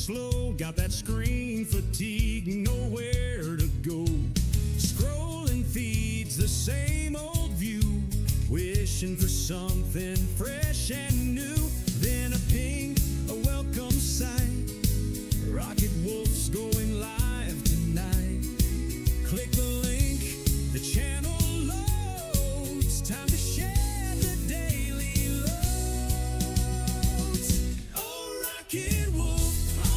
slow, got that screen fatigue, nowhere to go. Scrolling feeds, the same old view, wishing for something fresh and new. Then a ping, a welcome sign, Rocket Wolf's going live tonight. Click the link, the channel loads, time to share the daily loads. Oh, Rocket Wolf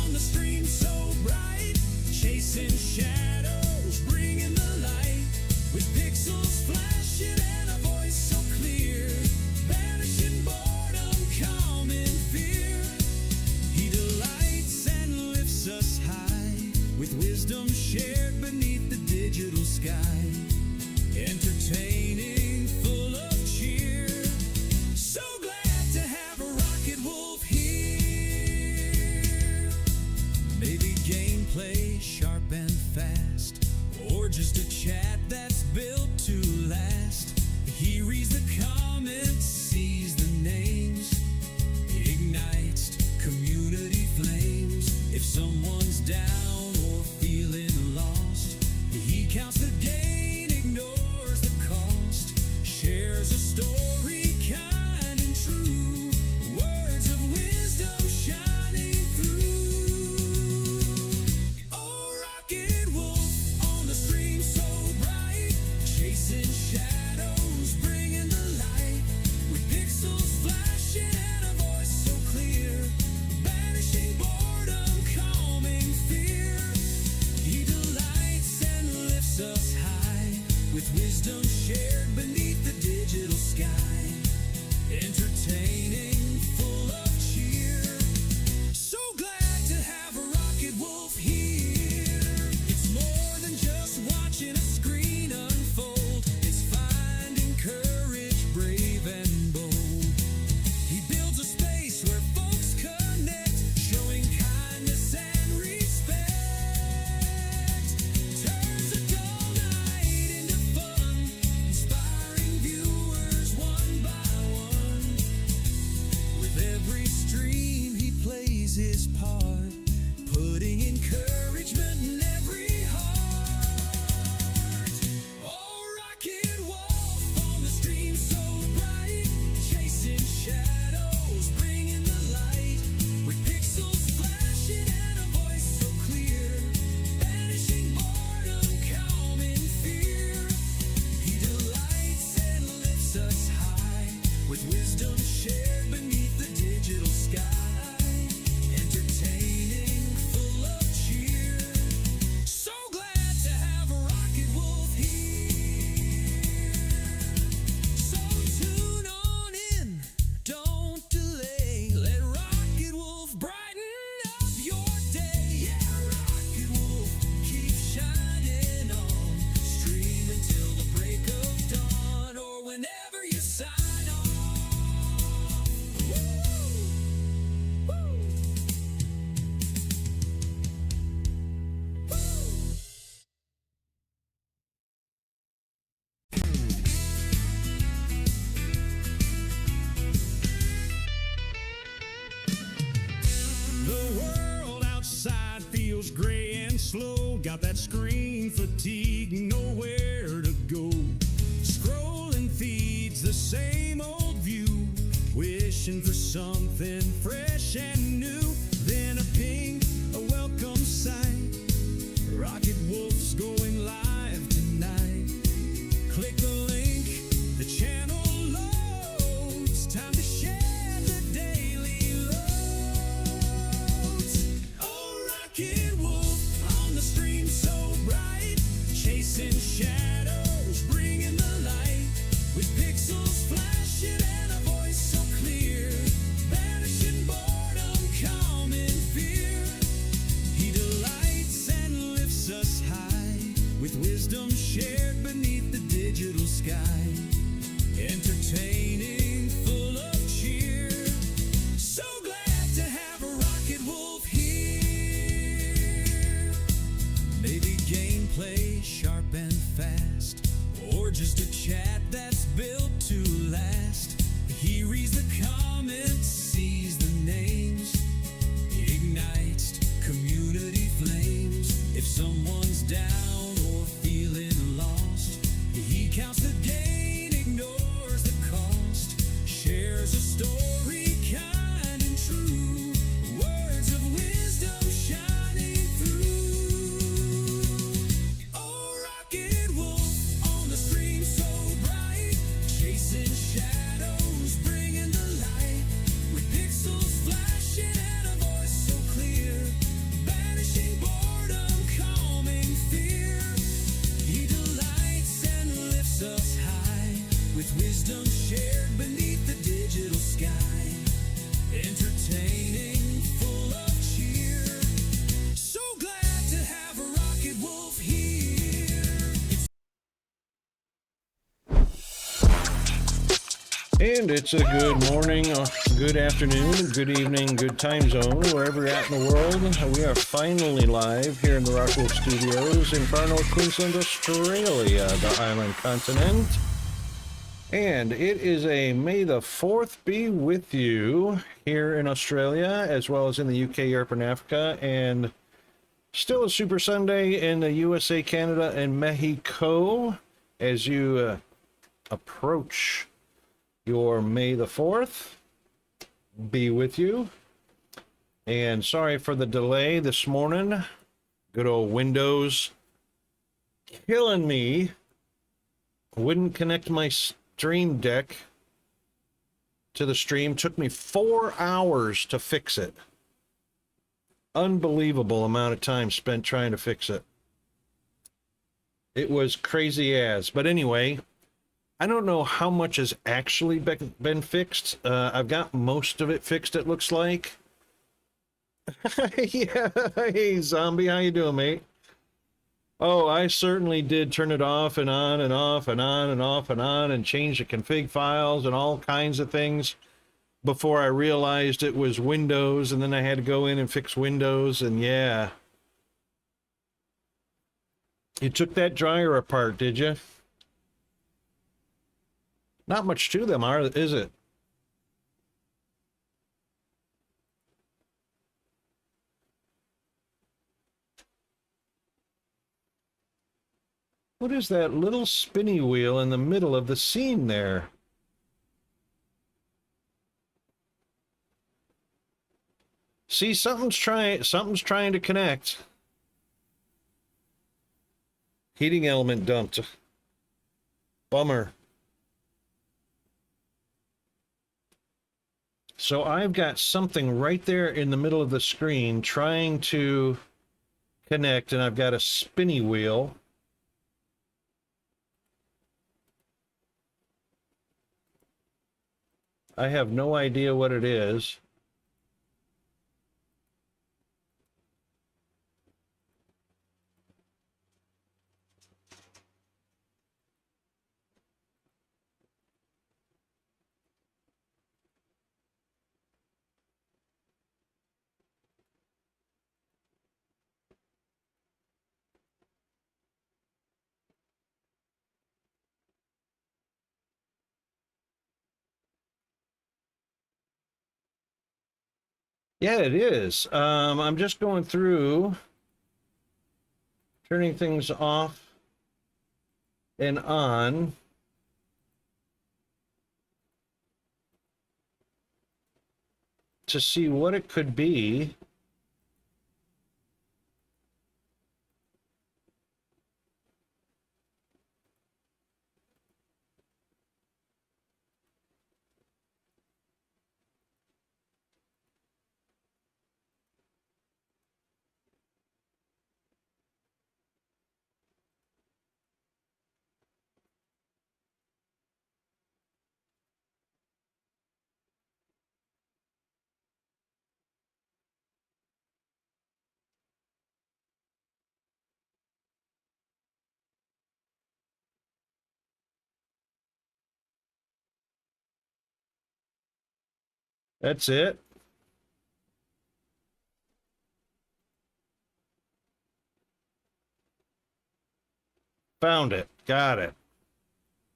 on the stream so bright, chasing shadows, bringing the light, with pixels flashing and a voice so clear, banishing boredom, calming fear. He delights and lifts us high, with wisdom shared beneath the digital sky, entertaining, full of cheer. So glad to have a Rocket Wolf here. Maybe gameplay sharp and fast, or just a chat that's built to last. He reads the comments, sees the names, ignites community flames. If someone's down or feeling lost, he counts the gain, ignores the cost, shares a story kind and true, words of wisdom shining through. Oh, Rocket Wolf on the stream so bright, chasing shadows, bringing the light, with pixels flashing and a voice so clear, banishing boredom, calming fear. He delights and lifts us high, with wisdom shared beneath the digital sky, entertaining, full of cheer. So glad to have a Rocket Wolf here. It's more than just watching a screen unfold, it's finding courage, brave and bold. He builds a space where folks connect, showing kindness and respect. Turns a dull night into fun, inspiring viewers one by one. With every stream he plays his part, putting encouragement in every heart. Oh, Rocket Wolf on the stream so bright, chasing shadows, bringing the light, with pixels flashing and a voice so clear, banishing boredom, calming fear. He delights and lifts us high, with wisdom shared beneath the digital sky, entertaining, full of cheer. So glad to have a Rocket Wolf here. So tune on in, don't delay, let Rocket Wolf brighten up your day. Yeah, Rocket Wolf, keep shining on, stream until the break of dawn, or whenever you sign on. Woo! Woo! The world outside feels gray and slow, got that screen fatigue, nowhere to go. Scrolling feeds, the same old view, wishing for something fresh and new. Then a ping, a welcome sign, Rocket Wolf's going live tonight. Click the link, the channel loads, time to share the daily loads. Oh, Rocket Wolf on the stream so bright, chasing shadows, bringing the light, with pixels flashing and a voice so clear, banishing boredom, calming fear. He delights and lifts us high, with wisdom shared beneath the digital sky, entertaining, full of cheer. So glad to have a Rocket Wolf here. Maybe gameplay sharp and fast, or just a chat that's built to last. He reads the comments, sees the names, ignites And it's a good morning, good afternoon, good evening, good time zone, wherever you're at in the world. We are finally live here in the Rockwell Studios in far north Queensland, Australia, the island continent. And it is a May the 4th be with you here in Australia, as well as in the UK, Europe, and Africa. And still a Super Sunday in the USA, Canada, and Mexico as you approach your May the 4th be with you. And sorry for the delay this morning. Good old Windows killing me. Wouldn't connect my Stream Deck to the stream. Took me 4 hours to fix it. Unbelievable amount of time spent trying to fix it. It was crazy as. But anyway, I don't know how much has actually been fixed. I've got most of it fixed, it looks like. Yeah, hey, Zombie, how you doing, mate? Oh, I certainly did turn it off and on and off and on and off and on and change the config files and all kinds of things before I realized it was Windows, and then I had to go in and fix Windows, and yeah. You took that dryer apart, did you? Not much to them, is it? What is that little spinny wheel in the middle of the scene there? See, something's trying to connect. Heating element dumped. Bummer. So I've got something right there in the middle of the screen trying to connect, and I've got a spinny wheel. I have no idea what it is. Yeah, it is. I'm just going through, turning things off and on. To see what it could be. That's it. Found it. Got it.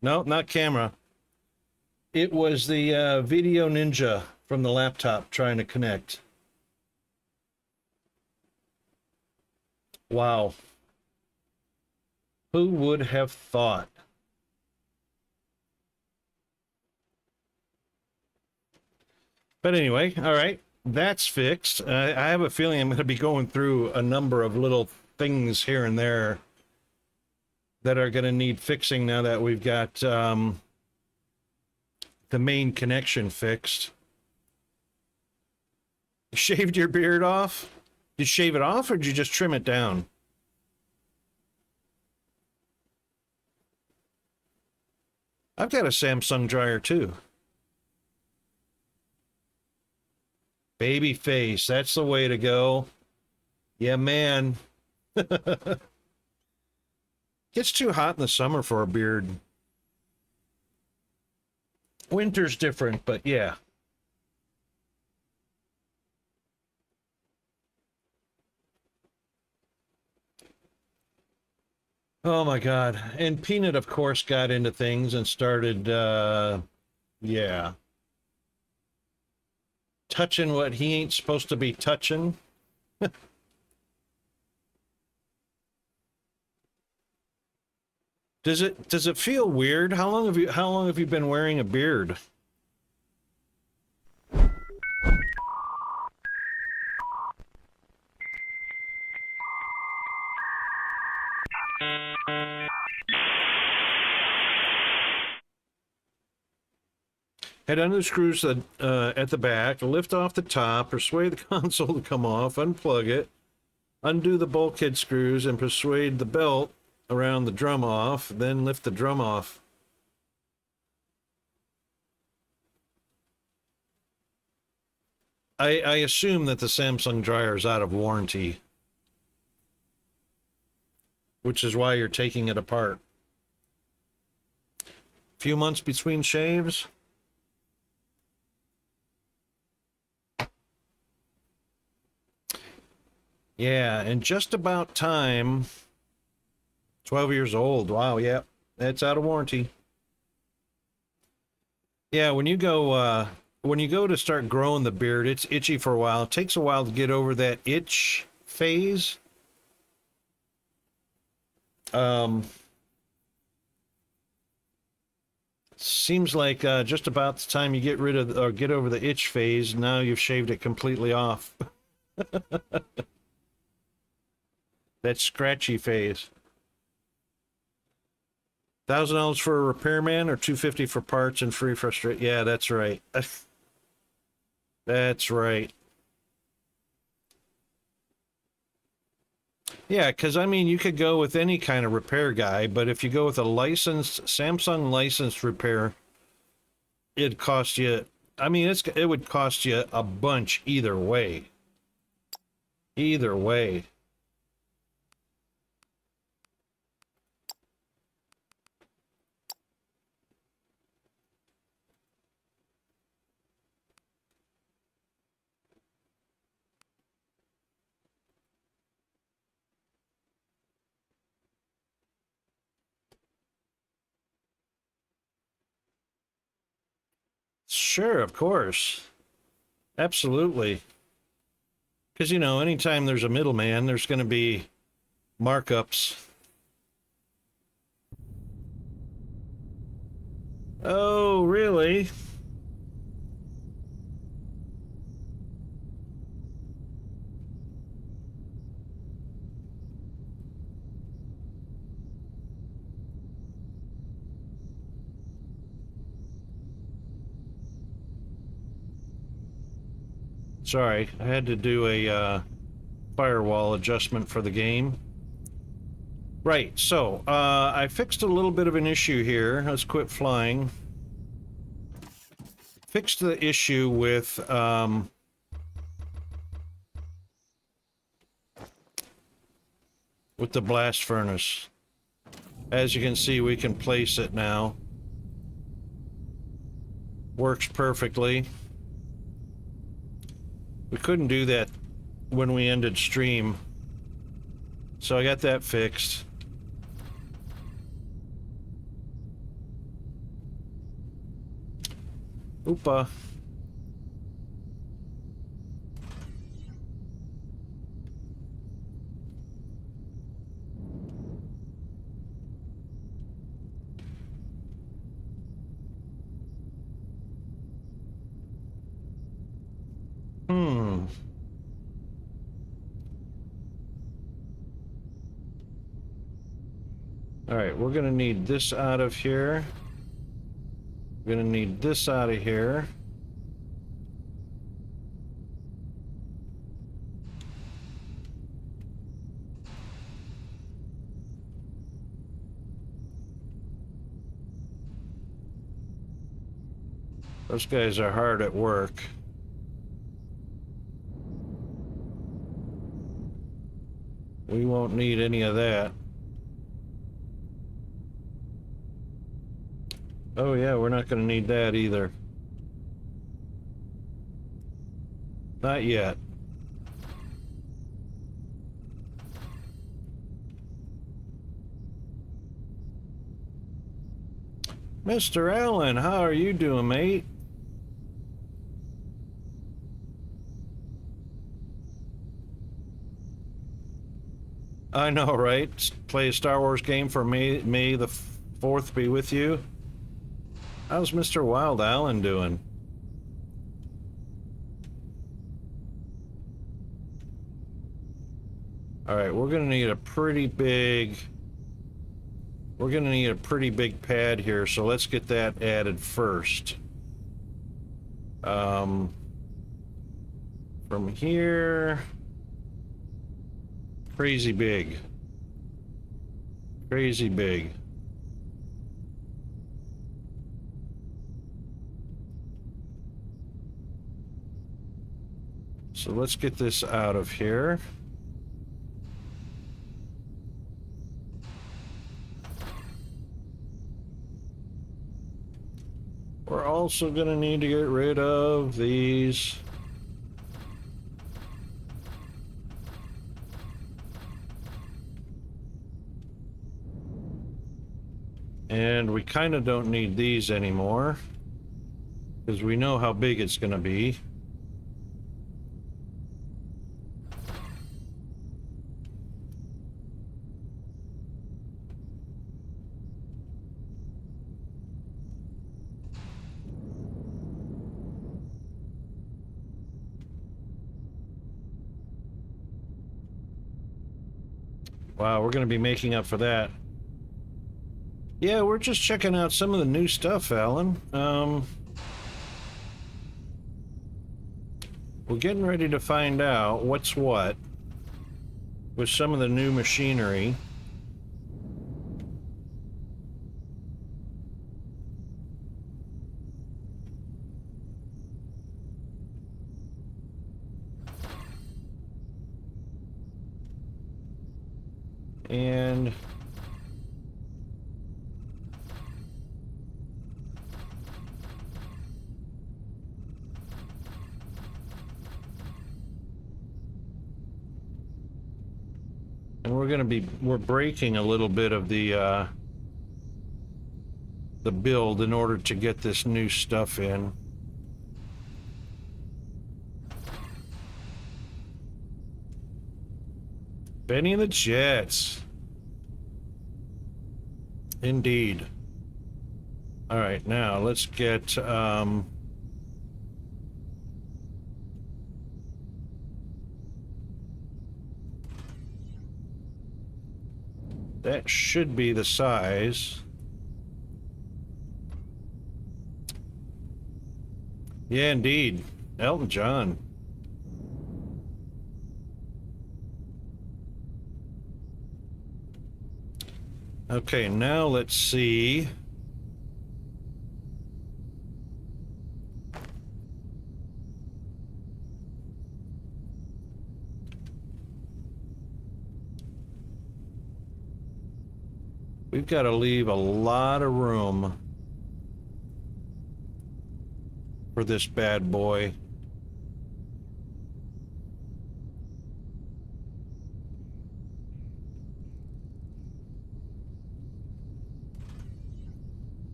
No, not camera. It was the Video Ninja from the laptop trying to connect. Wow. Who would have thought? But anyway, all right, that's fixed. I have a feeling I'm going to be going through a number of little things here and there that are going to need fixing now that we've got the main connection fixed. You shaved your beard off? Did you shave it off, or did you just trim it down? I've got a Samsung dryer too. Baby face, that's the way to go. Yeah, man. Gets too hot in the summer for a beard. Winter's different, but yeah. Oh my God. And Peanut, of course, got into things and started, yeah, touching what he ain't supposed to be touching. Does it feel weird? How long have you been wearing a beard? Head under the screws at the back, lift off the top, persuade the console to come off, unplug it, undo the bulkhead screws, and persuade the belt around the drum off, then lift the drum off. I assume that the Samsung dryer is out of warranty, which is why you're taking it apart. Few months between shaves. Yeah, and just about time. 12 years old. Wow, yeah. That's out of warranty. Yeah, when you go to start growing the beard, it's itchy for a while. It takes a while to get over that itch phase. Seems like just about the time you get rid of or get over the itch phase, now you've shaved it completely off. That scratchy phase. $1,000 for a repairman or $250 for parts and free frustration. Yeah, that's right. That's right. Yeah, because I mean, you could go with any kind of repair guy, but if you go with a licensed Samsung licensed repair, it'd cost you. I mean, it would cost you a bunch either way. Either way. Sure, of course. Absolutely. Because, anytime there's a middleman, there's going to be markups. Oh, really? Sorry, I had to do a firewall adjustment for the game. Right, so I fixed a little bit of an issue here. Let's quit flying. Fixed the issue with the blast furnace. As you can see, we can place it now. Works perfectly. We couldn't do that when we ended stream, so I got that fixed. Oopa. All right, we're gonna need this out of here. We're gonna need this out of here. Those guys are hard at work. We won't need any of that. Oh yeah, we're not going to need that either. Not yet. Mr. Allen, how are you doing, mate? I know, right? Play a Star Wars game for May the 4th be with you. How's Mr. Wild Allen doing? All right, we're gonna need a pretty big... We're gonna need a pretty big pad here, so let's get that added first. From here... Crazy big. Crazy big. So let's get this out of here. We're also gonna need to get rid of these. And we kind of don't need these anymore, because we know how big it's gonna be. Wow, we're gonna be making up for that. Yeah, we're just checking out some of the new stuff, Alan. We're getting ready to find out what's what with some of the new machinery. And we're breaking a little bit of the build in order to get this new stuff in. Benny and the Jets. Indeed. All right, now let's get that should be the size. Yeah, indeed. Elton John. Okay, now let's see. We've got to leave a lot of room for this bad boy.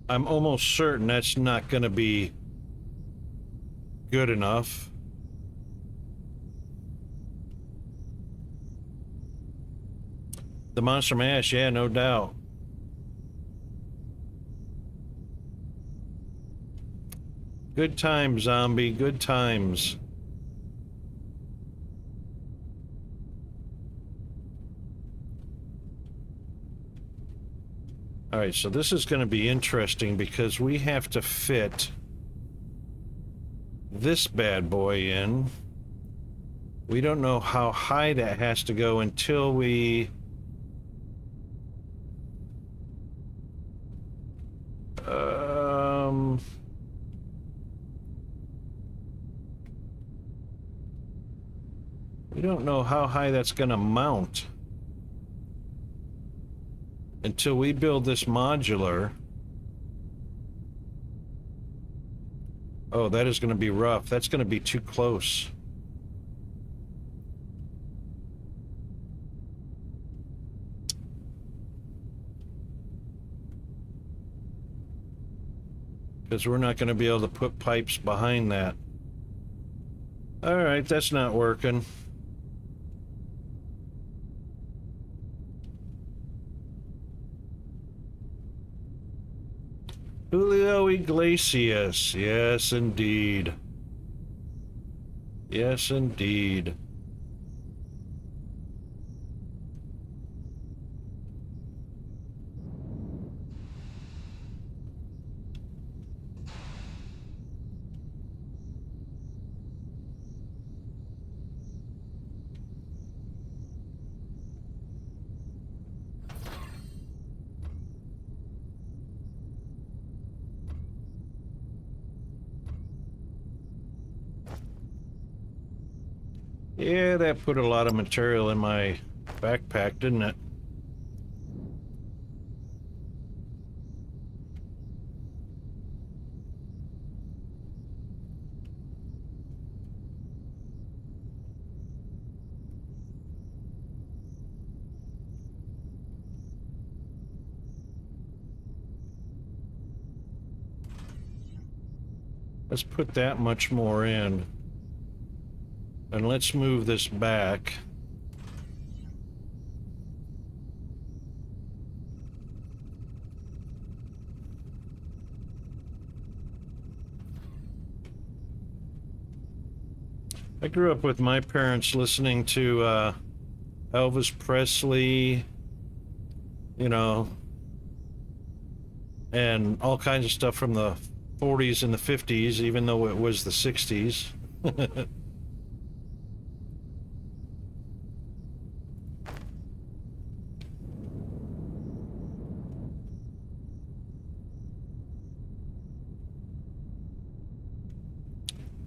I'm almost certain that's not going to be good enough. The Monster Mash, yeah, no doubt. Good times, zombie, good times. All right, so this is going to be interesting because we have to fit this bad boy in. We don't know how high that has to go until we... we don't know how high that's going to mount until we build this modular. Oh, that is going to be rough. That's going to be too close. Because we're not going to be able to put pipes behind that. All right, that's not working. Julio Iglesias. Yes, indeed. Yes, indeed. Yeah, that put a lot of material in my backpack, didn't it? Let's put that much more in. And let's move this back. I grew up with my parents listening to Elvis Presley, you know, and all kinds of stuff from the 40s and the 50s, even though it was the 60s.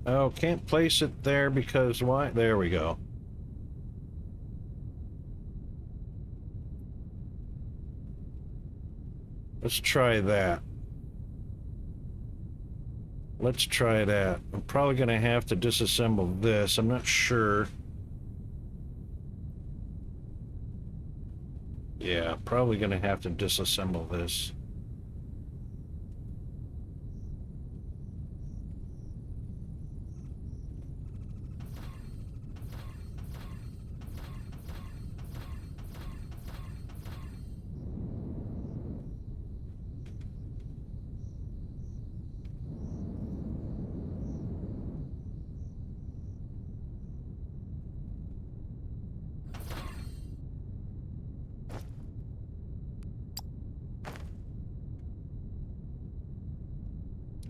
Oh, can't place it there because why? There we go. Let's try that. Let's try that. I'm probably going to have to disassemble this. I'm not sure. Yeah, probably going to have to disassemble this.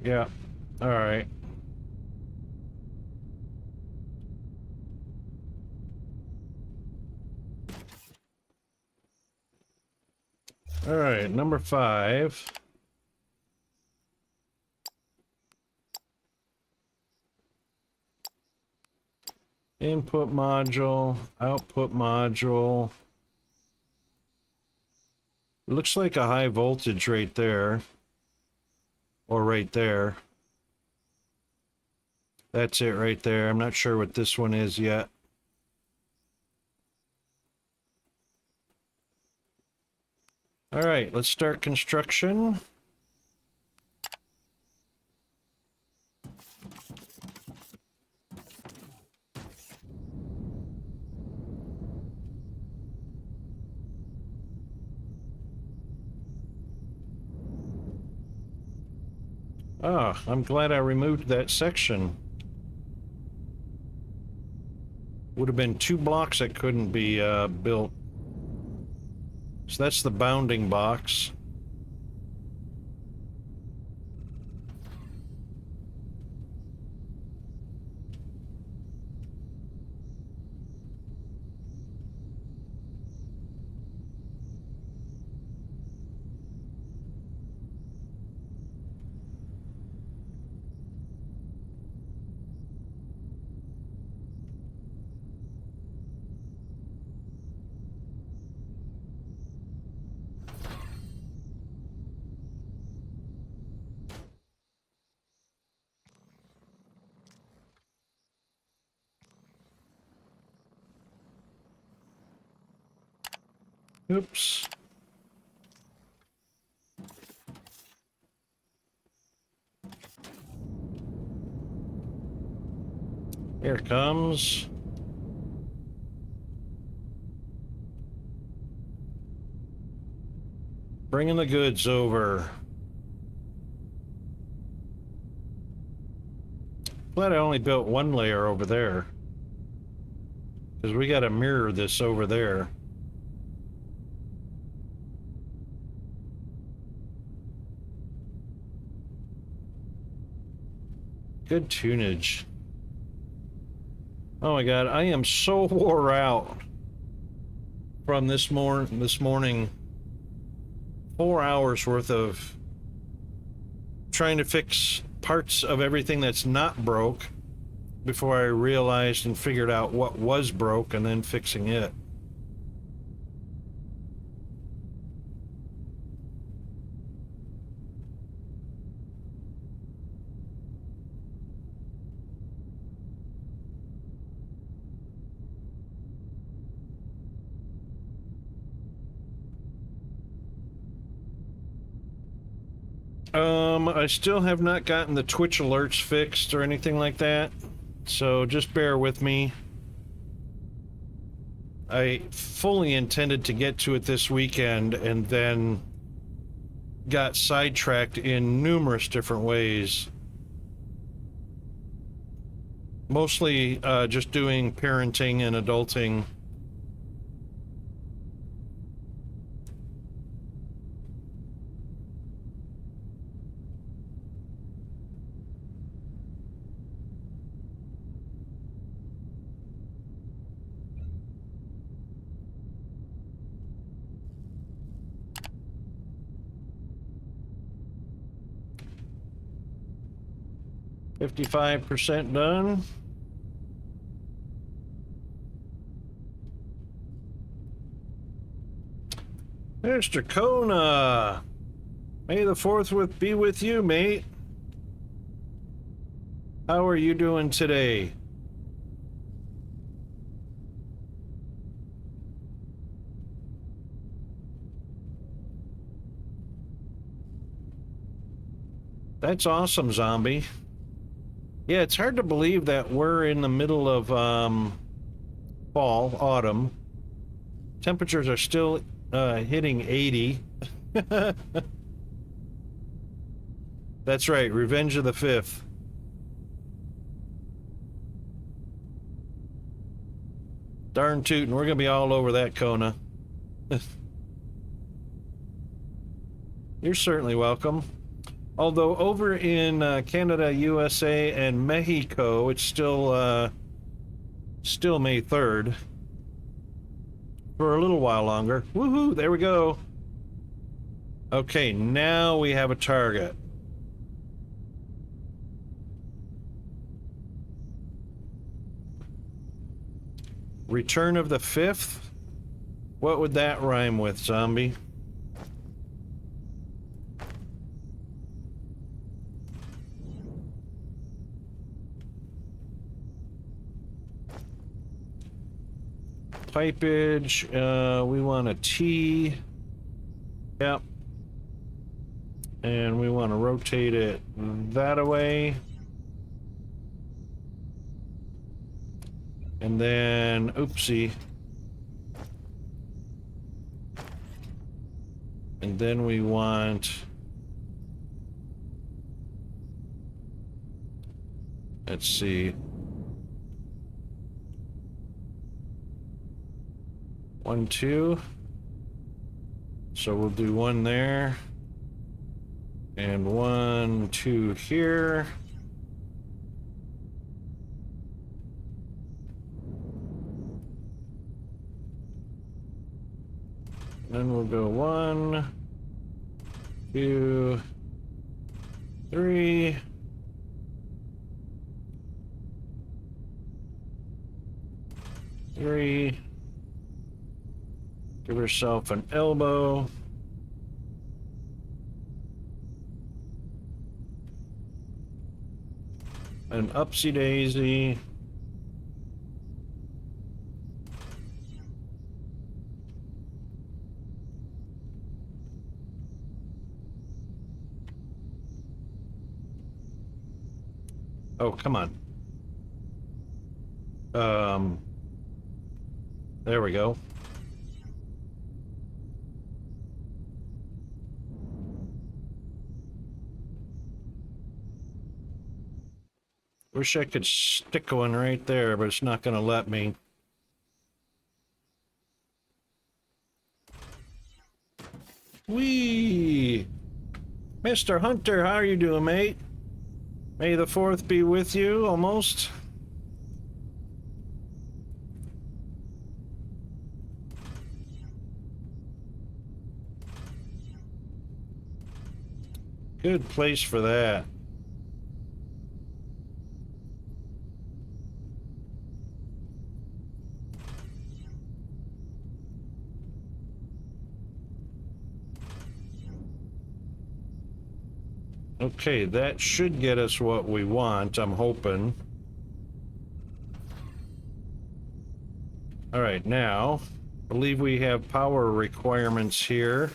Yeah, all right. All right, number 5. Input module, output module. It looks like a high voltage right there. Or right there. That's it right there. I'm not sure what this one is yet. All right, let's start construction. Ah, I'm glad I removed that section. Would have been 2 blocks that couldn't be built. So that's the bounding box. Oops. Here it comes. Bringing the goods over. Glad I only built one layer over there, because we got to mirror this over there. Good tunage. Oh my god, I am so wore out from this morning. 4 hours worth of trying to fix parts of everything that's not broke before I realized and figured out what was broke and then fixing it. I still have not gotten the Twitch alerts fixed or anything like that, so just bear with me. I fully intended to get to it this weekend and then got sidetracked in numerous different ways. Mostly just doing parenting and adulting. $55% done. Mr. Kona, May the 4th be with you, mate. How are you doing today? That's awesome, Zombie. Yeah, it's hard to believe that we're in the middle of fall, autumn. Temperatures are still hitting 80. That's right, Revenge of the 5th. Darn tootin', we're gonna be all over that, Kona. You're certainly welcome. Although over in Canada, USA, and Mexico, it's still May 3rd. For a little while longer. Woohoo, there we go. Okay, now we have a target. Return of the 5th? What would that rhyme with, Zombie? Pipage, we want a T. Yep. And we want to rotate it that away. And then, oopsie. And then we want... Let's see. 1, 2. So we'll do 1 there. And 1, 2 here. Then we'll go 1, 2, 3. Give herself an elbow. An upsy daisy. Oh, come on. There we go. Wish I could stick one right there, but it's not going to let me. Whee! Mr. Hunter, how are you doing, mate? May the 4th be with you, almost. Good place for that. Okay, that should get us what we want, I'm hoping. All right, now, I believe we have power requirements here.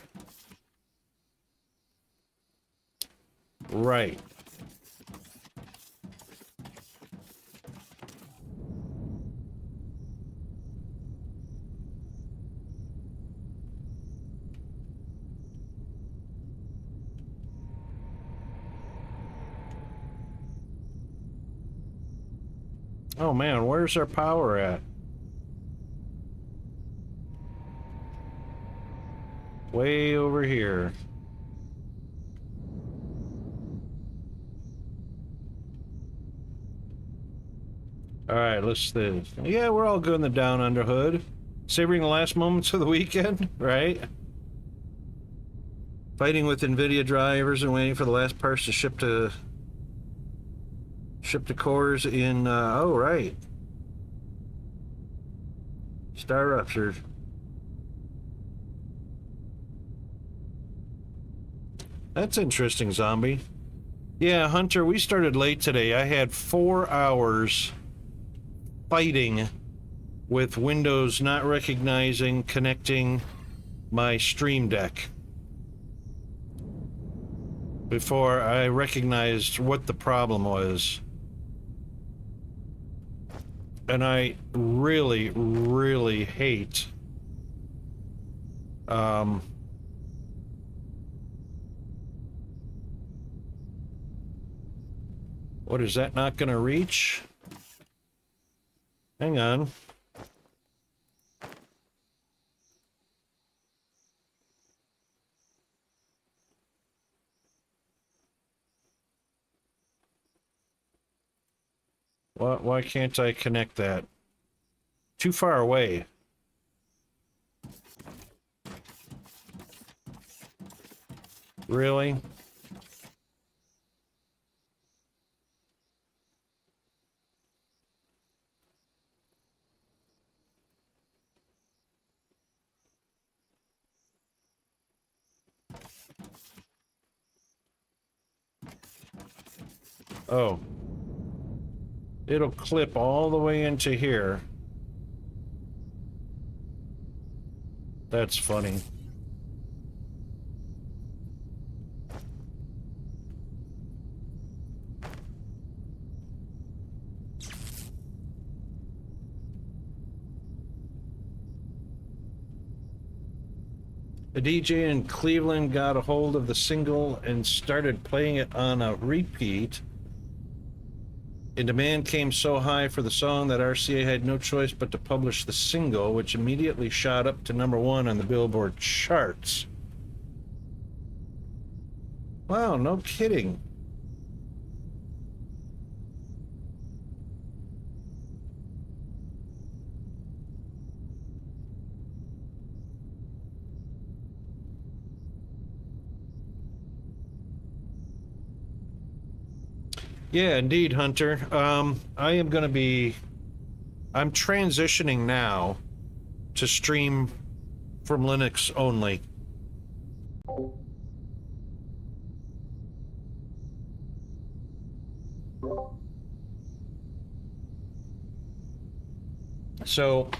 Right. Oh man, where's our power at? Way over here. All right, let's do this. Yeah, we're all good in the down under hood. Savoring the last moments of the weekend, right? Fighting with NVIDIA drivers and waiting for the last parts to ship to cores in, oh, right. Star Rupture. That's interesting, Zombie. Yeah, Hunter, we started late today. I had 4 hours fighting with Windows not recognizing connecting my Stream Deck before I recognized what the problem was. And I really, really hate what is that not gonna reach? Hang on. Why can't I connect that? Too far away. Really? Oh. It'll clip all the way into here. That's funny. A DJ in Cleveland got a hold of the single and started playing it on a repeat. And demand came so high for the song that RCA had no choice but to publish the single, which immediately shot up to #1 on the Billboard charts. Wow, no kidding. Yeah, indeed, Hunter. I am going to be... I'm transitioning now to stream from Linux only. So,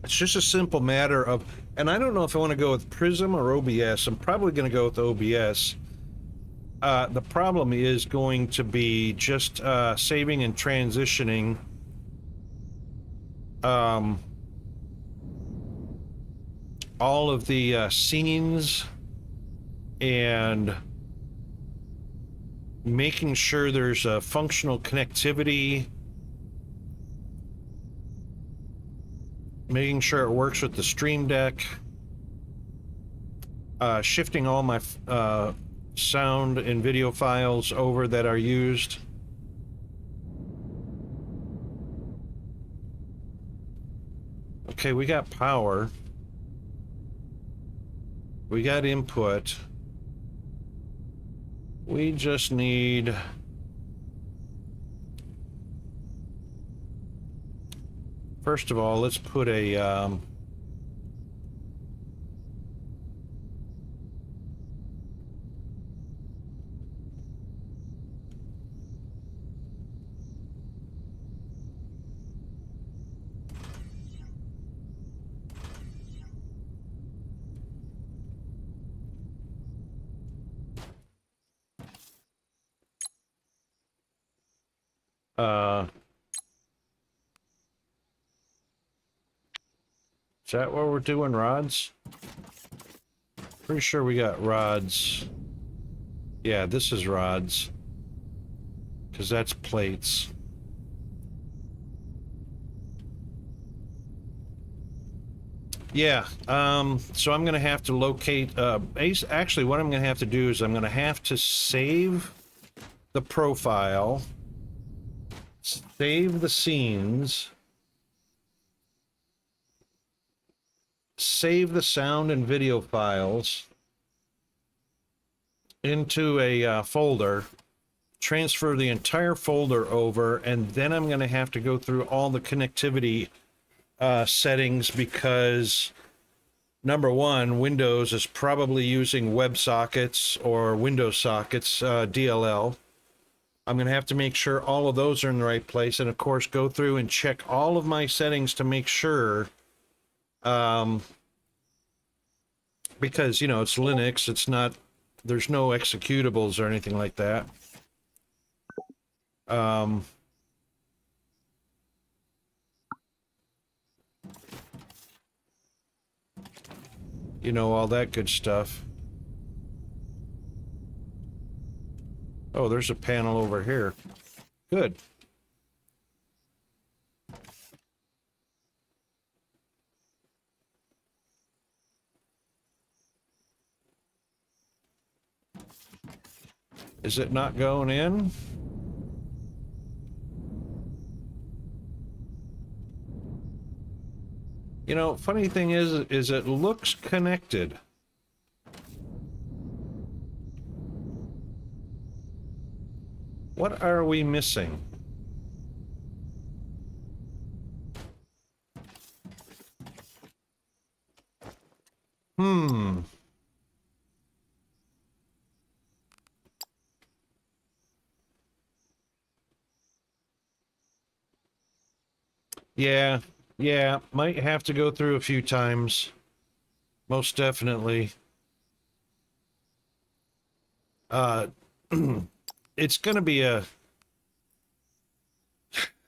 it's just a simple matter of... And I don't know if I want to go with Prism or OBS. I'm probably going to go with OBS. The problem is going to be just saving and transitioning all of the scenes and making sure there's a functional connectivity, making sure it works with the Stream Deck, shifting all my sound and video files over that are used. Okay, we got power. We got input. We just need... First of all, let's put a... is that what we're doing, rods? Pretty sure we got rods. Yeah, this is rods. Because that's plates. Yeah, so I'm going to have to locate... actually, what I'm going to have to do is I'm going to have to save the profile, save the scenes, save the sound and video files into a folder, transfer the entire folder over, and then I'm going to have to go through all the connectivity settings because, number one, Windows is probably using WebSockets or Windows sockets, DLL. I'm going to have to make sure all of those are in the right place, and of course go through and check all of my settings to make sure, because, you know, it's Linux, it's not, there's no executables or anything like that. You know, all that good stuff. Oh, there's a panel over here. Good. Is it not going in? You know, funny thing is it looks connected. What are we missing? Yeah, might have to go through a few times. Most definitely. It's gonna be a...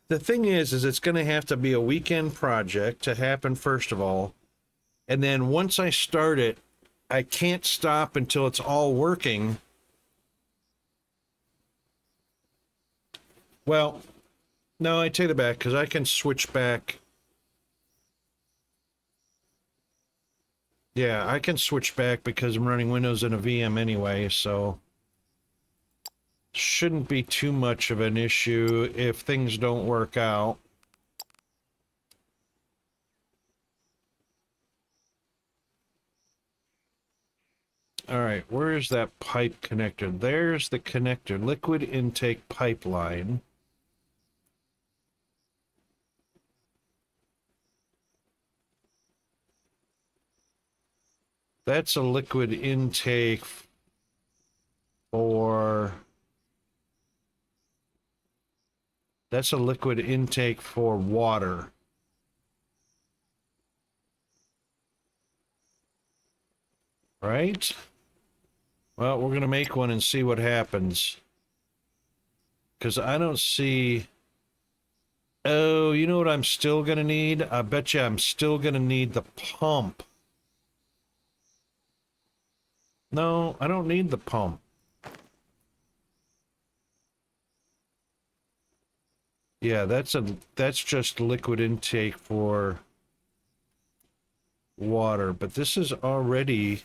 The thing is it's gonna have to be a weekend project to happen, first of all. And then once I start it, I can't stop until it's all working. Well, no, I take it back, because I can switch back. Yeah, I can switch back because I'm running Windows in a VM anyway, so shouldn't be too much of an issue if things don't work out. All right, where is that pipe connector? There's the connector, liquid intake pipeline. That's a liquid intake for... That's a liquid intake for water. Right? Well, we're gonna make one and see what happens. Because I don't see... Oh, you know what I'm still gonna need? I bet you I'm still gonna need the pump. No, I don't need the pump. Yeah, that's just liquid intake for water, but this is already...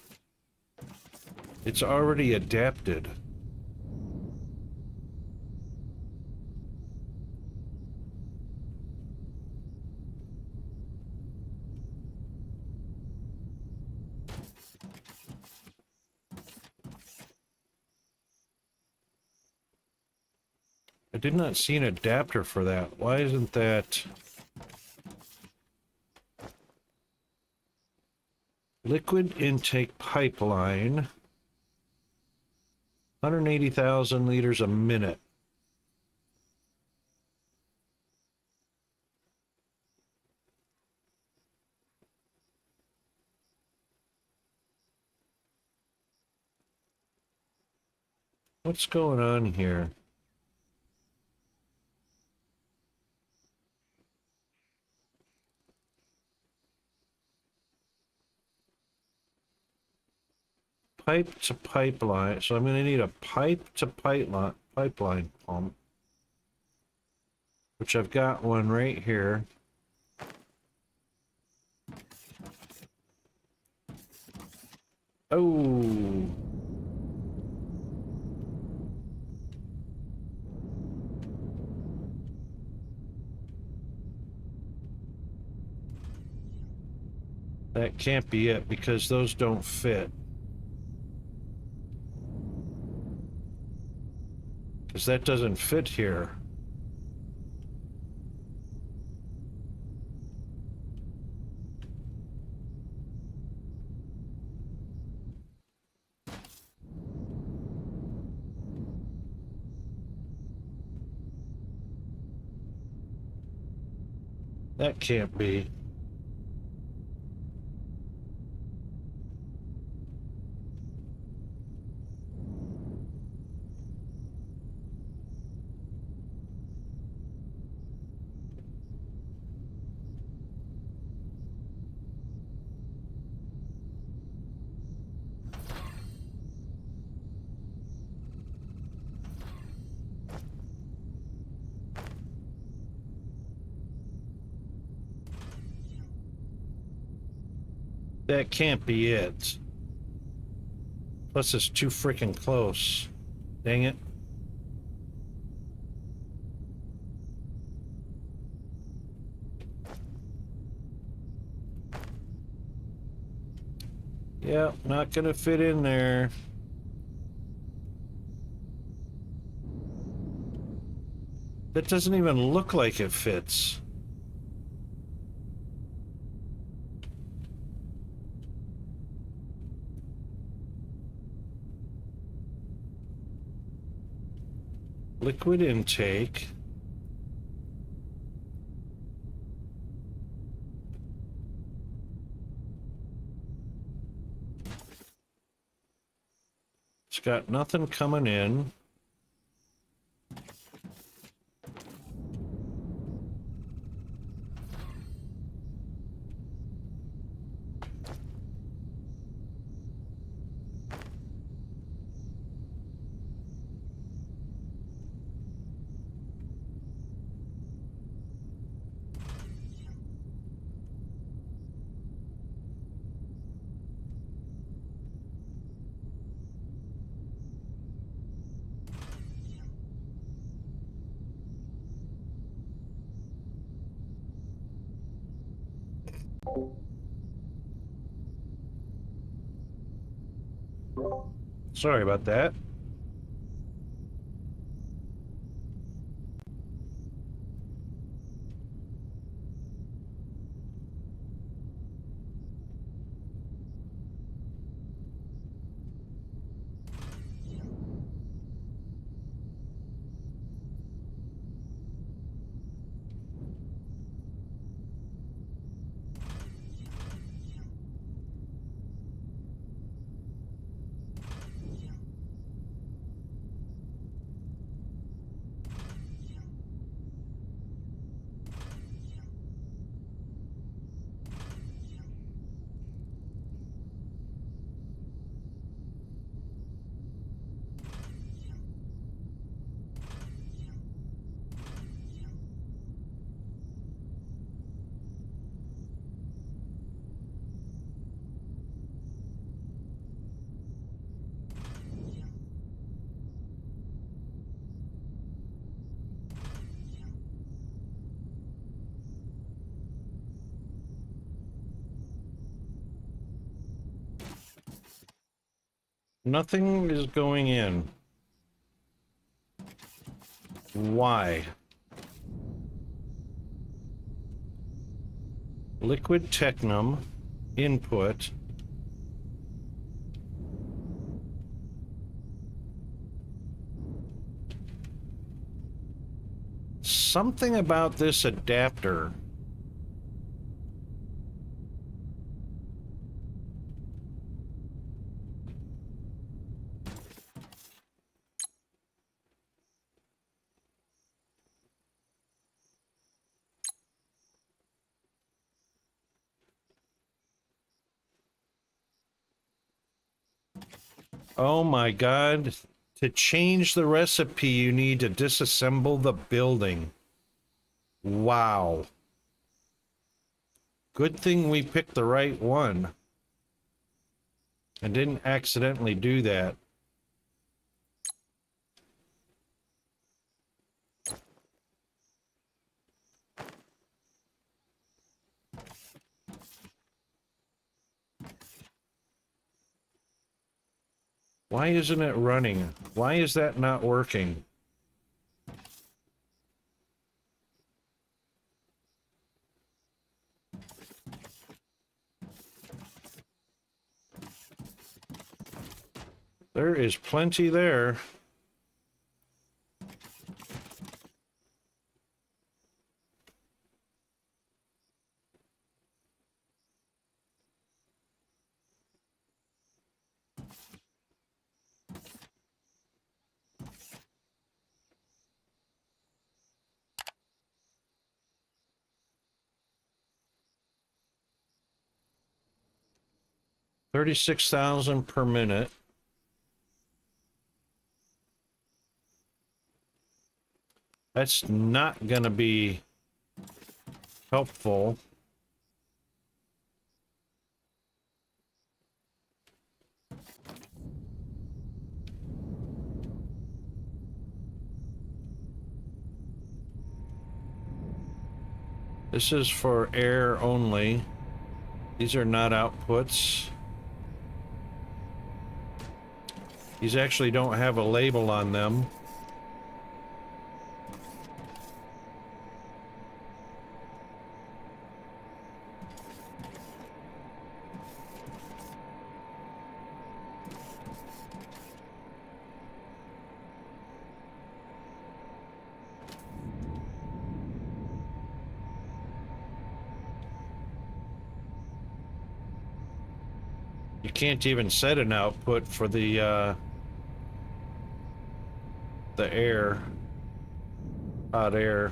It's already adapted. I did not see an adapter for that. Why isn't that... Liquid intake pipeline. 180,000 liters a minute. What's going on here? Pipe to pipeline. So I'm going to need a pipe to pipeline pump, which I've got one right here. Oh. That can't be it because those don't fit. Because that doesn't fit here. That can't be. That can't be it. Plus, it's too freaking close. Dang it. Yeah, not gonna fit in there. That doesn't even look like it fits. Liquid intake. It's got nothing coming in. Sorry about that. Nothing is going in. Why? Liquid technum input. Something about this adapter. Oh my God. To change the recipe, you need to disassemble the building. Wow. Good thing we picked the right one. And didn't accidentally do that. Why isn't it running? Why is that not working? There is plenty there. $36,000 per minute. That's not gonna be helpful. This is for air only. These are not outputs. These actually don't have a label on them. You can't even set an output for the air, hot air.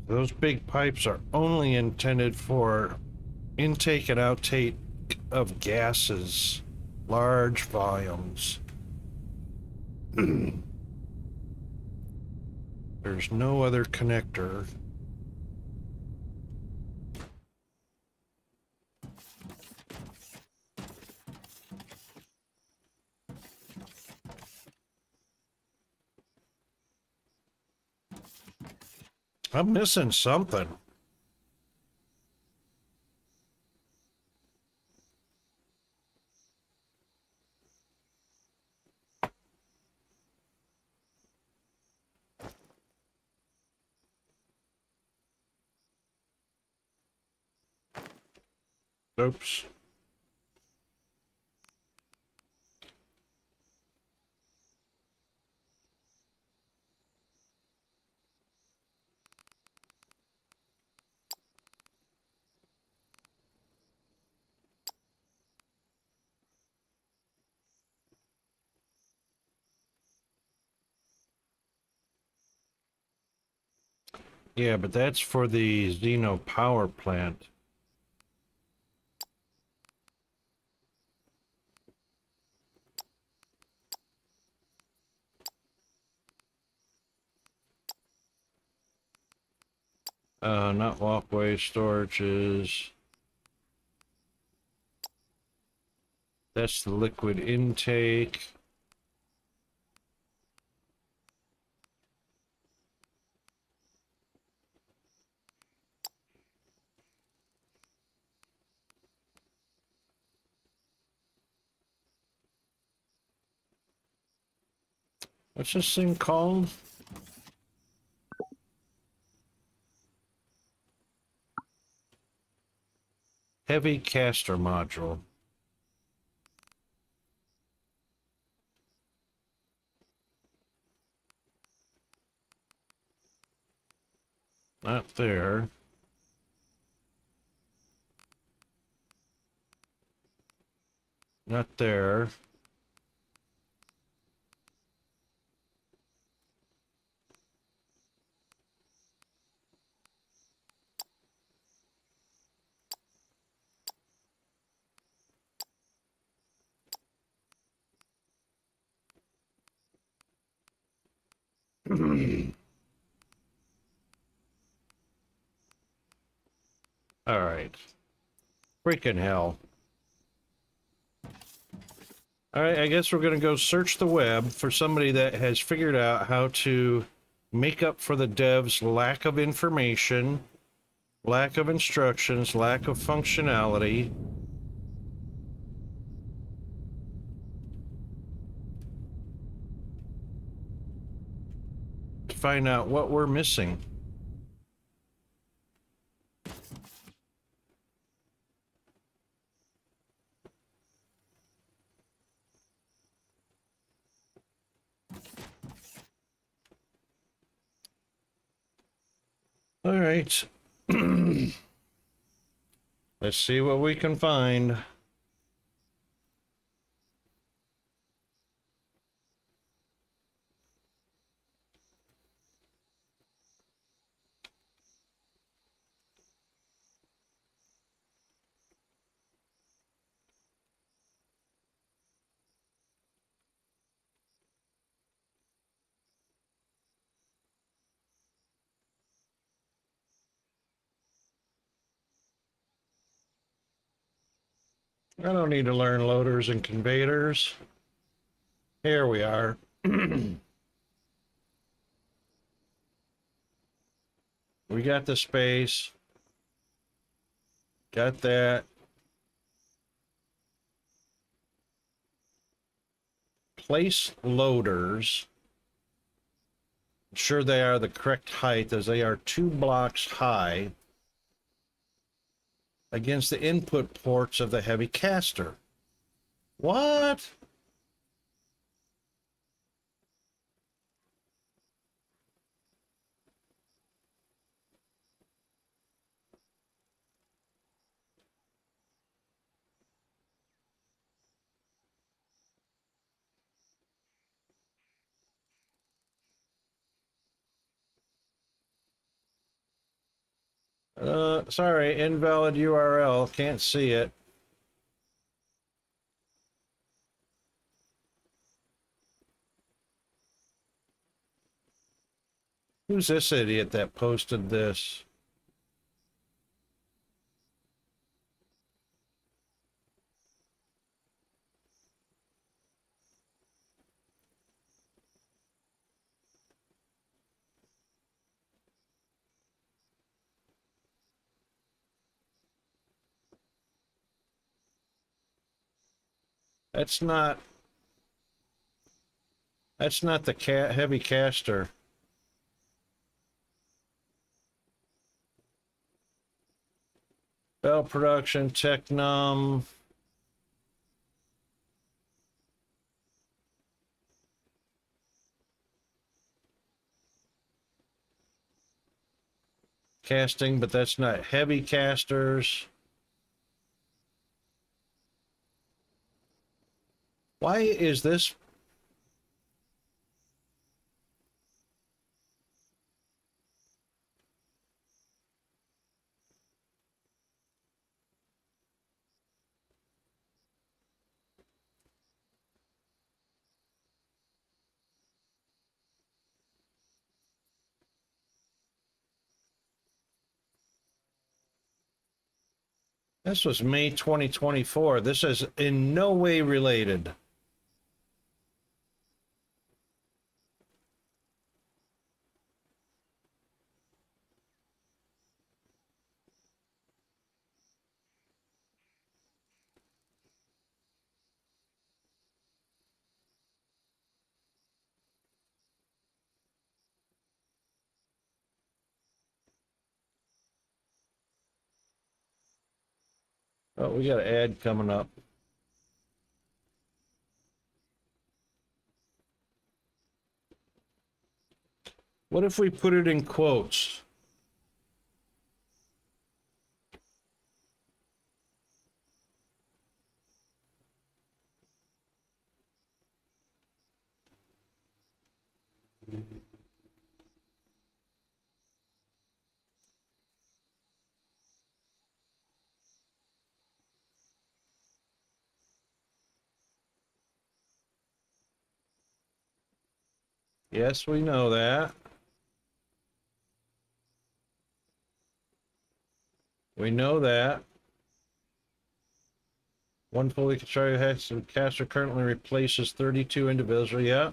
Those big pipes are only intended for intake and outtake of gases, large volumes. There's no other connector. I'm missing something. Oops. Yeah, but that's for the Xeno power plant. Not walkways, storages. That's the liquid intake. What's this thing called? Heavy caster module. Not there. Not there. All right. Freaking hell. All right, I guess we're going to go search the web for somebody that has figured out how to make up for the devs' lack of information, lack of instructions, lack of functionality. To find out what we're missing. All right. Let's see what we can find. I don't need to learn loaders and conveyors. Here we are. We got the space. Got that. Place loaders. Sure they are the correct height, as they are 2 blocks high against the input ports of the heavy caster. What? Sorry, invalid URL. Can't see it. Who's this idiot that posted this? That's not the heavy caster. Bell Production, Technum. Casting, but that's not heavy casters. Why is this? This was May 2024. This is in no way related. Oh, we got an ad coming up. What if we put it in quotes? Yes, we know that. We know that. One fully constructed caster currently replaces 32 individuals. Yeah.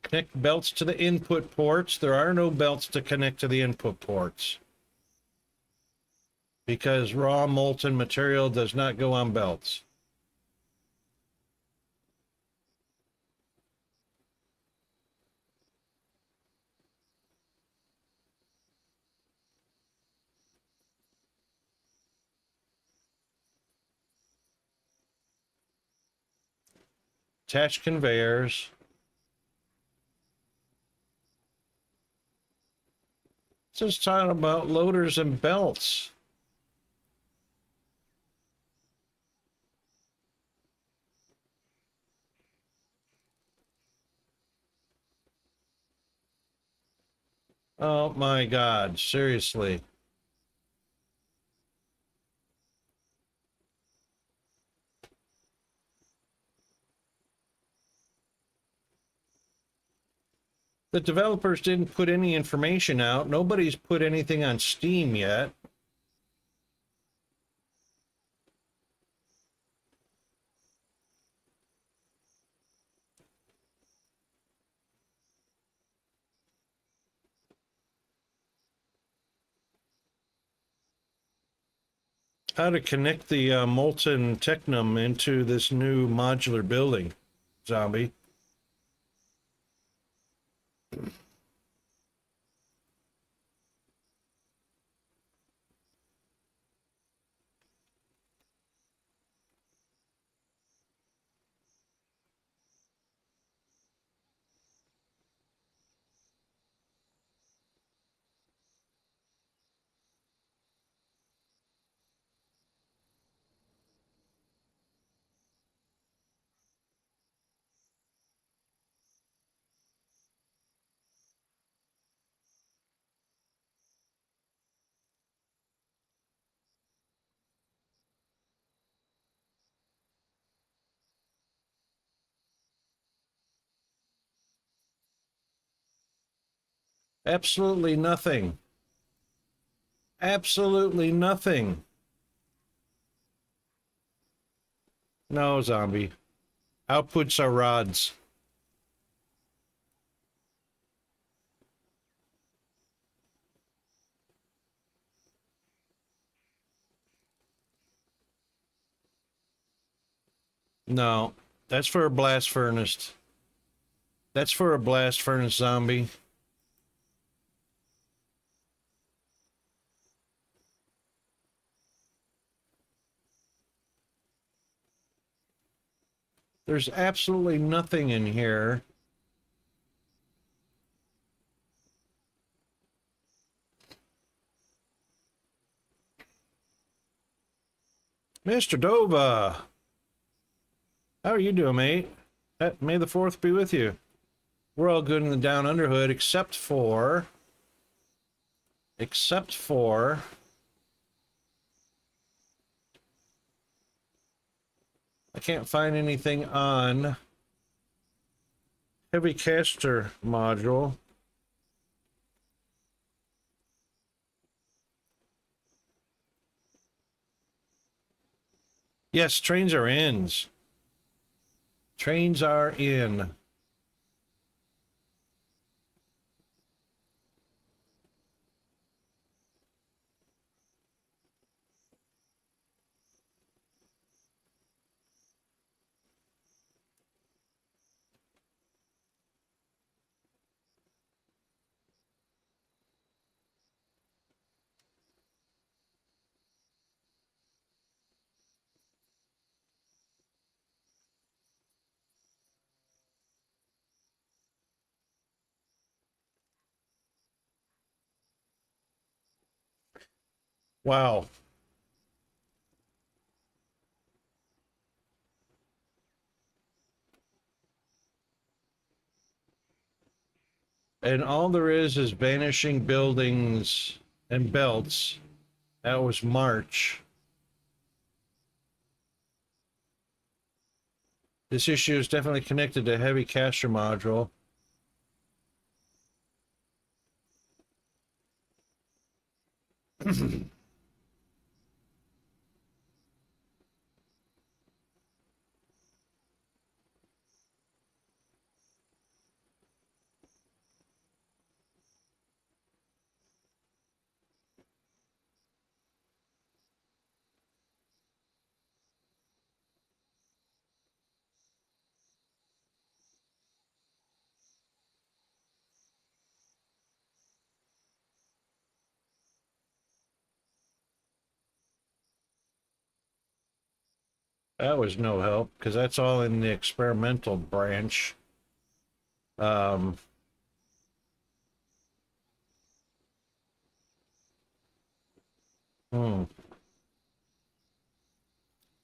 Connect belts to the input ports. There are no belts to connect to the input ports because raw molten material does not go on belts. Attached conveyors. It's just talking about loaders and belts. Oh my God, seriously. The developers didn't put any information out. Nobody's put anything on Steam yet. How to connect the molten technum into this new modular building, Zombie. Absolutely nothing. Absolutely nothing. No, Zombie. Outputs are rods. No, that's for a blast furnace. That's for a blast furnace, Zombie. There's absolutely nothing in here. Mr. Dova, how are you doing, mate? May the 4th be with you. We're all good in the down under hood, except for I can't find anything on heavy caster module. Yes, trains are in. Trains are in. Wow. And all there is vanishing buildings and belts. That was March. This issue is definitely connected to heavy caster module. That was no help because that's all in the experimental branch. Um, hmm.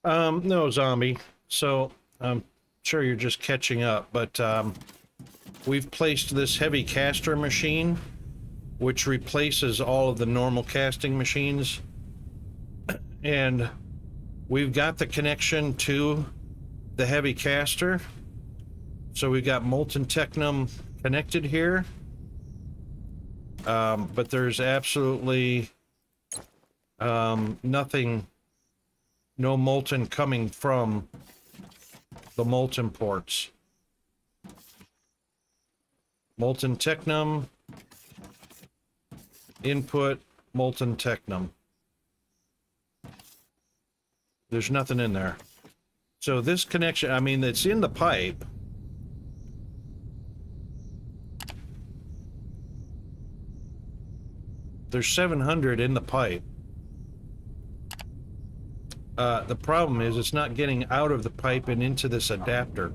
No, zombie. So I'm sure you're just catching up, but we've placed this heavy caster machine, which replaces all of the normal casting machines, and we've got the connection to the heavy caster. So we've got molten technum connected here, but there's absolutely nothing, no molten coming from the molten ports. Molten technum, input, molten technum. There's nothing in there. So this connection, I mean, it's in the pipe. There's 700 in the pipe. The problem is it's not getting out of the pipe and into this adapter.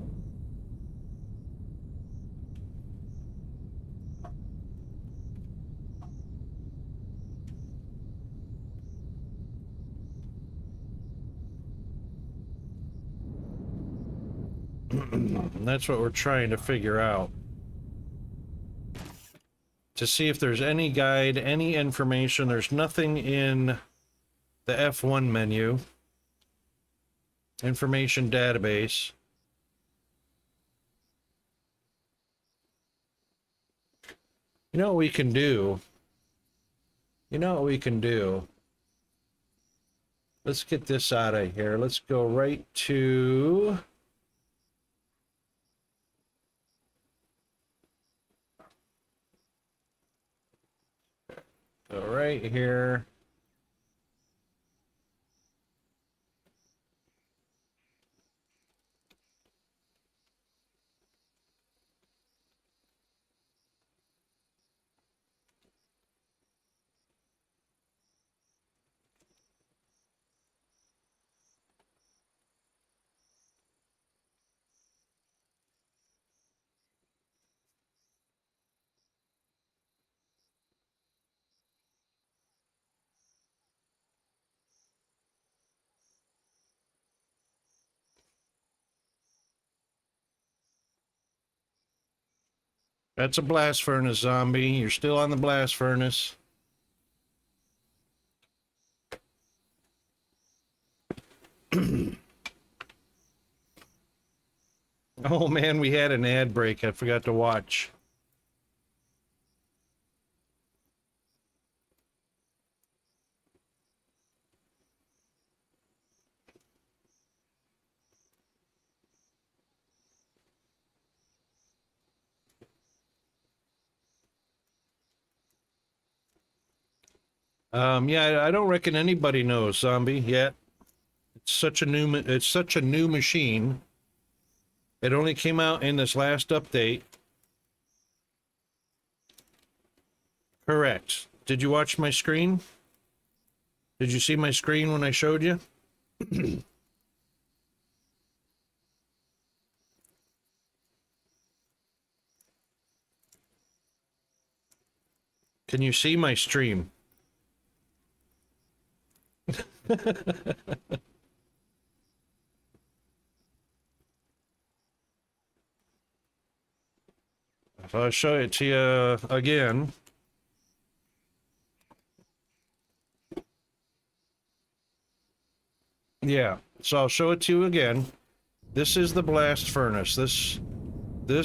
And that's what we're trying to figure out. To see if there's any guide, any information. There's nothing in the F1 menu. Information database. You know what we can do? You know what we can do? Let's get this out of here. Let's go right to... Go right here. That's a blast furnace, zombie. You're still on the blast furnace. Oh man, we had an ad break I forgot to watch. Yeah, I don't reckon anybody knows Zombie yet. It's such a new machine. It only came out in this last update. Correct. Did you watch my screen? Did you see my screen when I showed you? Can you see my stream? If I show it to you again. Yeah, so I'll show it to you again. This is the blast furnace. This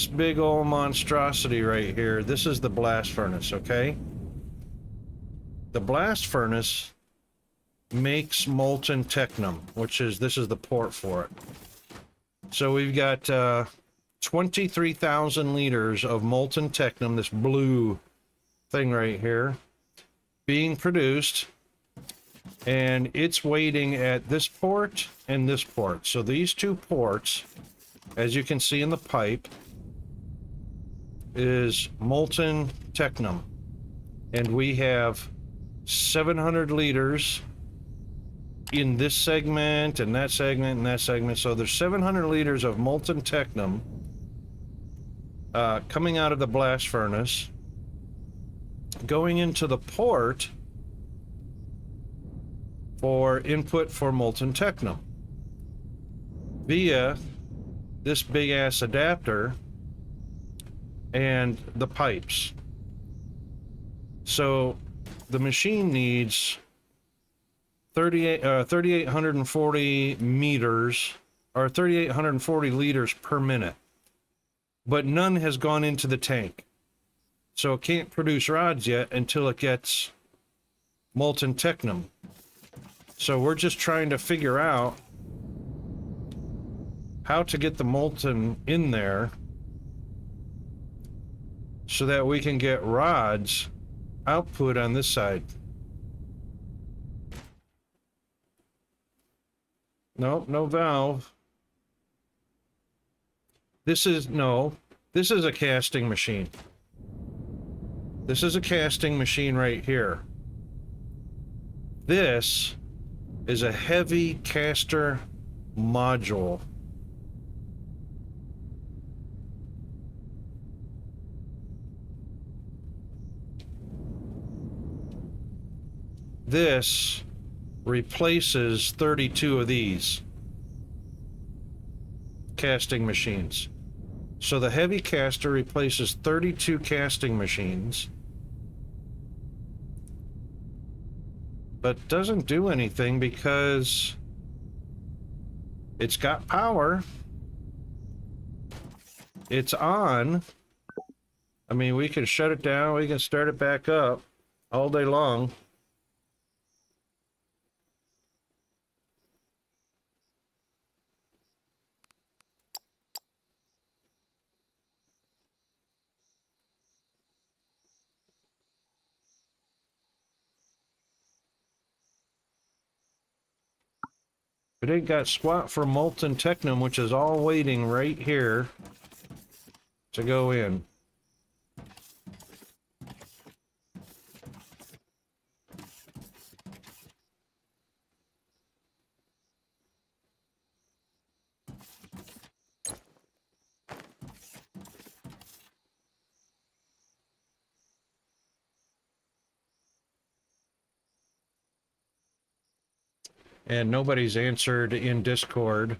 big old monstrosity right here, this is the blast furnace, okay? The blast furnace makes molten technum, this is the port for it. So we've got 23,000 liters of molten technum, this blue thing right here, being produced, and it's waiting at this port and this port. So these two ports, as you can see in the pipe, is molten technum, and we have 700 liters in this segment and that segment and that segment. So there's 700 liters of molten technum coming out of the blast furnace, going into the port for input for molten technum via this big ass adapter and the pipes. So the machine needs 3,840 meters, or 3,840 liters per minute, but none has gone into the tank. So it can't produce rods yet until it gets molten technum. So we're just trying to figure out how to get the molten in there so that we can get rods output on this side. Nope, no valve. This is a casting machine. This is a casting machine right here. This is a heavy caster module. This replaces 32 of these casting machines. So the heavy caster replaces 32 casting machines, but doesn't do anything because it's got power. It's on. I mean, we can shut it down, we can start it back up all day long. But it got squat for molten technum, which is all waiting right here to go in. And nobody's answered in Discord.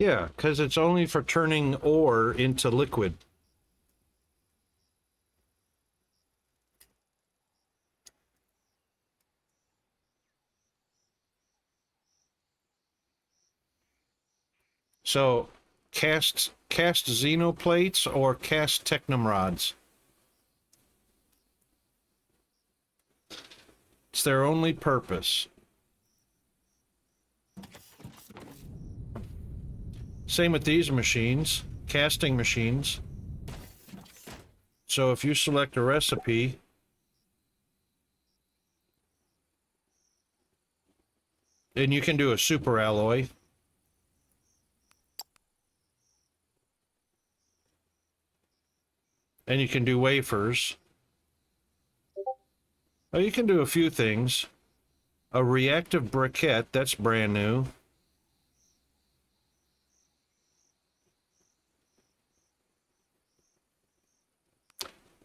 Yeah, because it's only for turning ore into liquid. So, cast xenoplates or cast technum rods. It's their only purpose. Same with these machines, casting machines. So if you select a recipe, and you can do a super alloy. And you can do wafers. Oh, you can do a few things. A reactive briquette, that's brand new.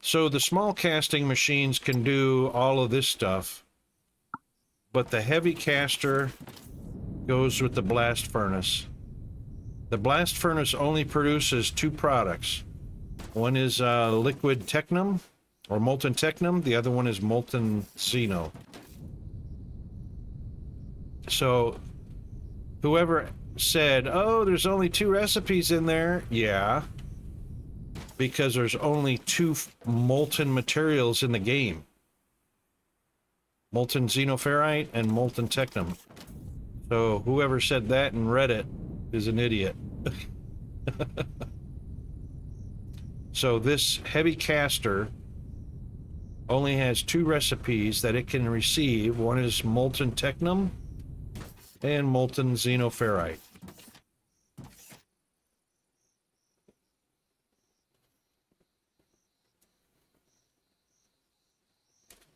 So the small casting machines can do all of this stuff, but the heavy caster goes with the blast furnace. The blast furnace only produces two products. One is liquid technum, or molten technum. The other one is molten xeno. So whoever said, oh, there's only two recipes in there, yeah, because there's only two molten materials in the game. Molten xenoferrite and molten technum. So whoever said that in Reddit is an idiot. So this heavy caster only has two recipes that it can receive. One is molten technum and molten xenoferrite.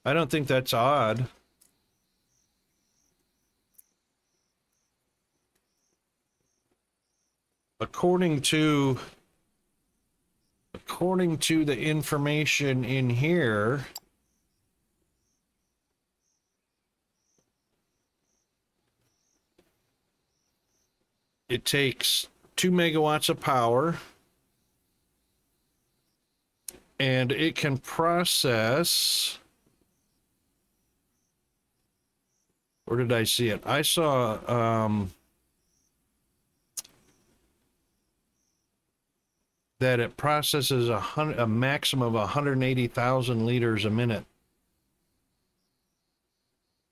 I don't think that's odd. According to the information in here, it takes 2 megawatts of power, and it can process. Where did I see it? I saw that it processes a maximum of 180,000 liters a minute.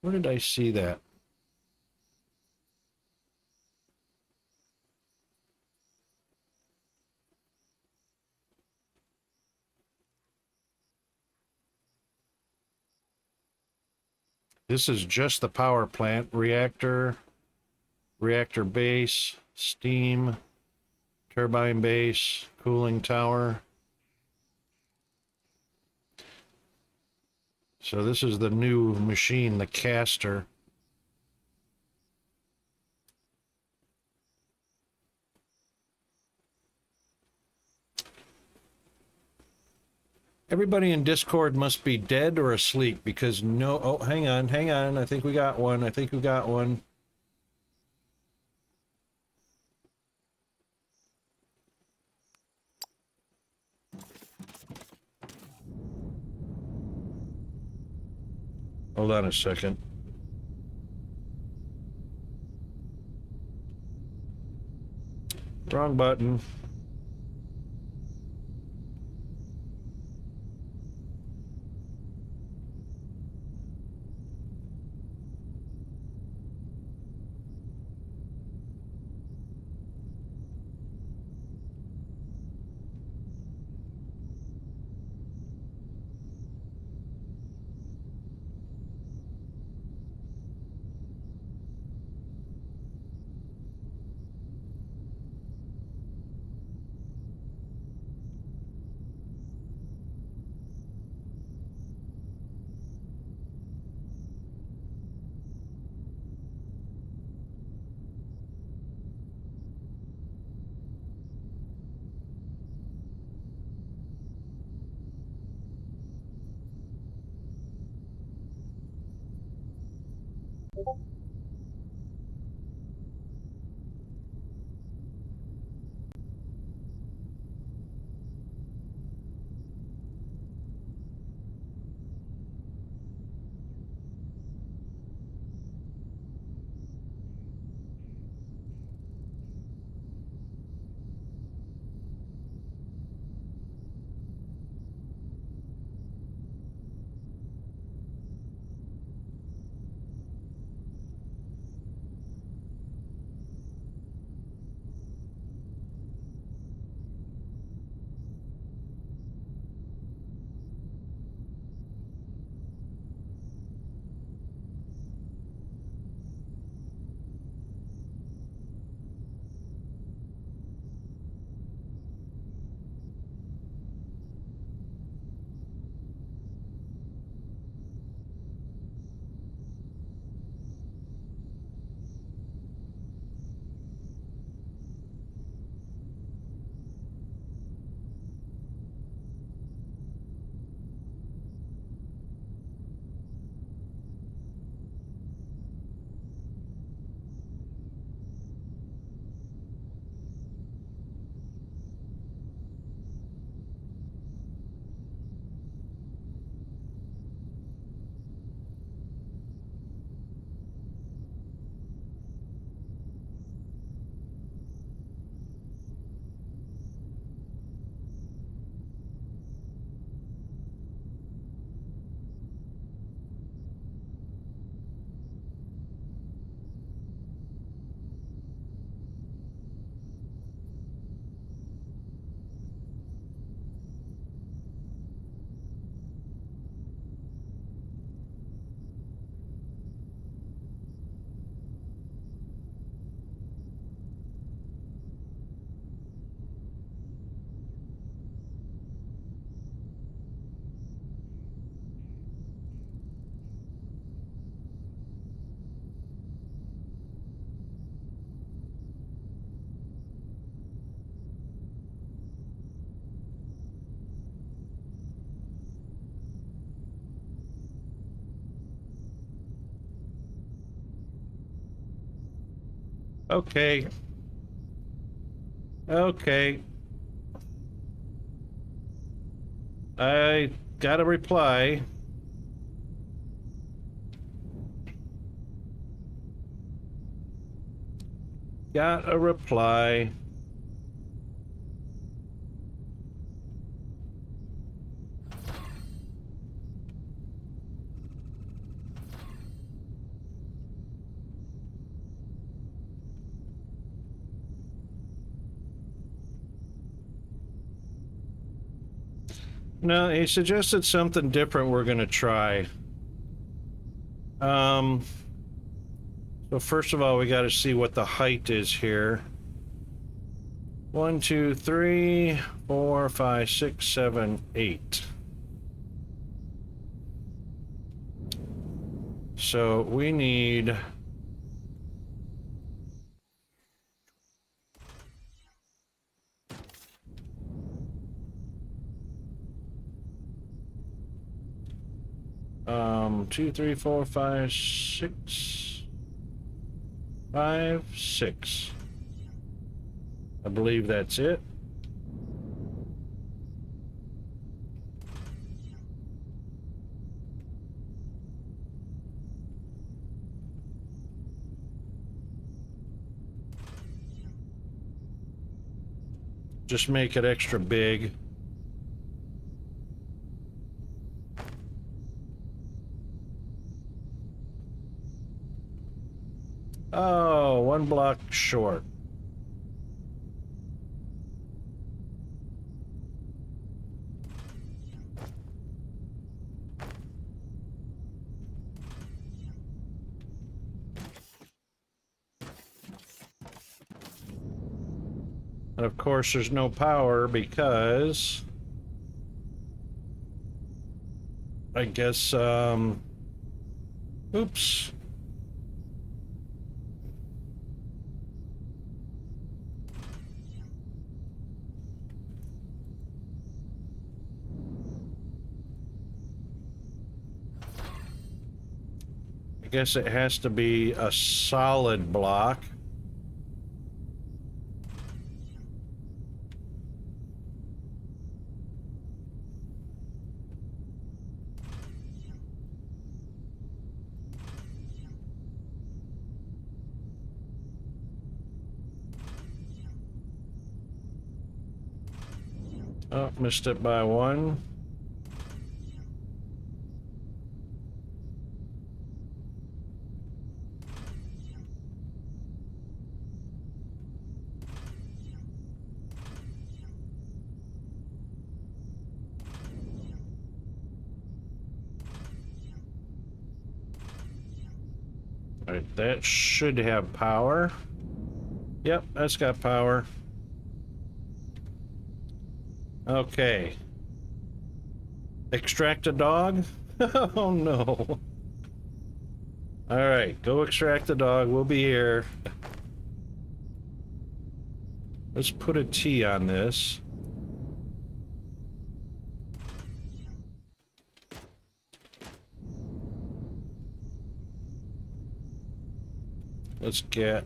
Where did I see that? This is just the power plant. Reactor base, steam, turbine base, cooling tower. So this is the new machine, the caster. Everybody in Discord must be dead or asleep because no... Oh, hang on. I think we got one. Hold on a second. Wrong button. Okay. Okay. I got a reply. Got a reply. No, he suggested something different we're gonna try. So first of all, we gotta see what the height is here. 1, 2, 3, 4, 5, 6, 7, 8. So we need 2, 3, 4, 5, 6, 5, 6. I believe that's it. Just make it extra big. Oh, 1 block short. And of course, there's no power because I guess, oops. I guess it has to be a solid block. Oh, missed it by 1. All right, that should have power. Yep, that's got power. Okay. Extract a dog? Oh no. All right, go extract the dog. We'll be here. Let's put a T on this. Let's get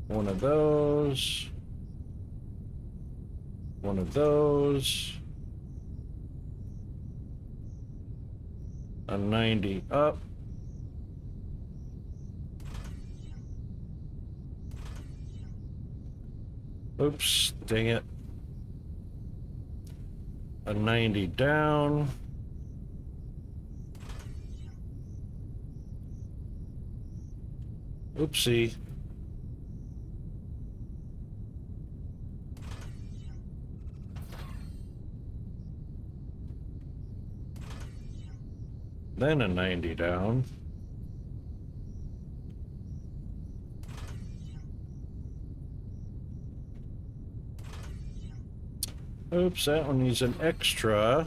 one of those. One of those. A 90 up. Oops, dang it. A 90 down. Oopsie. Then a 90 down. Oops, that one needs an extra.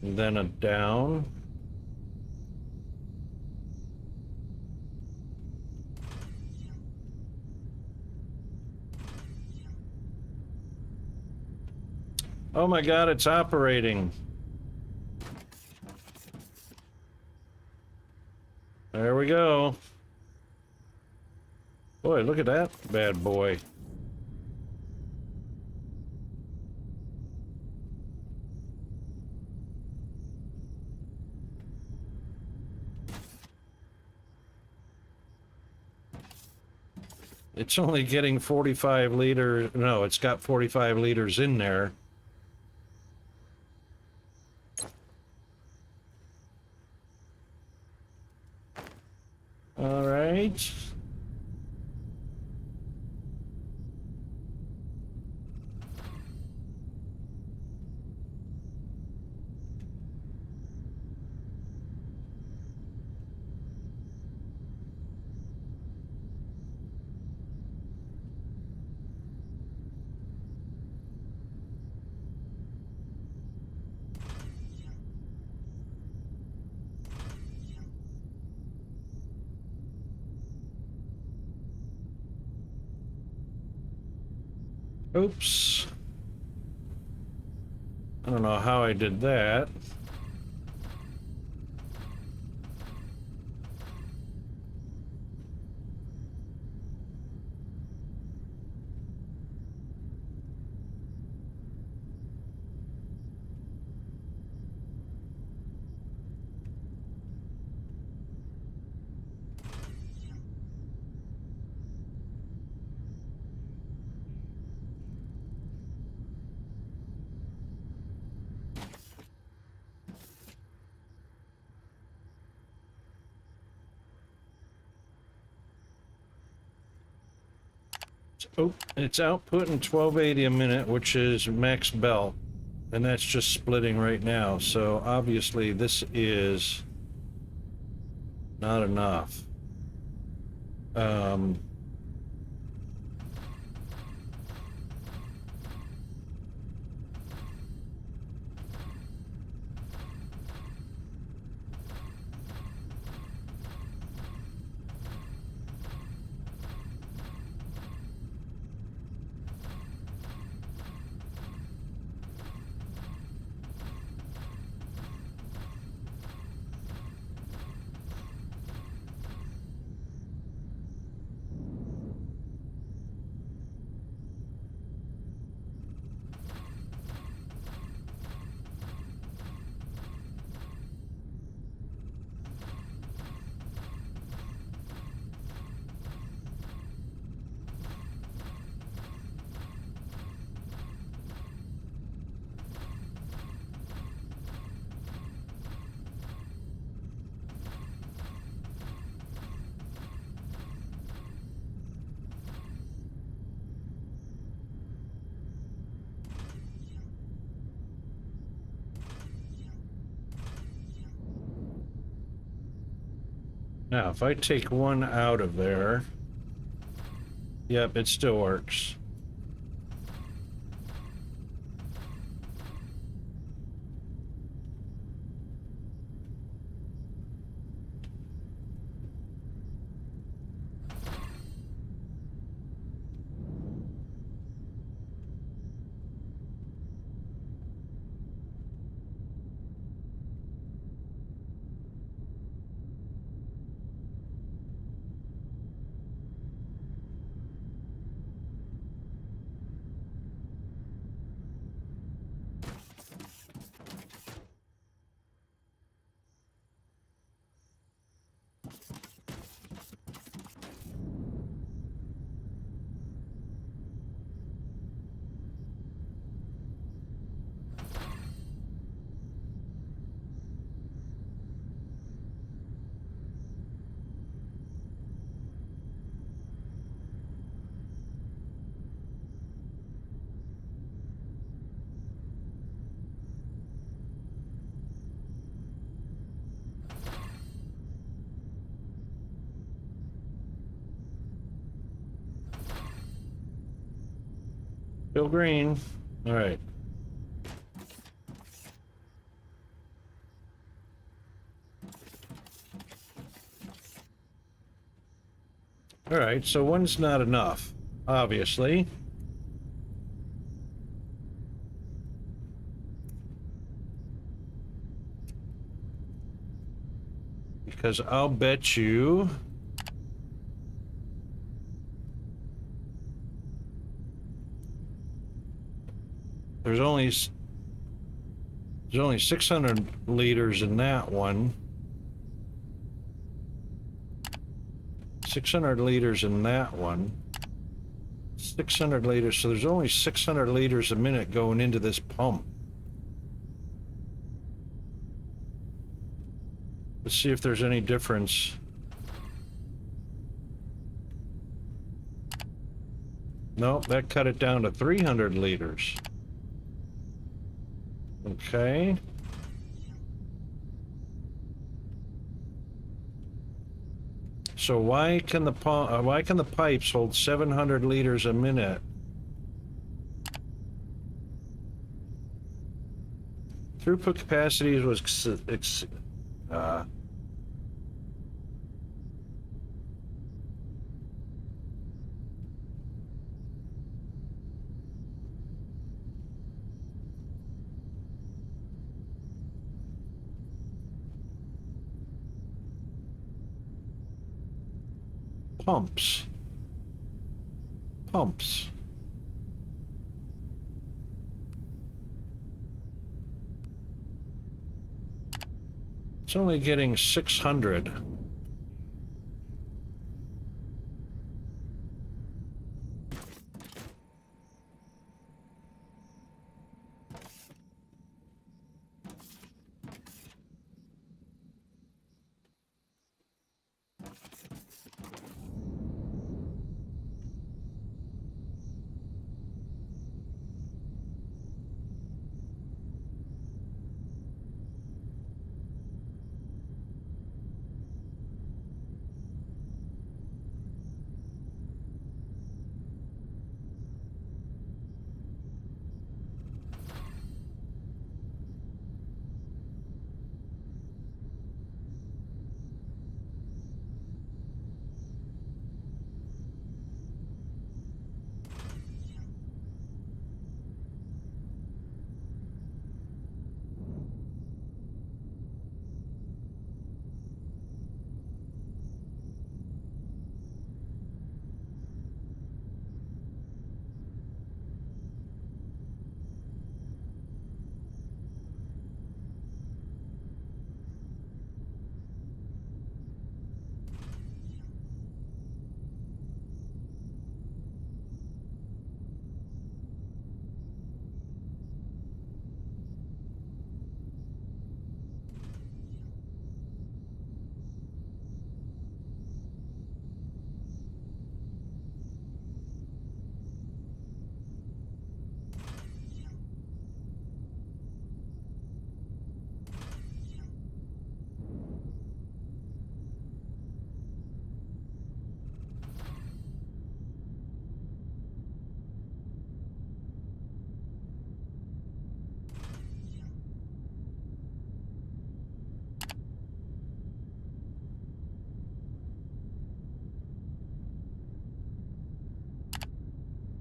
And then a down. Oh my God, it's operating. There we go. Boy, look at that bad boy. It's only getting 45 liters. No, it's got 45 liters in there. All right. Oops. I don't know how I did that. Oh, it's outputting 1280 a minute, which is max belt, and that's just splitting right now. So obviously this is not enough. Now, if I take one out of there, yep, it still works. Still green. All right. All right, so one's not enough, obviously. Because I'll bet you there's only 600 liters in that one. 600 liters in that one. 600 liters, so there's only 600 liters a minute going into this pump. Let's see if there's any difference. Nope, that cut it down to 300 liters. Okay. So why can the pipes hold 700 liters a minute? Throughput capacity was pumps. It's only getting 600.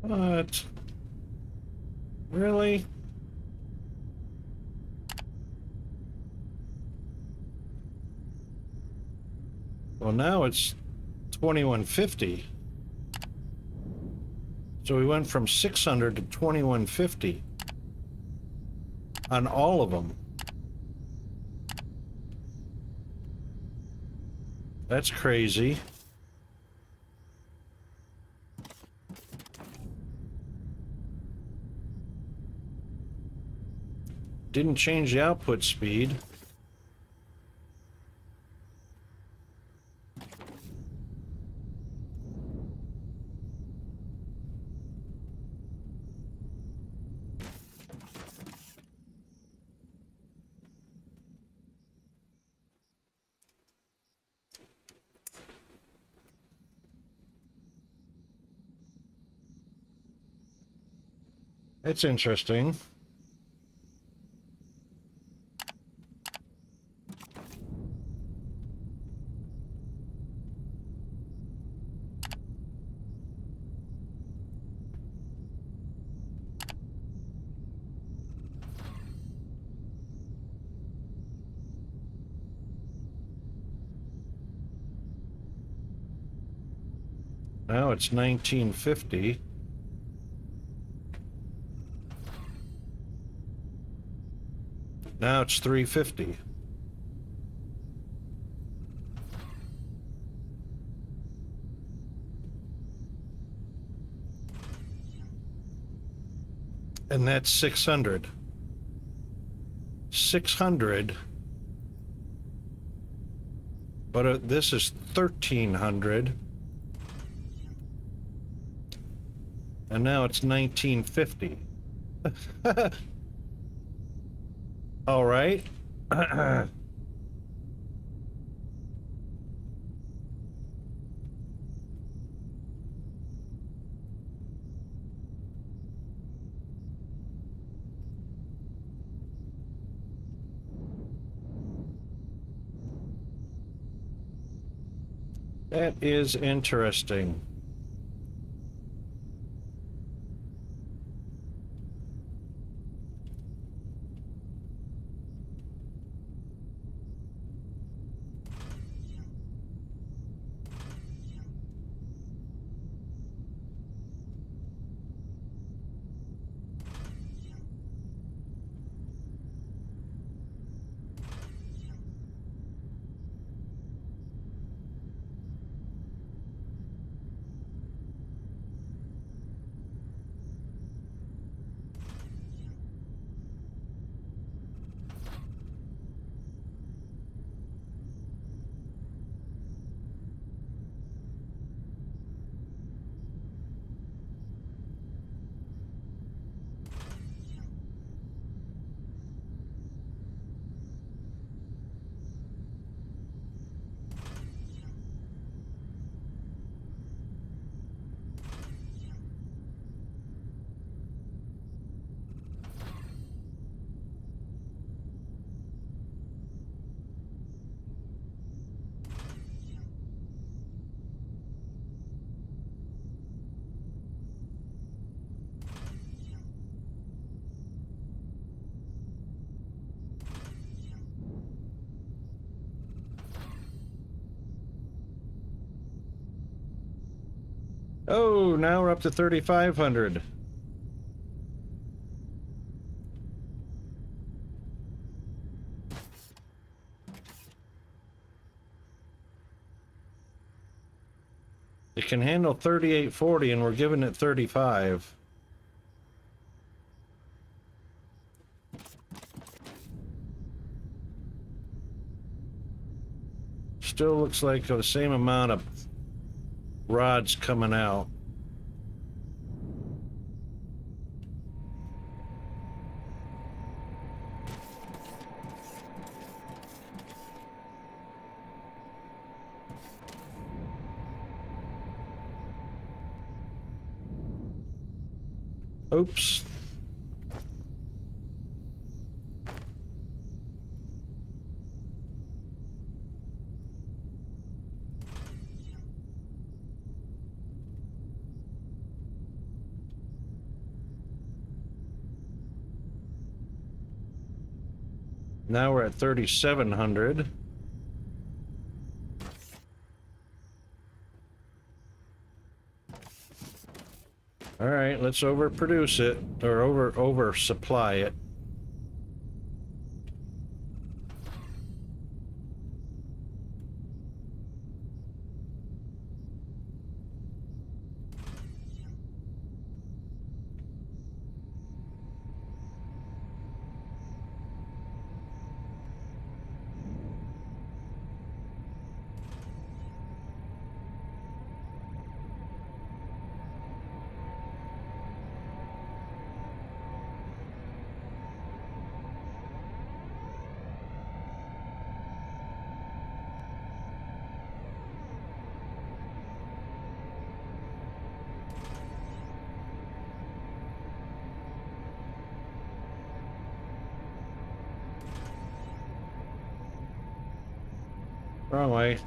What? Really? Well, now it's 2150. So we went from 600 to 2150 on all of them. That's crazy. Didn't change the output speed. It's interesting. Now it's 1950. Now it's 350. And that's 600. 600. But this is 1300. And now it's 1950. All right. That is interesting. Oh, now we're up to 3,500. It can handle 3840 and we're giving it 35. Still looks like the same amount of rods coming out. Oops. Now we're at 3,700. All right, let's overproduce it, or oversupply it. Wrong way.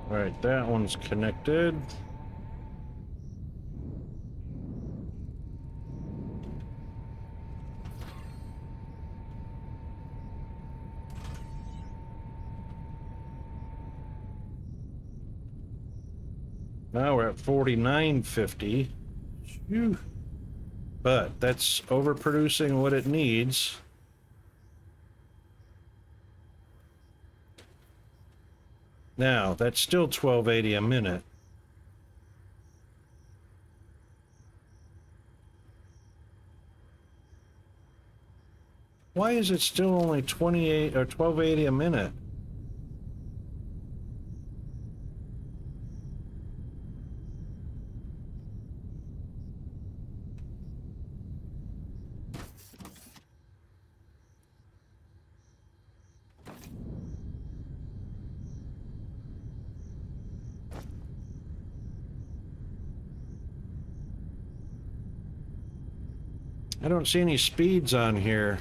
All right, that one's connected. Now we're at 4950. Phew. But that's overproducing what it needs. Now, that's still 1280 a minute. Why is it still only 28 or 1280 a minute? I don't see any speeds on here.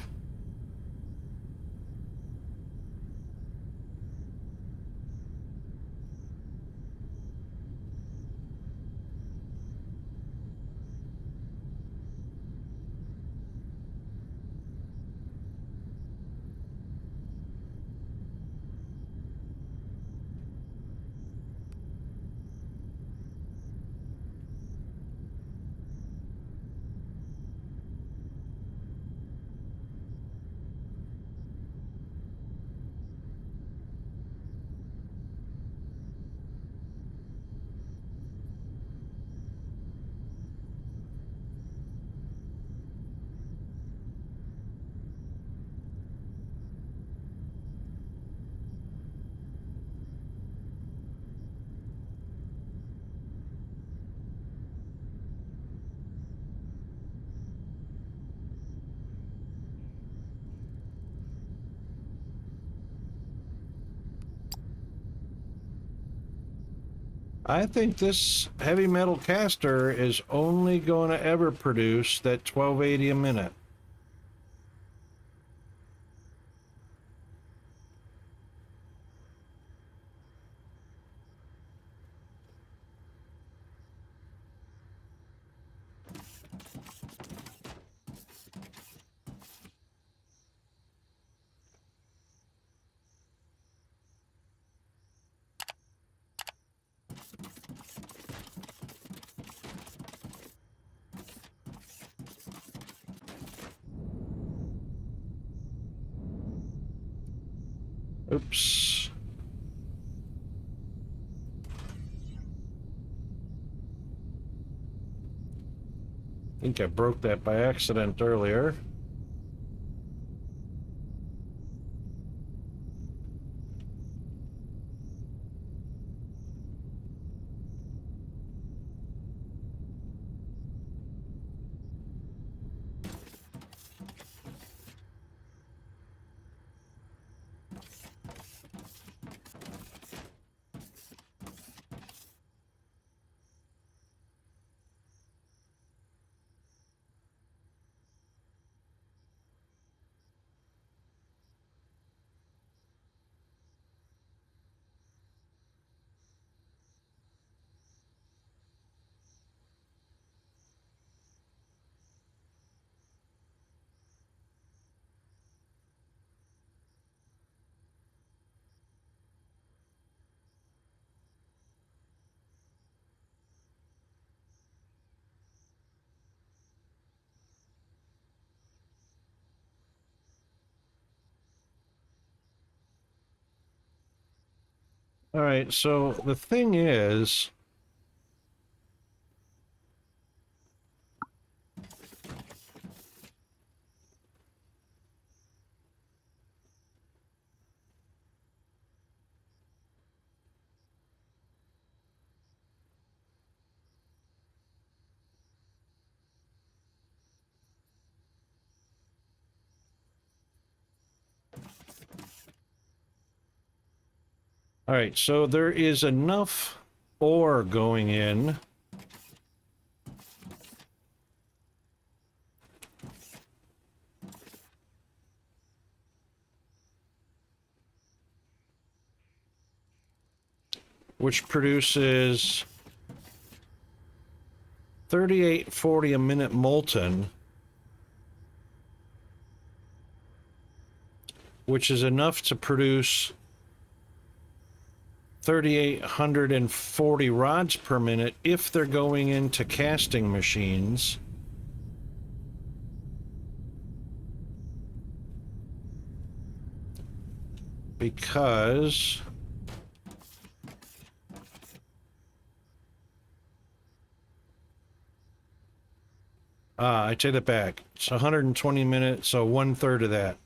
I think this heavy metal caster is only going to ever produce that 1280 a minute. Oops. I think I broke that by accident earlier. All right, so the thing is, all right, so there is enough ore going in. which produces 3840 a minute molten, which is enough to produce 3,840 rods per minute if they're going into casting machines. Because I take it back. It's 120 minutes, so 1/3 of that.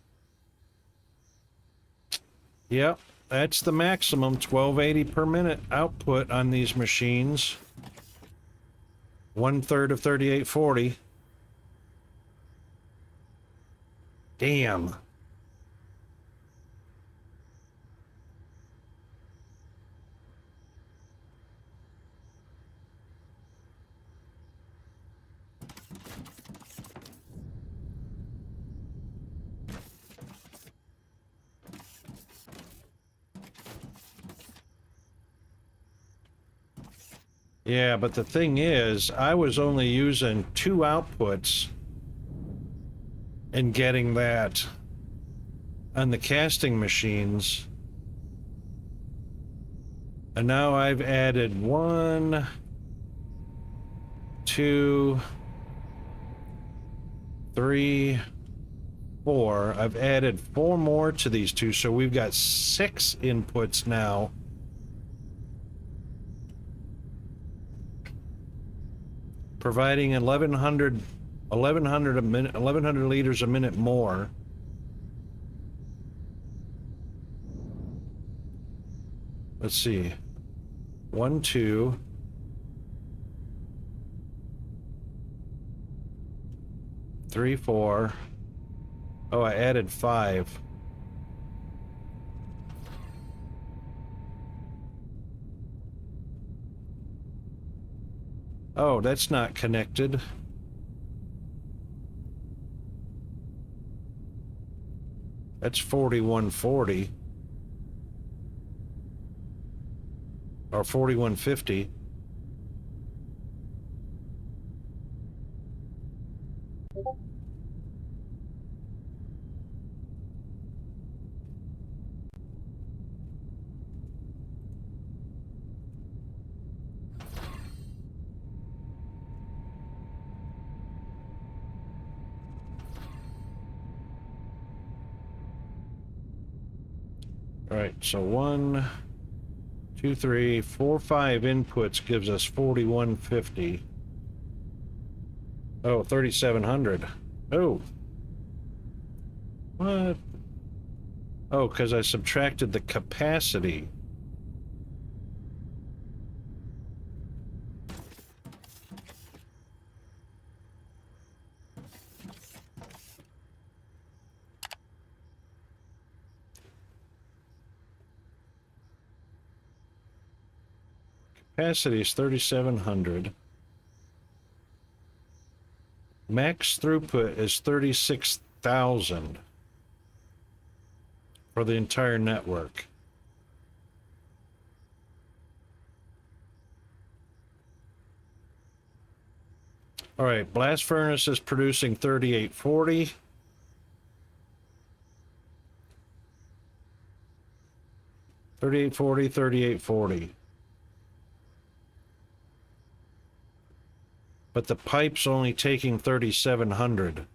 Yep, that's the maximum, 1280 per minute output on these machines. 1/3 of 3840. Damn. Yeah, but the thing is, I was only using 2 outputs and getting that on the casting machines. And now I've added 1, 2, 3, 4. I've added 4 more to these 2, so we've got 6 inputs now. Providing 1100 a minute, 1100 liters a minute more. Let's see. 1, 2. 3, 4. Oh, I added 5. Oh, that's not connected. That's 4140. Or 4150. All right, so 1, 2, 3, 4, 5 inputs gives us 4150. Oh, 3700. Oh. What? Oh, because I subtracted the capacity. Capacity is 3700. Max throughput is 36,000 for the entire network. All right, blast furnace is producing 3840. $38.40. But the pipe's only taking 3,700.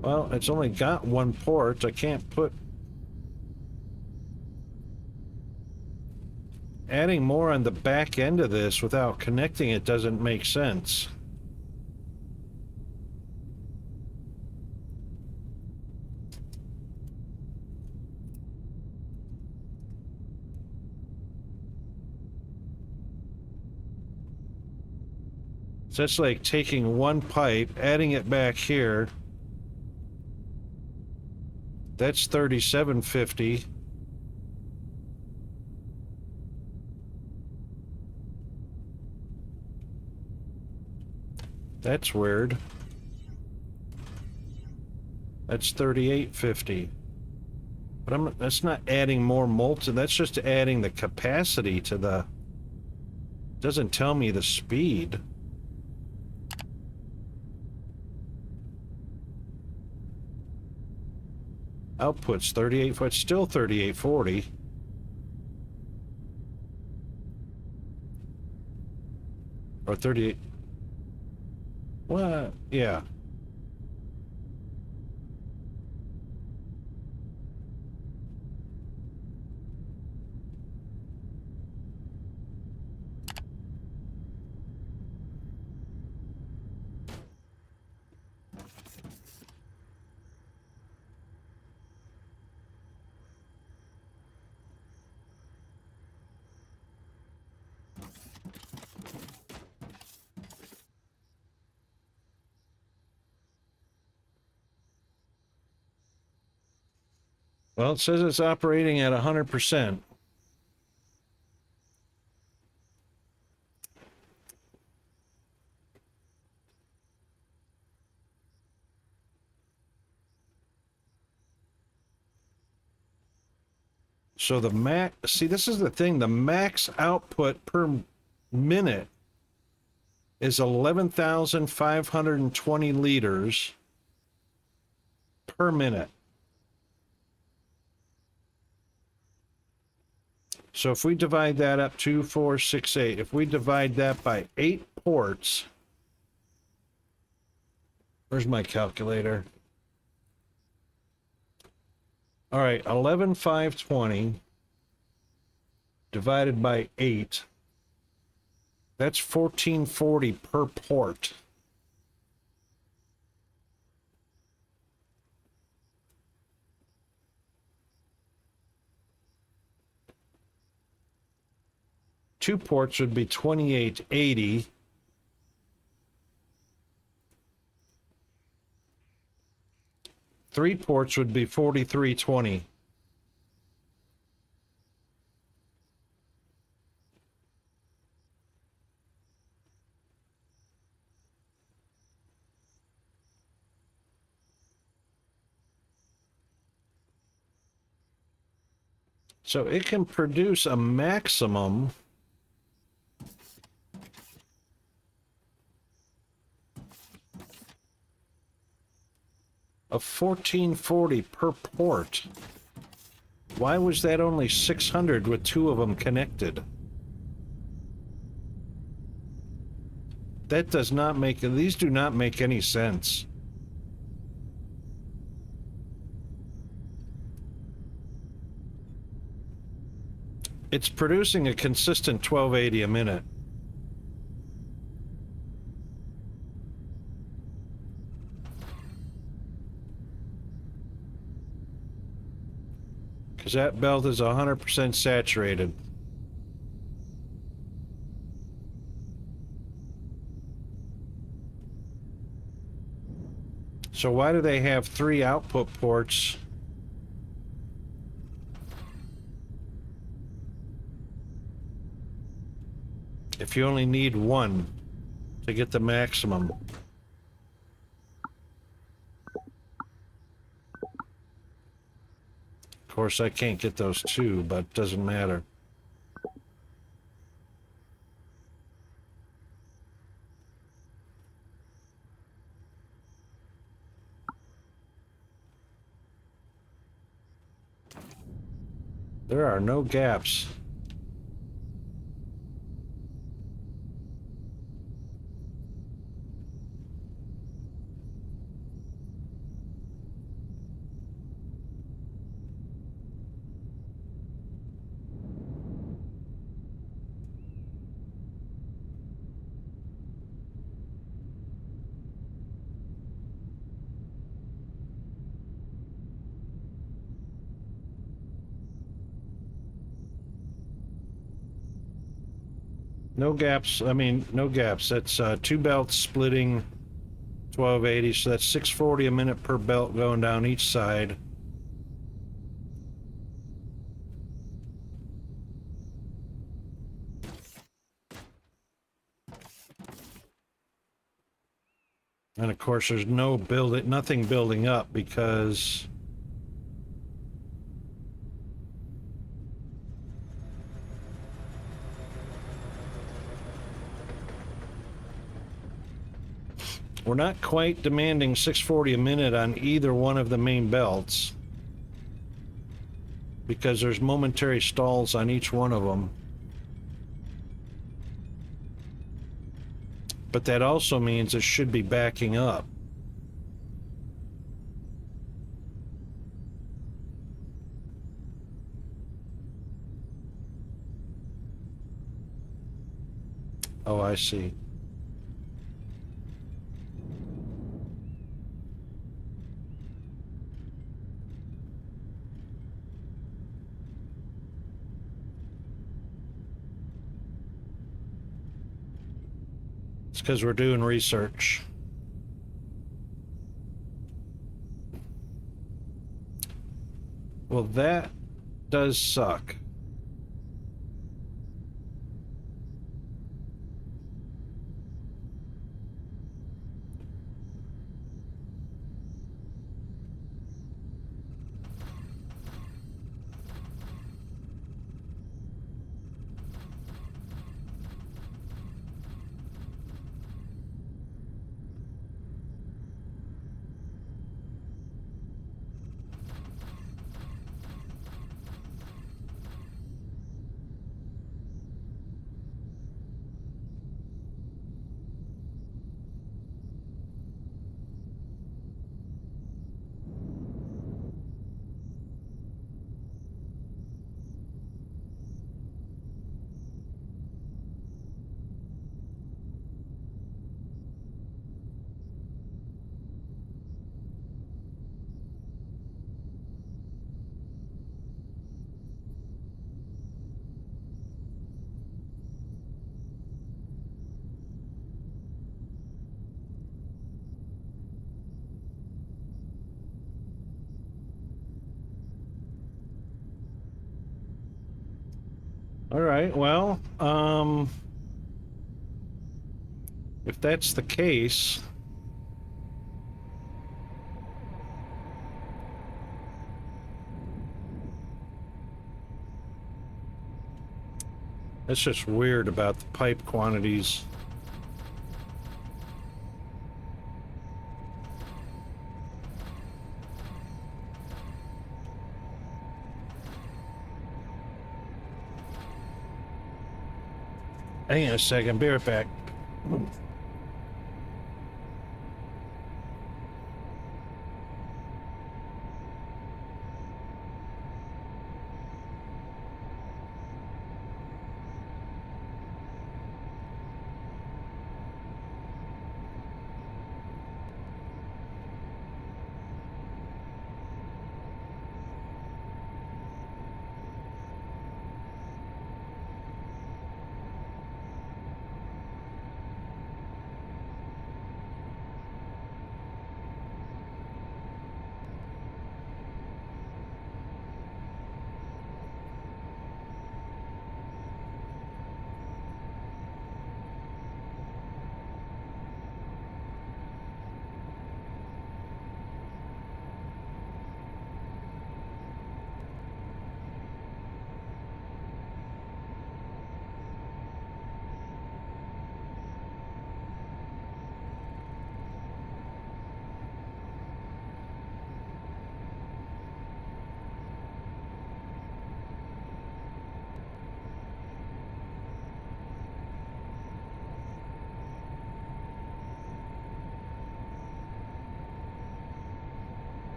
Well, it's only got 1 port. I can't put... Adding more on the back end of this without connecting it doesn't make sense. So that's like taking 1 pipe, adding it back here. That's 3750. That's weird. That's 3850. But that's not adding more molten. That's just adding the capacity to the... Doesn't tell me the speed. Output's 38, but still 3840. Or 38. What? Yeah. Well, it says it's operating at 100%. So the max, see, this is the thing, the max output per minute is 11,520 liters per minute. So if we divide that up, 2, 4, 6, 8, if we divide that by 8 ports, where's my calculator? All right, 11,520 divided by 8, that's 1440 per port. Two ports would be 2880. Three ports would be 4320. So it can produce a maximum of 1440 per port. Why was that only 600 with two of them connected? That does not make, these do not make any sense. It's producing a consistent 1280 a minute. Because that belt is 100% saturated. So why do they have 3 output ports? If you only need 1 to get the maximum. Of course, I can't get those 2, but it doesn't matter. There are no gaps. No gaps, I mean, no gaps. That's 2 belts splitting 1280, so that's 640 a minute per belt going down each side. And of course, there's nothing building up because we're not quite demanding 640 a minute on either one of the main belts because there's momentary stalls on each one of them. But that also means it should be backing up. Oh, I see. It's because we're doing research. Well, that does suck. All right, well, if that's the case, that's just weird about the pipe quantities. Hang on a second, be right back.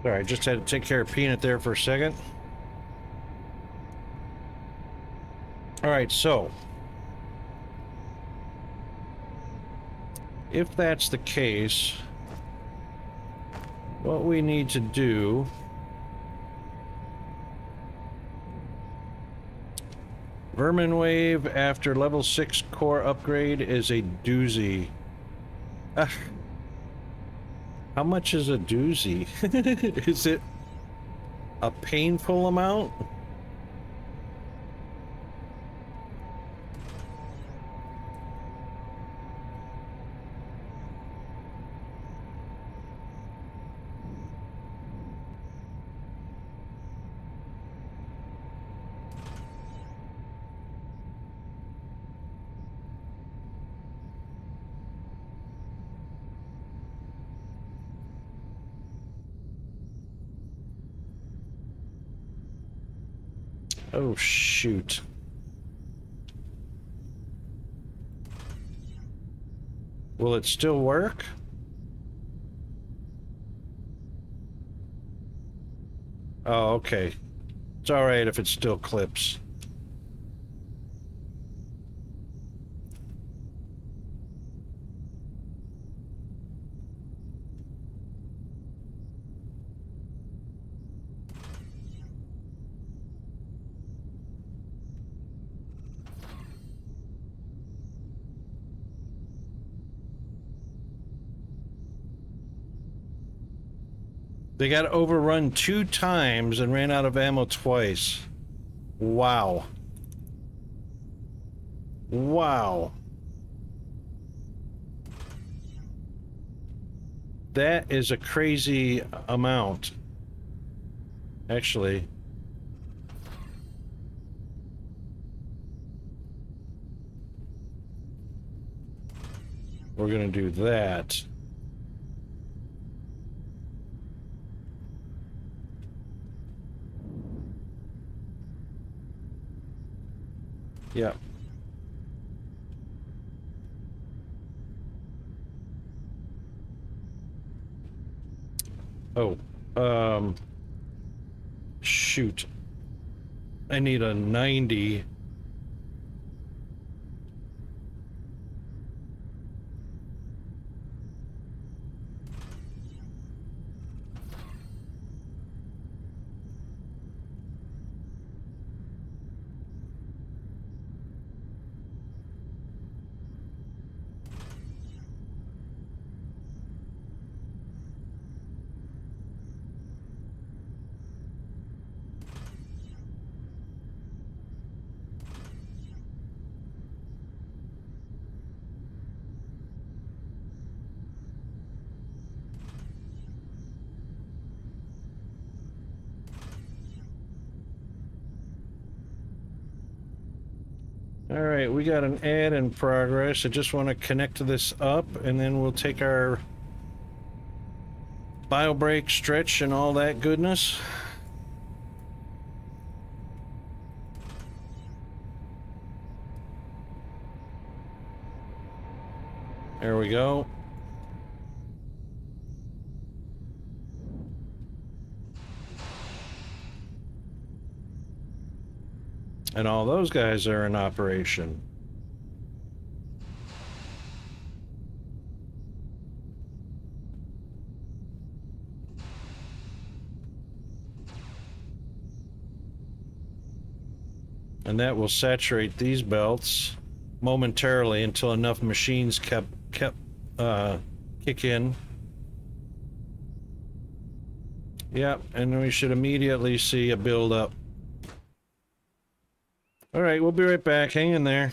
Sorry, I just had to take care of Peanut there for a second. All right, so if that's the case, what we need to do Vermin Wave after level 6 core upgrade is a doozy. How much is a doozy? Is it a painful amount? Oh, shoot. Will it still work? Oh, okay. It's alright if it still clips. They got overrun 2 times and ran out of ammo twice. Wow. Wow. That is a crazy amount. Actually, we're gonna do that. Yeah. Oh, shoot. I need a 90. All right, we got an ad in progress. I just want to connect this up, and then we'll take our bio break, stretch, and all that goodness. There we go. And all those guys are in operation. And that will saturate these belts momentarily until enough machines kick in. Yep, and we should immediately see a build up. All right, we'll be right back. Hang in there.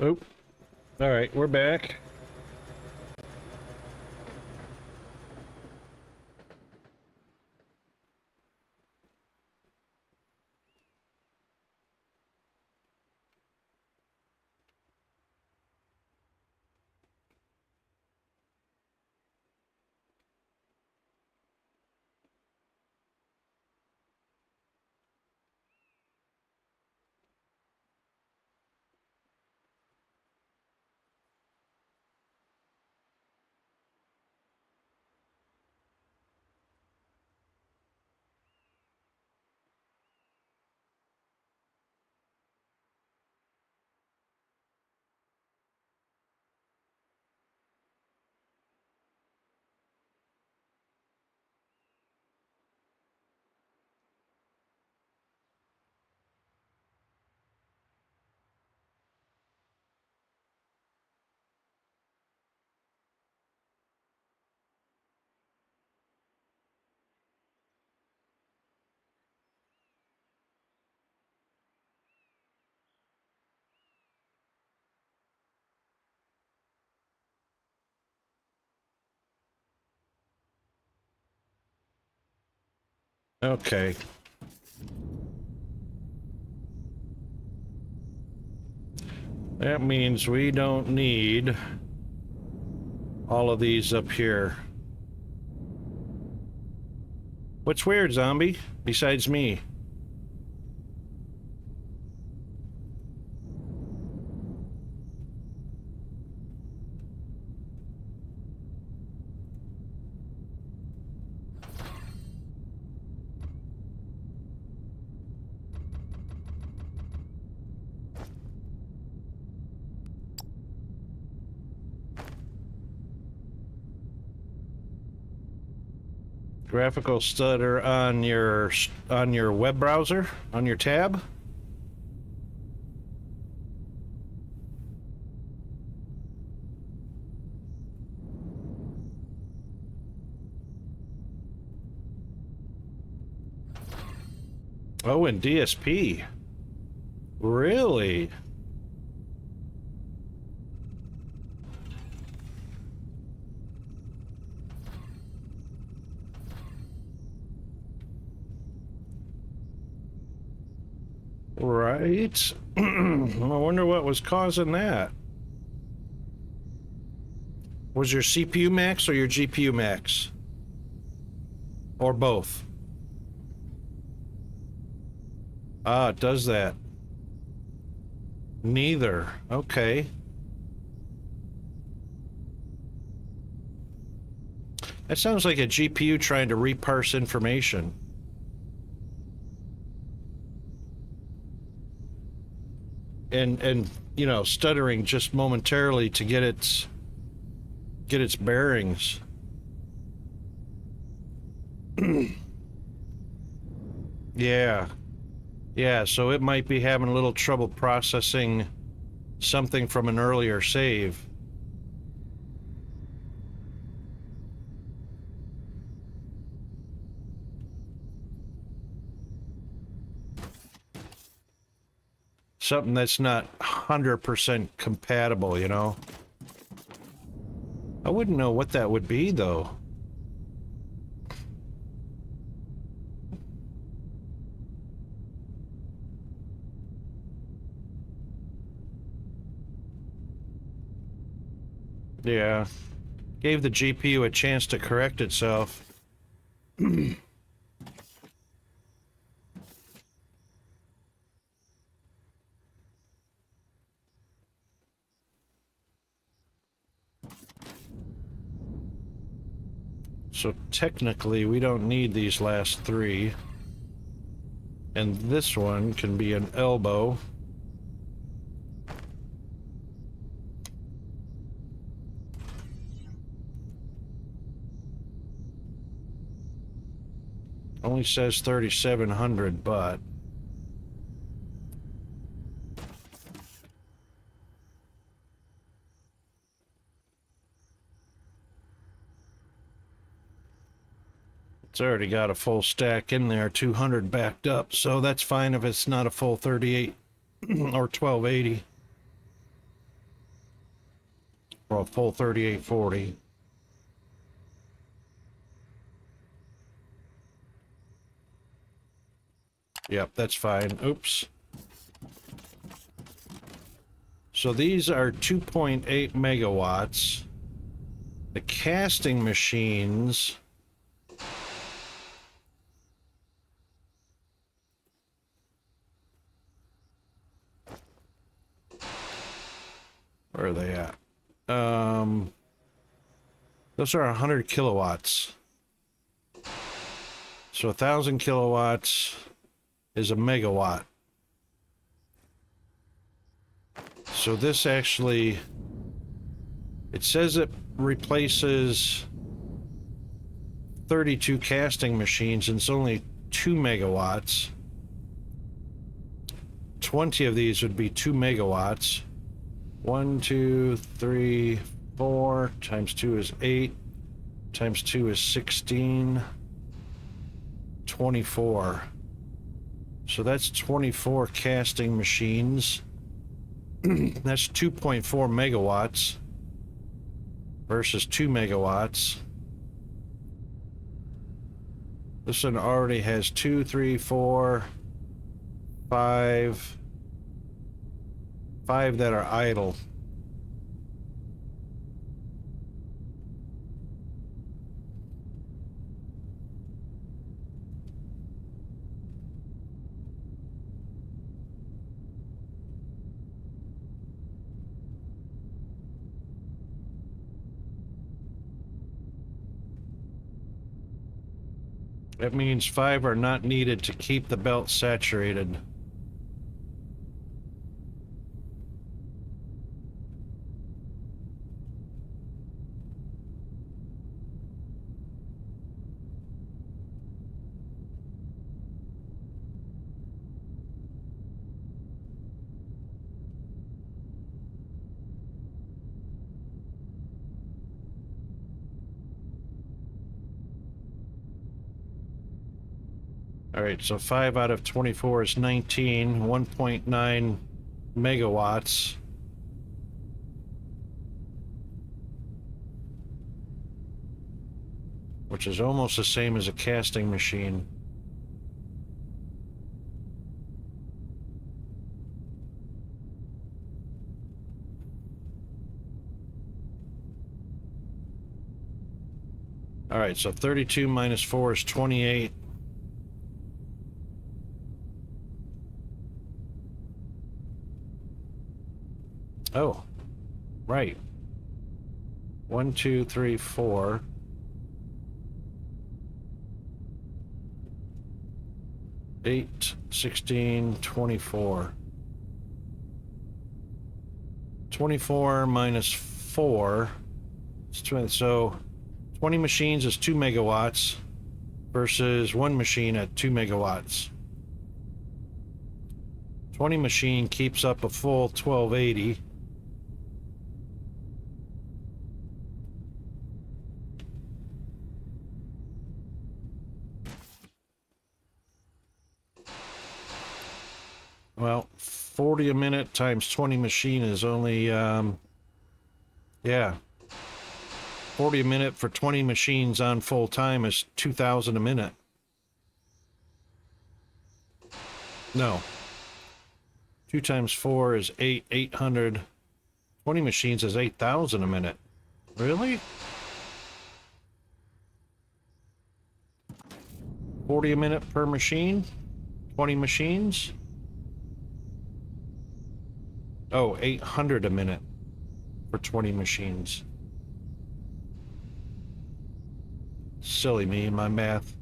Oop. All right, we're back. Okay. That means we don't need all of these up here. What's weird, zombie? Besides me. Graphical stutter on your web browser, on your tab. Oh, and DSP. Really? Right. I wonder what was causing that. Was your CPU max or your GPU max? Or both? Ah, it does that. Neither. Okay. That sounds like a GPU trying to reparse information. And you know, stuttering just momentarily to get its bearings. Yeah. Yeah, so it might be having a little trouble processing something from an earlier save. Something that's not 100% compatible, you know? I wouldn't know what that would be, though. Yeah. Gave the GPU a chance to correct itself. So technically, we don't need these last three. And this one can be an elbow. Only says 3,700, but... it's already got a full stack in there, 200 backed up, so that's fine if it's not a full 38. or 1280, or a full 3840. Yep, that's fine. Oops. So these are 2.8 megawatts. The casting machines where are they at? Those are 100 kilowatts. So 1,000 kilowatts is a megawatt. So this actually, it says it replaces 32 casting machines, and it's only 2 megawatts. 20 of these would be 2 megawatts. 1, 2, 3, 4 times 2 is 8 times 2 is 16, 24. So that's 24 casting machines. That's 2.4 megawatts versus 2 megawatts. This one already has 2, 3, 4, 5 that are idle. That means 5 are not needed to keep the belt saturated. All right, so 5 out of 24 is 19, 1.9 megawatts. Which is almost the same as a casting machine. All right, so 32 minus 4 is 28. Oh, right. 1, 2, 3, 4. 8, 16, 24. 24 minus 4 is 20. So 20 machines is 2 megawatts versus 1 machine at 2 megawatts. 20 machine keeps up a full 1280. Well, 40 a minute times 20 machine is only, yeah. 40 a minute for 20 machines on full time is 2,000 a minute. No. 2 times 4 is 8, 800. 20 machines is 8,000 a minute. Really? 40 a minute per machine? 20 machines? Oh, 800 a minute for 20 machines. Silly me and my math.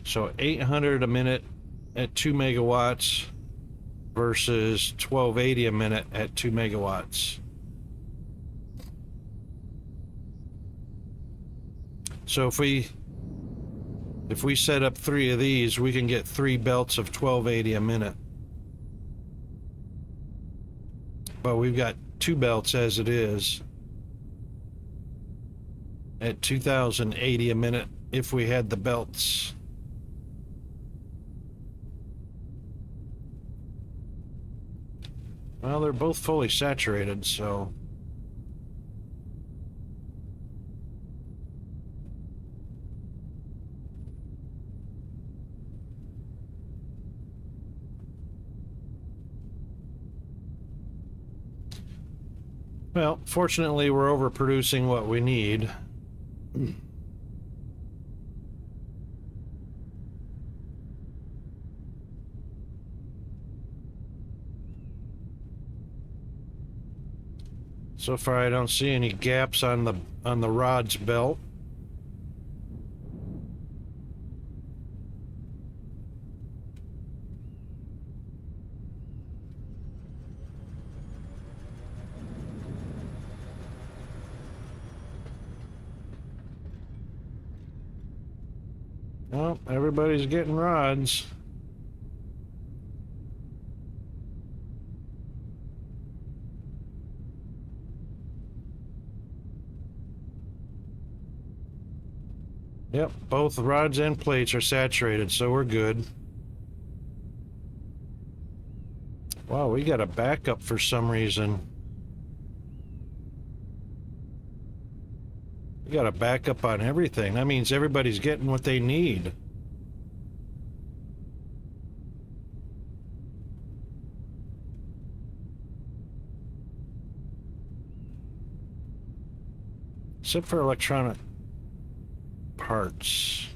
So 800 a minute at 2 megawatts versus 1280 a minute at 2 megawatts. So if we set up 3 of these, we can get 3 belts of 1280 a minute. But we've got 2 belts as it is at 2080 a minute if we had the belts. Well, they're both fully saturated, so... Well, fortunately, we're overproducing what we need. So far, I don't see any gaps on the rod's belt. Well, everybody's getting rods. Yep, both rods and plates are saturated, so we're good. Wow, we got a backup for some reason. We got a backup on everything. That means everybody's getting what they need. Except for electronic parts.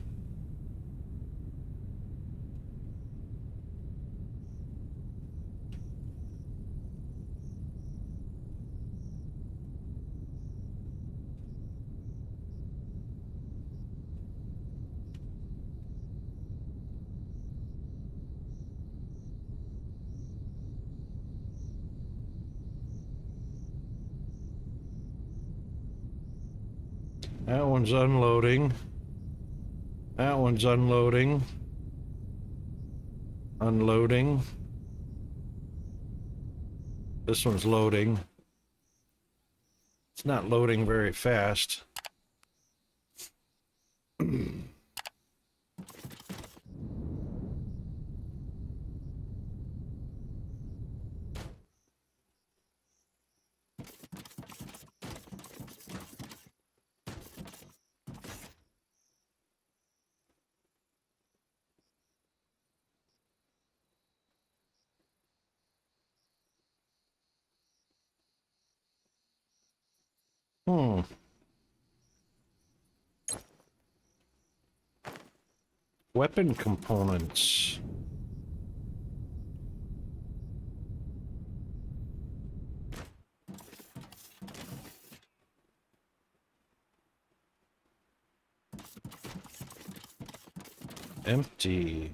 That one's unloading. That one's unloading. Unloading. This one's loading. It's not loading very fast. Weapon components. Empty.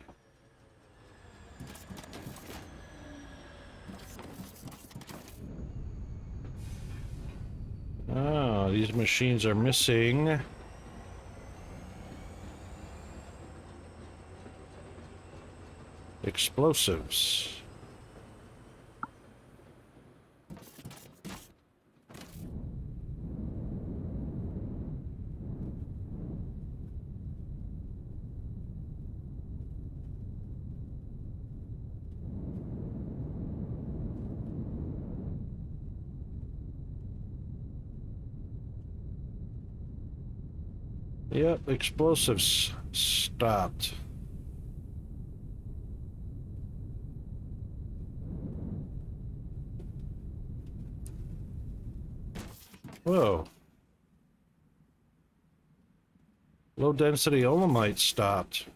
Ah, these machines are missing. Explosives. Yep, explosives stopped. Whoa. Low density olamite stopped.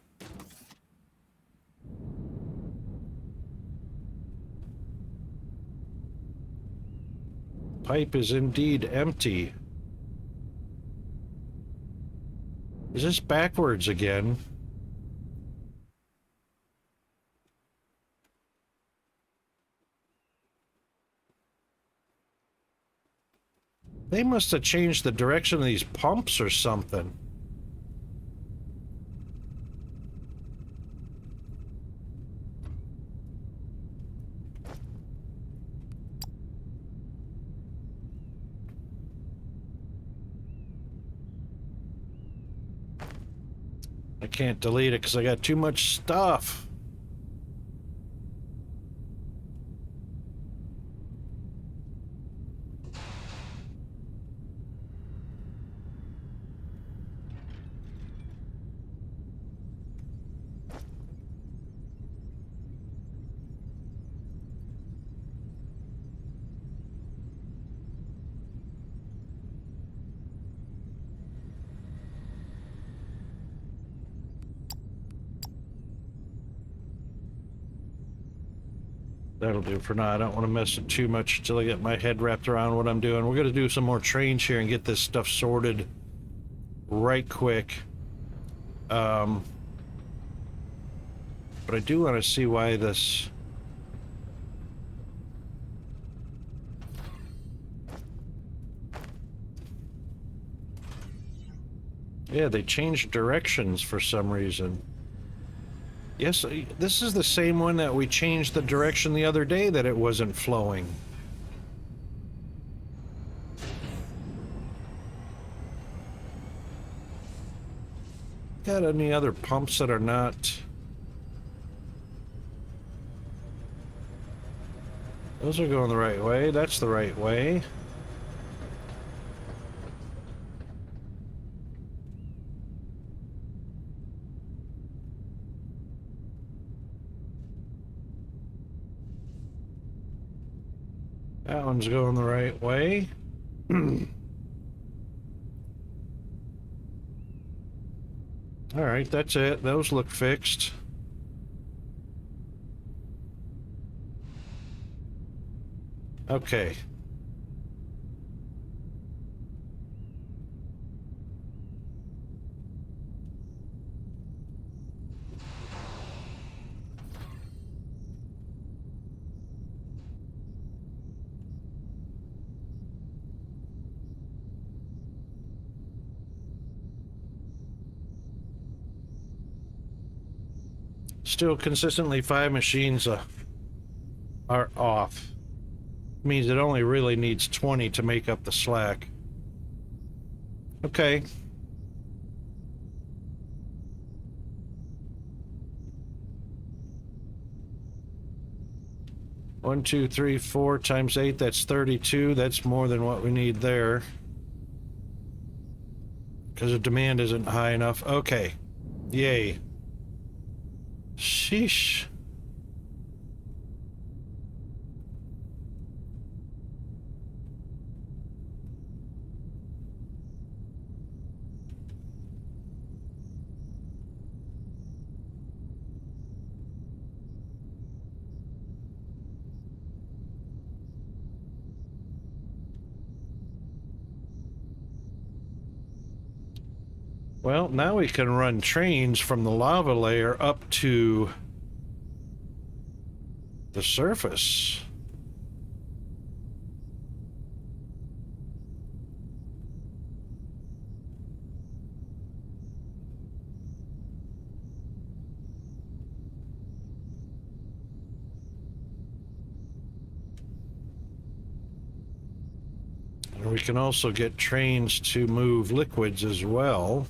Pipe is indeed empty. Is this backwards again? They must have changed the direction of these pumps or something. I can't delete it because I got too much stuff. That'll do for now. I don't want to mess it too much until I get my head wrapped around what I'm doing. We're going to do some more trains here and get this stuff sorted right quick. But I do want to see why this... Yeah, they changed directions for some reason. Yes, this is the same one that we changed the direction the other day that it wasn't flowing. Got any other pumps that are not... Those are going the right way. That's the right way. That one's going the right way. All right, that's it. Those look fixed. Okay. Still consistently 5 machines are off. Means it only really needs 20 to make up the slack. Okay. One, two, three, 4 times 8, that's 32. That's more than what we need there. Because the demand isn't high enough. Okay. Yay. Sheesh. Well, now we can run trains from the lava layer up to the surface. And we can also get trains to move liquids as well.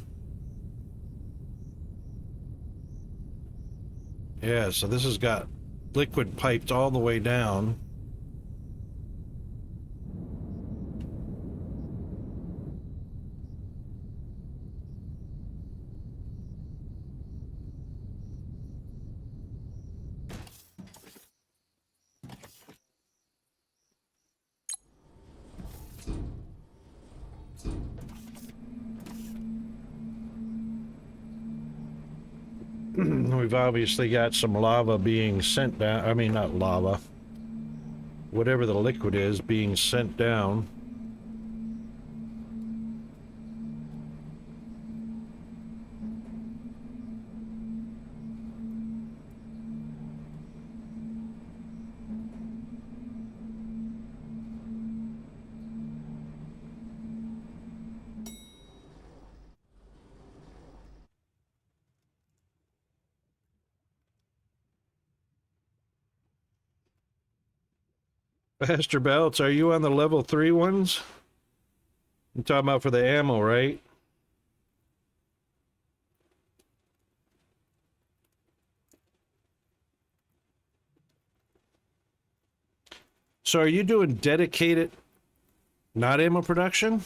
Yeah, so this has got liquid piped all the way down. We've obviously got some lava being sent down. I mean, not lava. Whatever the liquid is being sent down. Pastor Belts, are you on the level 3 ones? I'm talking about for the ammo, right? So are you doing dedicated, not ammo production?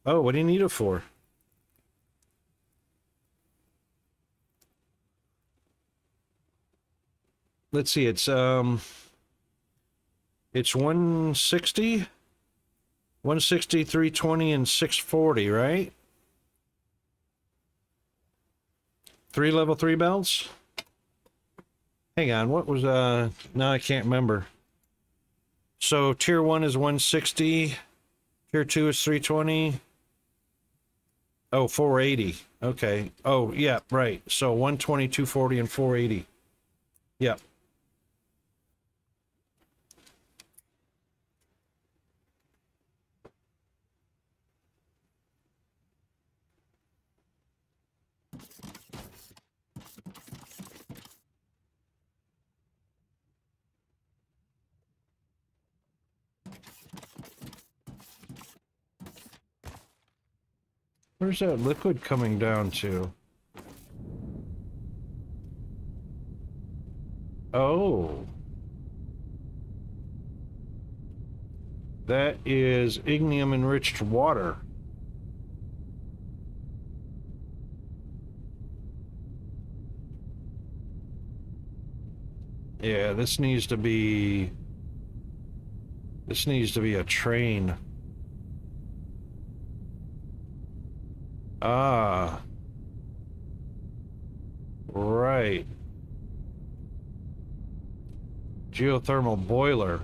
Oh, what do you need it for? Let's see, it's 160, 160, 320, and 640, right? 3 level 3 belts? Hang on, what was, now I can't remember. So tier 1 is 160, tier 2 is 320. Oh, 480. Okay. Oh, yeah, right. So 120, 240, and 480. Yep. Where's that liquid coming down to? Oh. That is ignium enriched water. Yeah, this needs to be a train. Ah. Right. Geothermal boiler.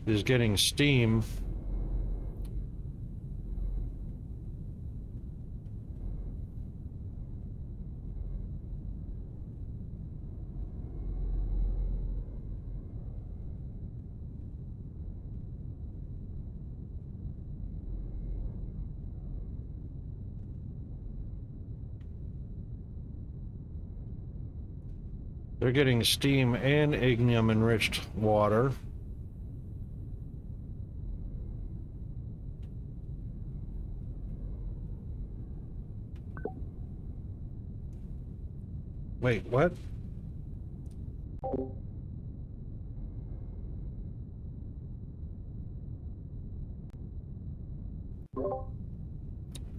Is getting steam. They're getting steam and ignium enriched water. Wait, what?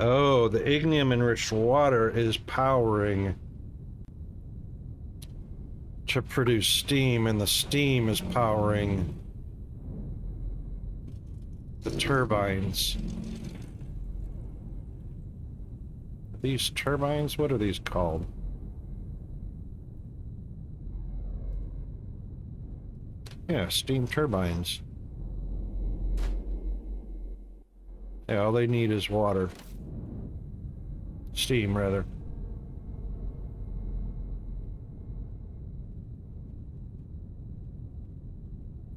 Oh, the ignium enriched water is powering to produce steam, and the steam is powering the turbines. These turbines, what are these called? Yeah, steam turbines. Yeah, all they need is water. Steam, rather.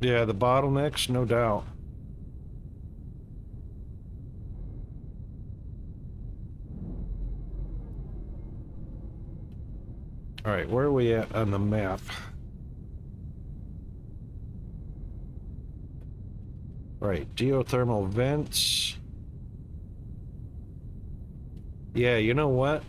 Yeah, the bottlenecks, no doubt. All right, where are we at on the map? Right, geothermal vents. Yeah, you know what?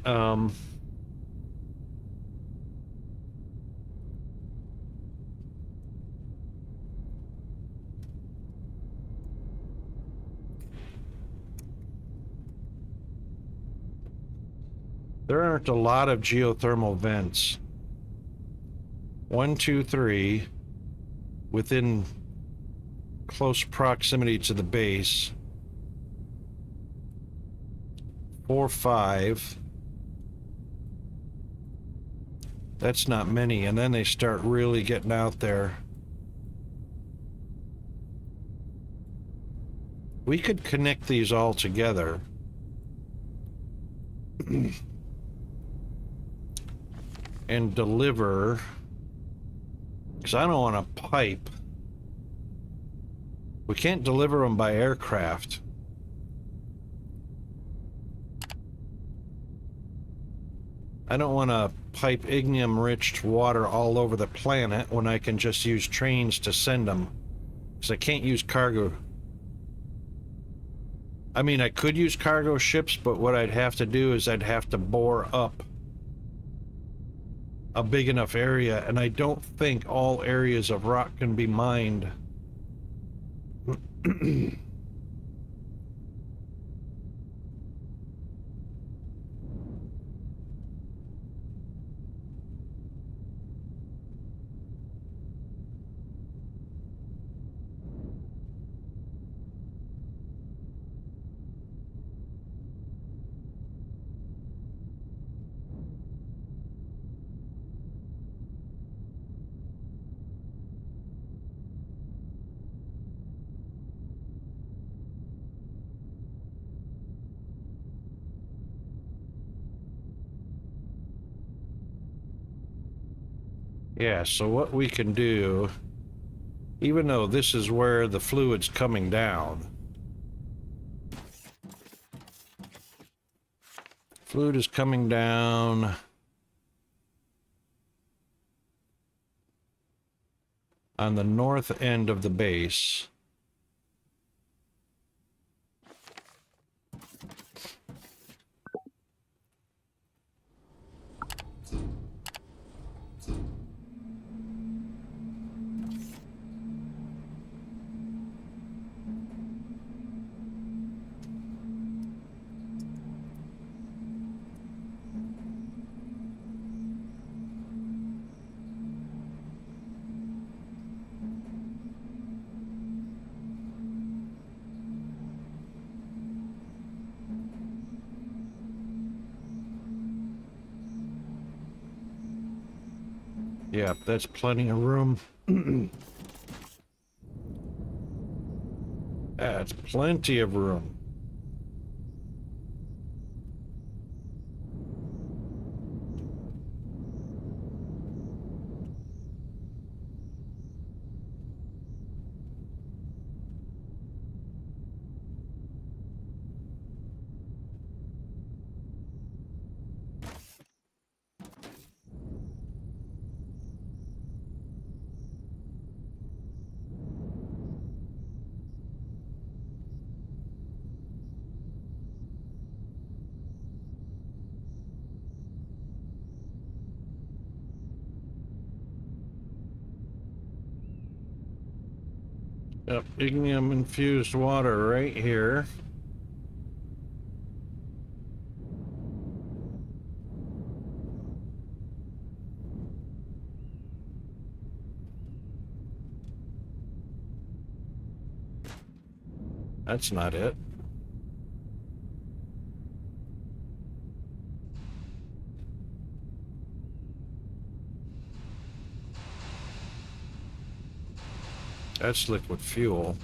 There aren't a lot of geothermal vents. 1, 2, 3 within close proximity to the base. 4, 5. That's not many, and then they start really getting out there. We could connect these all together. And deliver, because I don't want to pipe. We can't deliver them by aircraft. I don't want to pipe ignium-rich water all over the planet when I can just use trains to send them. Because I can't use cargo. I mean, I could use cargo ships, but what I'd have to do is I'd have to bore up a big enough area, and I don't think all areas of rock can be mined. Yeah, so what we can do, even though this is where the fluid's coming down, fluid is coming down on the north end of the base. Yeah, that's plenty of room. That's plenty of room. Yep, ignium infused water right here. That's not it. That's liquid fuel.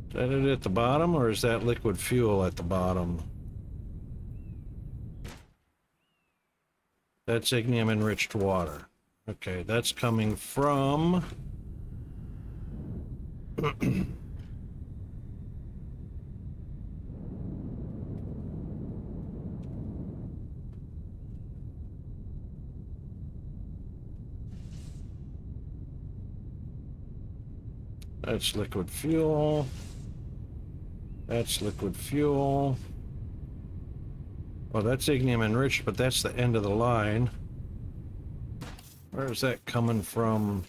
Is that it at the bottom, or is that liquid fuel at the bottom? That's ignium enriched water. Okay, that's coming from that's liquid fuel. That's liquid fuel. Well, that's ignium enriched, but that's the end of the line. Where is that coming from?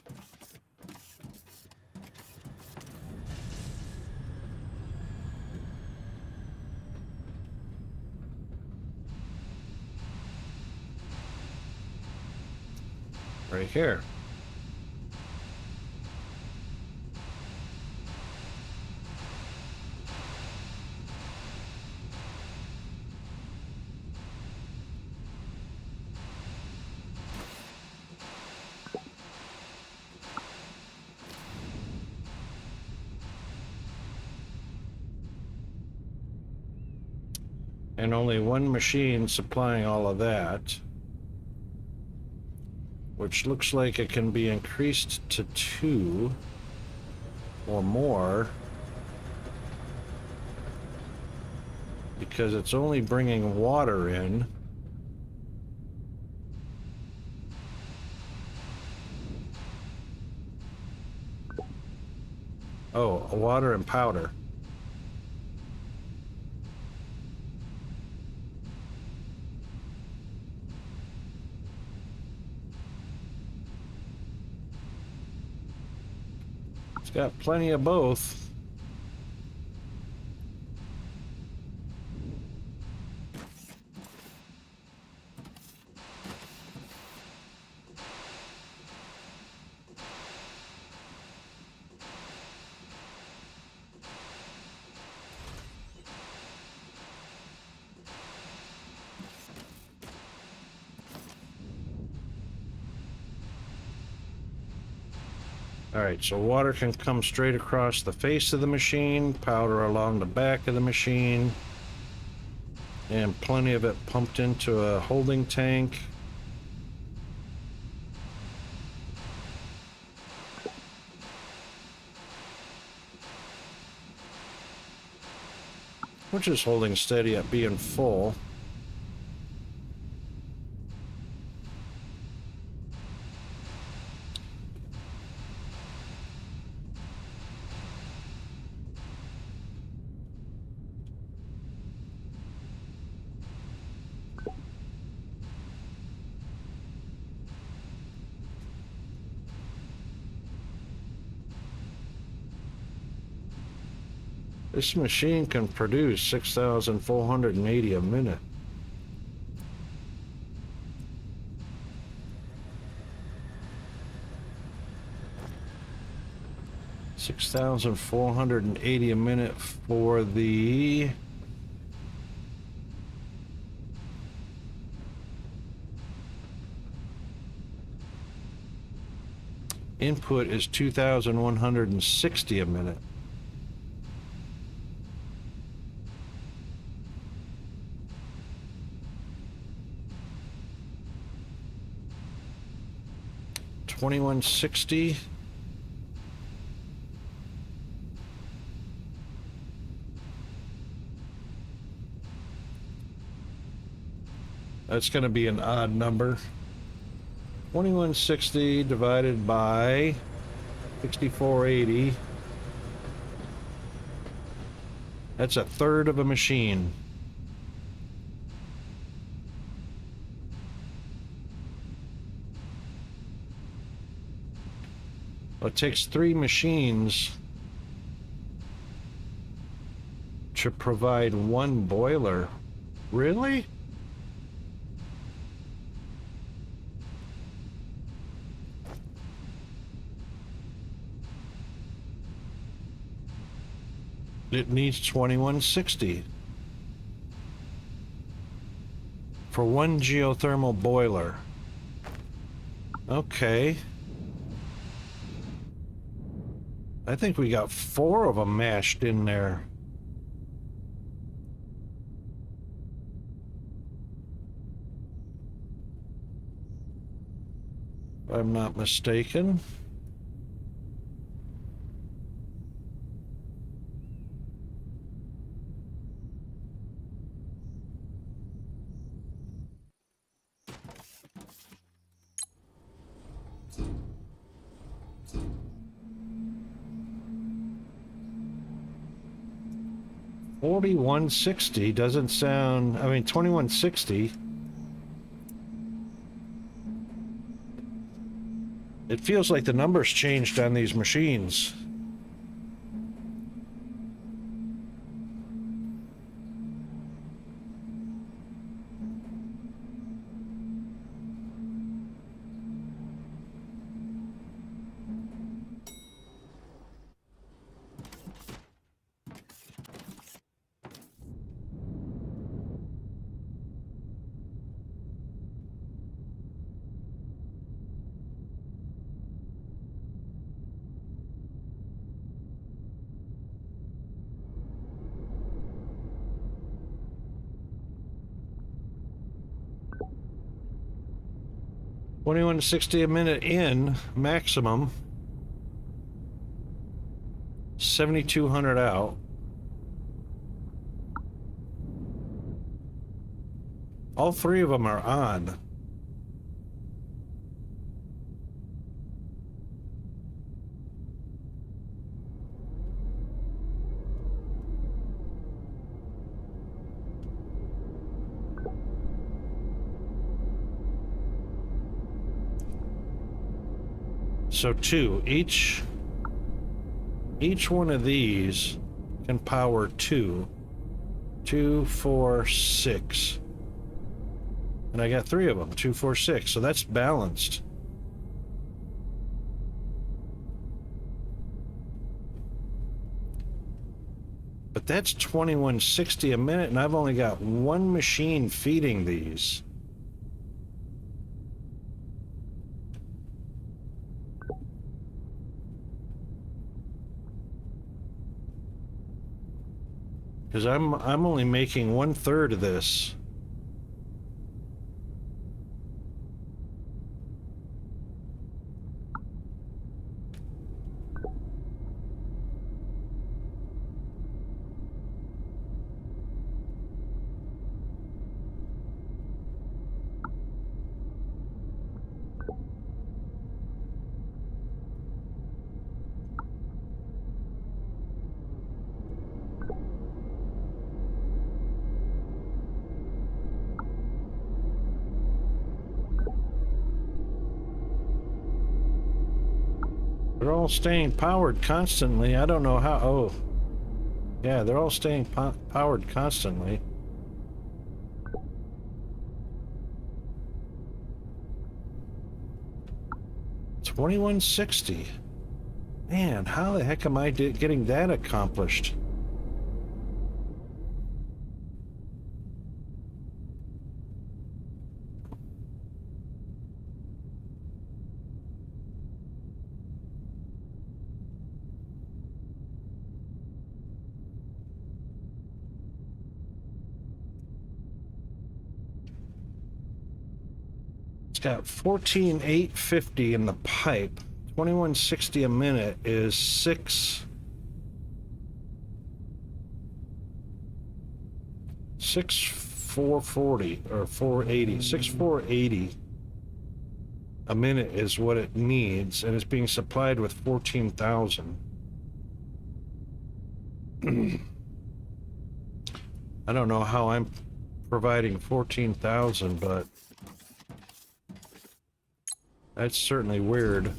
Right here. And only one machine supplying all of that, which looks like it can be increased to 2 or more, because it's only bringing water in. Oh, water and powder. It's got plenty of both. Alright, so water can come straight across the face of the machine, powder along the back of the machine, and plenty of it pumped into a holding tank. Which is holding steady at being full. This machine can produce 6,480 a minute. $6,480 a minute for the input is 2,160 a minute. $2,160. That's going to be an odd number. 2160 divided by 6480. That's a third of a machine. It takes 3 machines to provide 1 boiler. Really? It needs 2160 for 1 geothermal boiler. Okay. I think we got 4 of them mashed in there. If I'm not mistaken. $4,160 doesn't sound, I mean, $2,160. It feels like the numbers changed on these machines. $2,160 a minute in maximum. 7,200 out. All 3 of them are on. So 2 each one of these can power 2, 4, 6, and I got 3 of them, 2, 4, 6. So that's balanced. But that's 2,160 a minute, and I've only got 1 machine feeding these. Because I'm only making 1/3 of this. They're all staying powered constantly. I don't know how. Oh, yeah, they're all staying powered constantly. $21.60. Man, how the heck am I getting that accomplished? It's got 14,850 in the pipe. 21.60 a minute is 6,440 or 480. 6,480 a minute is what it needs, and it's being supplied with 14,000. I don't know how I'm providing 14,000, but that's certainly weird.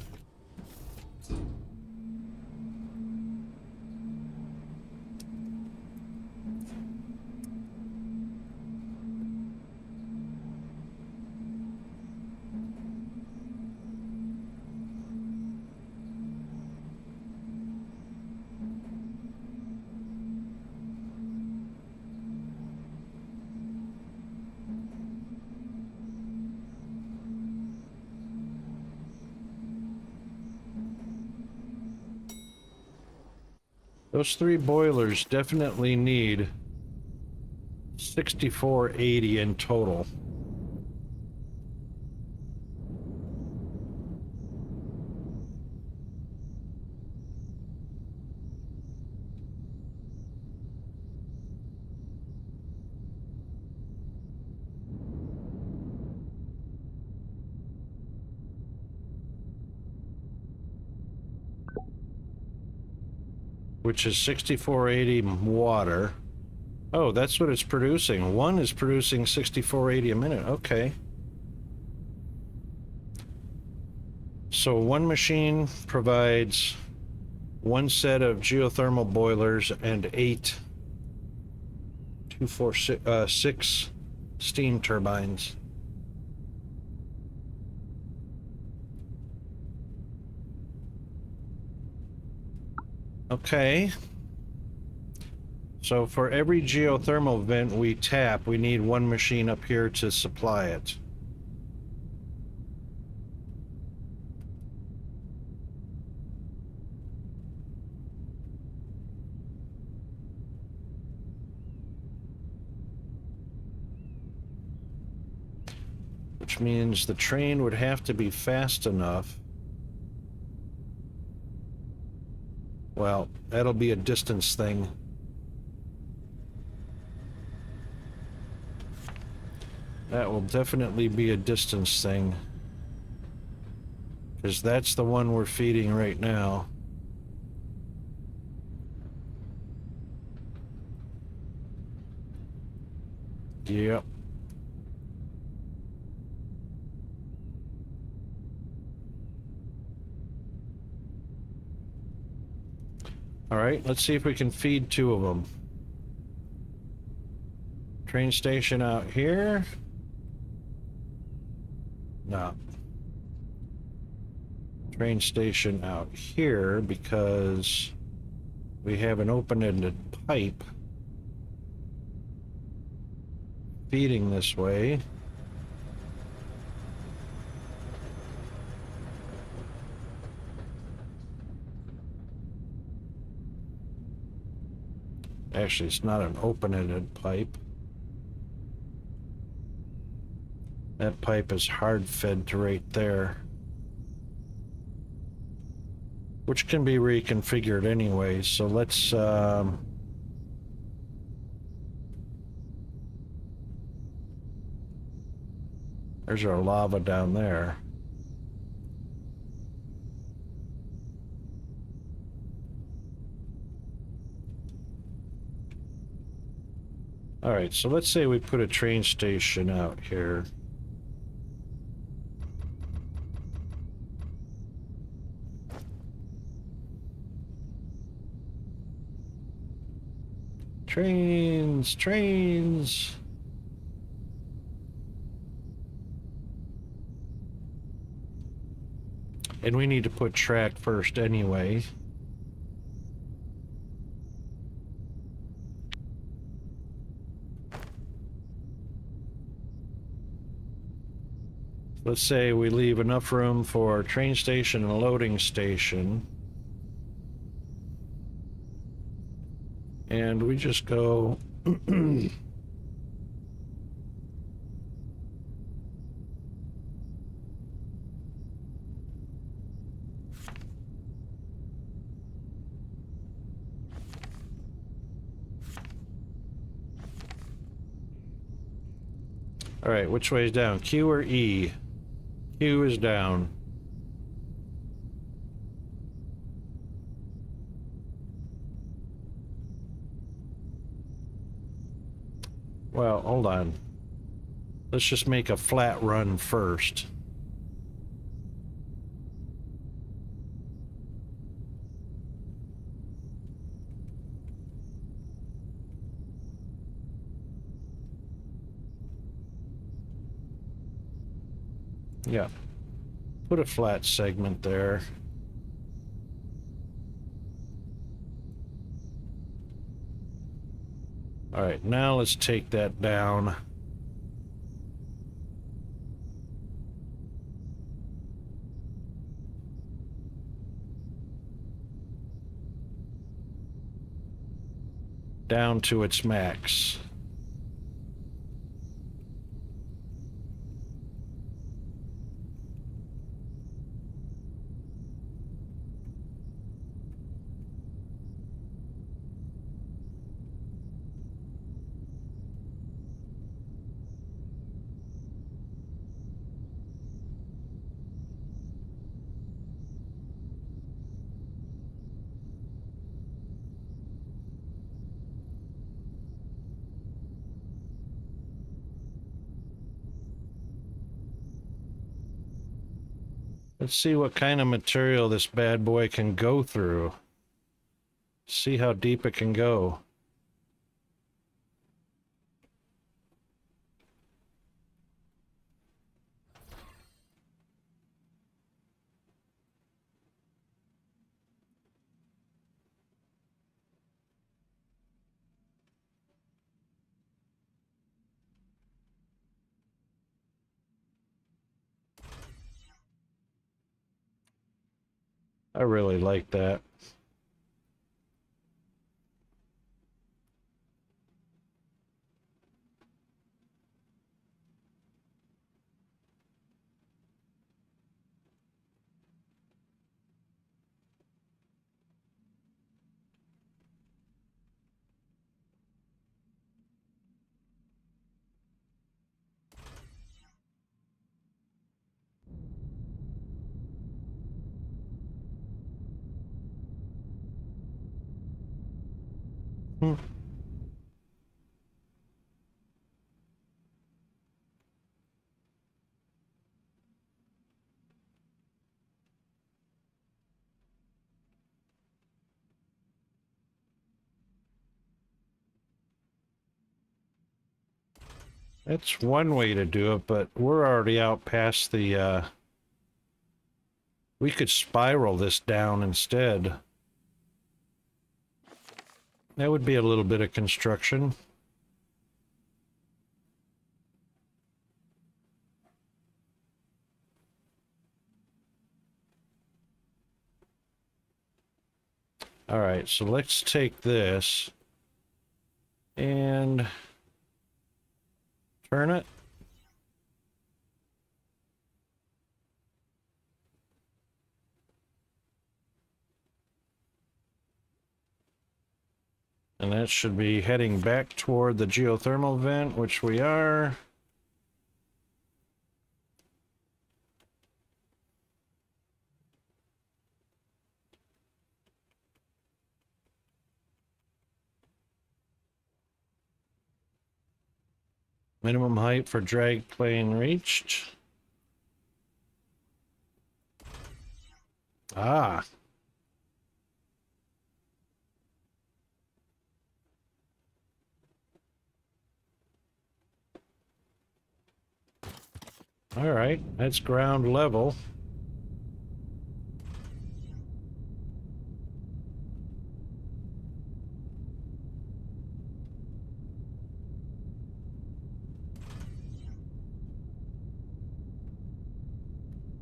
Those 3 boilers definitely need 6,480 in total. Which is 6,480 water. Oh, that's what it's producing. One is producing 6,480 a minute. Okay. So one machine provides 1 set of geothermal boilers and 6 steam turbines. Okay. So for every geothermal vent we tap, we need 1 machine up here to supply it. Which means the train would have to be fast enough. Well, that'll be a distance thing. That will definitely be a distance thing. Because that's the one we're feeding right now. Yep. All right, let's see if we can feed 2 of them. Train station out here. No. Train station out here because we have an open-ended pipe feeding this way. Actually, it's not an open-ended pipe. That pipe is hard fed to right there, which can be reconfigured anyway. So let's there's our lava down there. All right, so let's say we put a train station out here. Trains, trains. And we need to put track first anyway. Let's say we leave enough room for a train station and a loading station. And we just go all right, which way is down? Q or E? Q is down. Well, hold on. Let's just make a flat run first. Yeah. Put a flat segment there. All right, now let's take that down. Down to its max. Let's see what kind of material this bad boy can go through. See how deep it can go. I really like that. Hmm. That's one way to do it, but we're already out past the, we could spiral this down instead. That would be a little bit of construction. All right, so let's take this. Turn it. And that should be heading back toward the geothermal vent, which we are. Minimum height for drag plane reached. Ah. All right, that's ground level.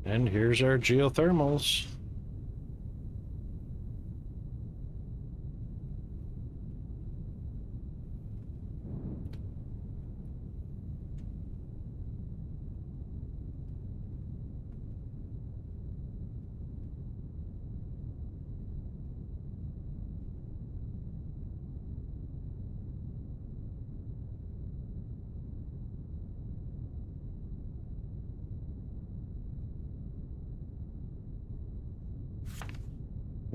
And here's our geothermals.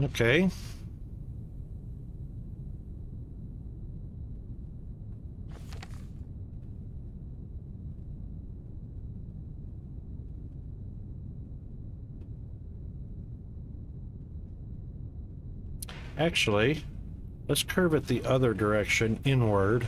Okay. Actually, let's curve it the other direction, inward.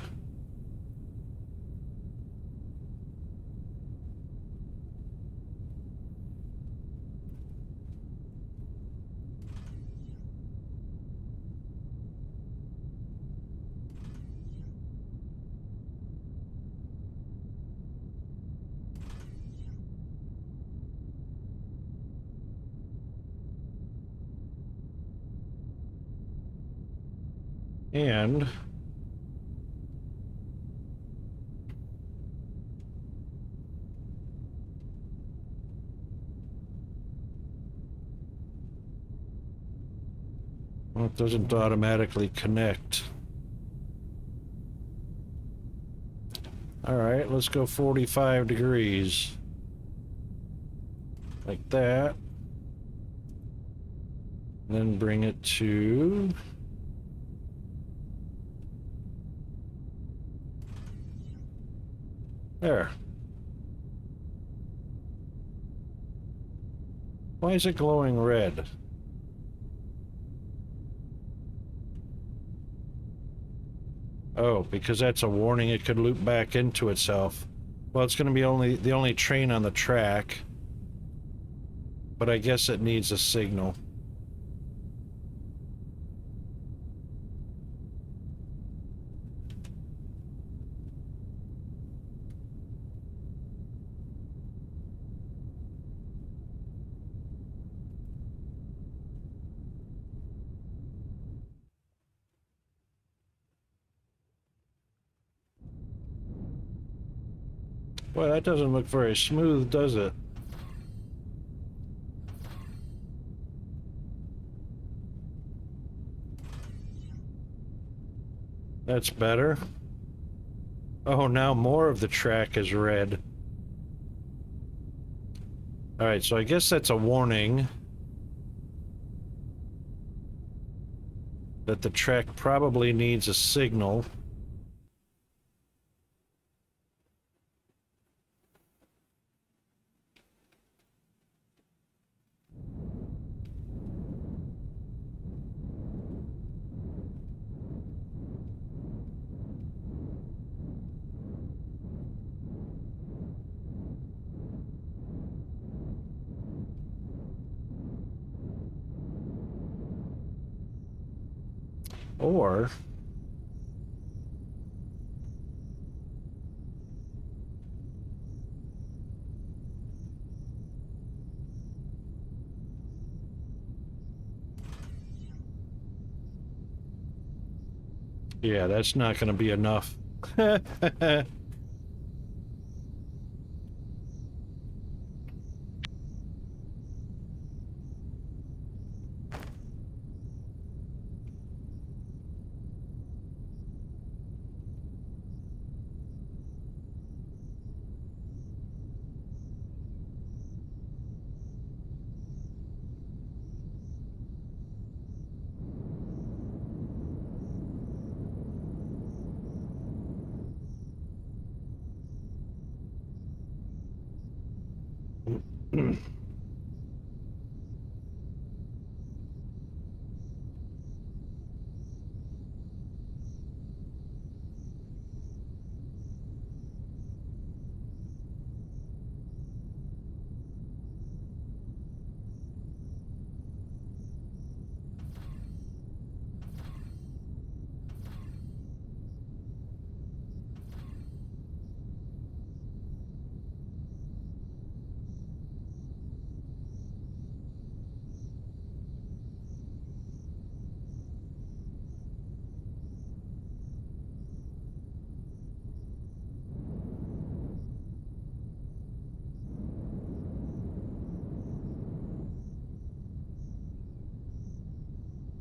And well, it doesn't automatically connect. All right, let's go 45 degrees. Like that. Then bring it to... there. Why is it glowing red? Oh, because that's a warning it could loop back into itself. Well, it's going to be the only train on the track. But I guess it needs a signal. Boy, that doesn't look very smooth, does it? That's better. Oh, now more of the track is red. Alright, so I guess that's a warning that the track probably needs a signal. Or yeah, that's not going to be enough.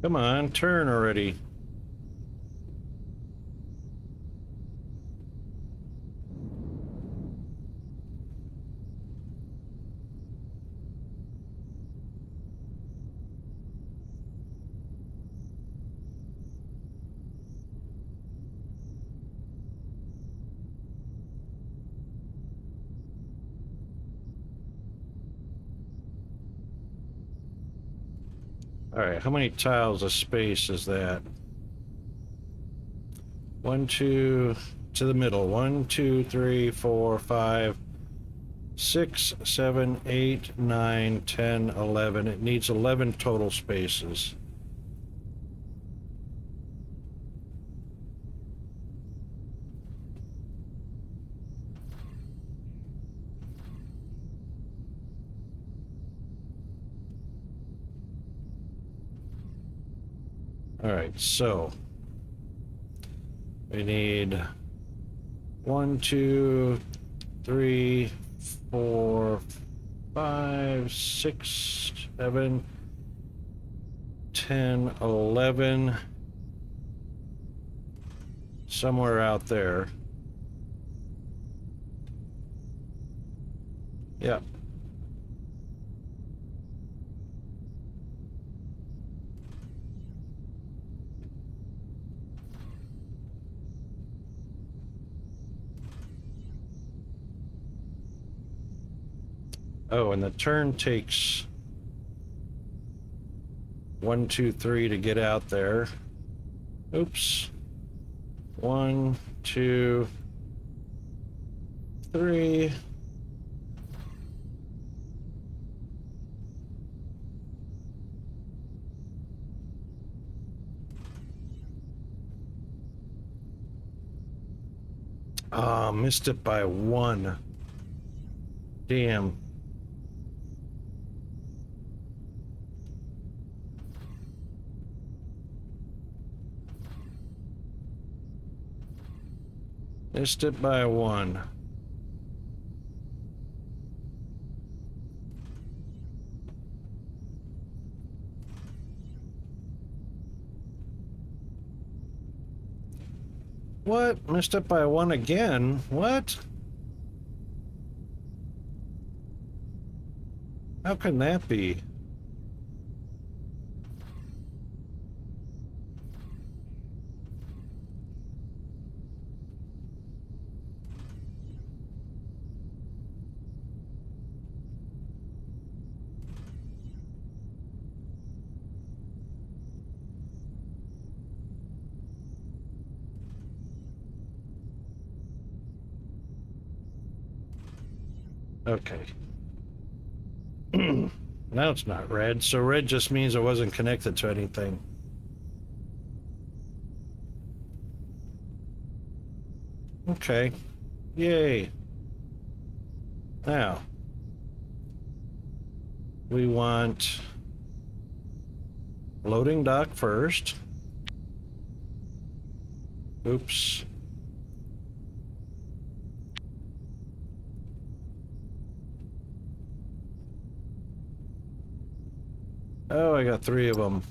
Come on, turn already. All right, how many tiles of space is that? 1, 2, to the middle. 1, 2, 3, 4, 5, 6, 7, 8, 9, 10, 11. It needs 11 total spaces. All right, so we need 1, 2, 3, 4, 5, 6, 7, 10, 11. Somewhere out there. Yeah. Oh, and the turn takes 1, 2, 3 to get out there. Oops. 1, 2, 3. Ah, missed it by 1. Damn. Missed it by 1. What? Missed it by 1 again? What? How can that be? Okay. Now it's not red, so red just means it wasn't connected to anything. Okay. Yay. Now, we want loading dock first. Oops. Oh, I got 3 of them.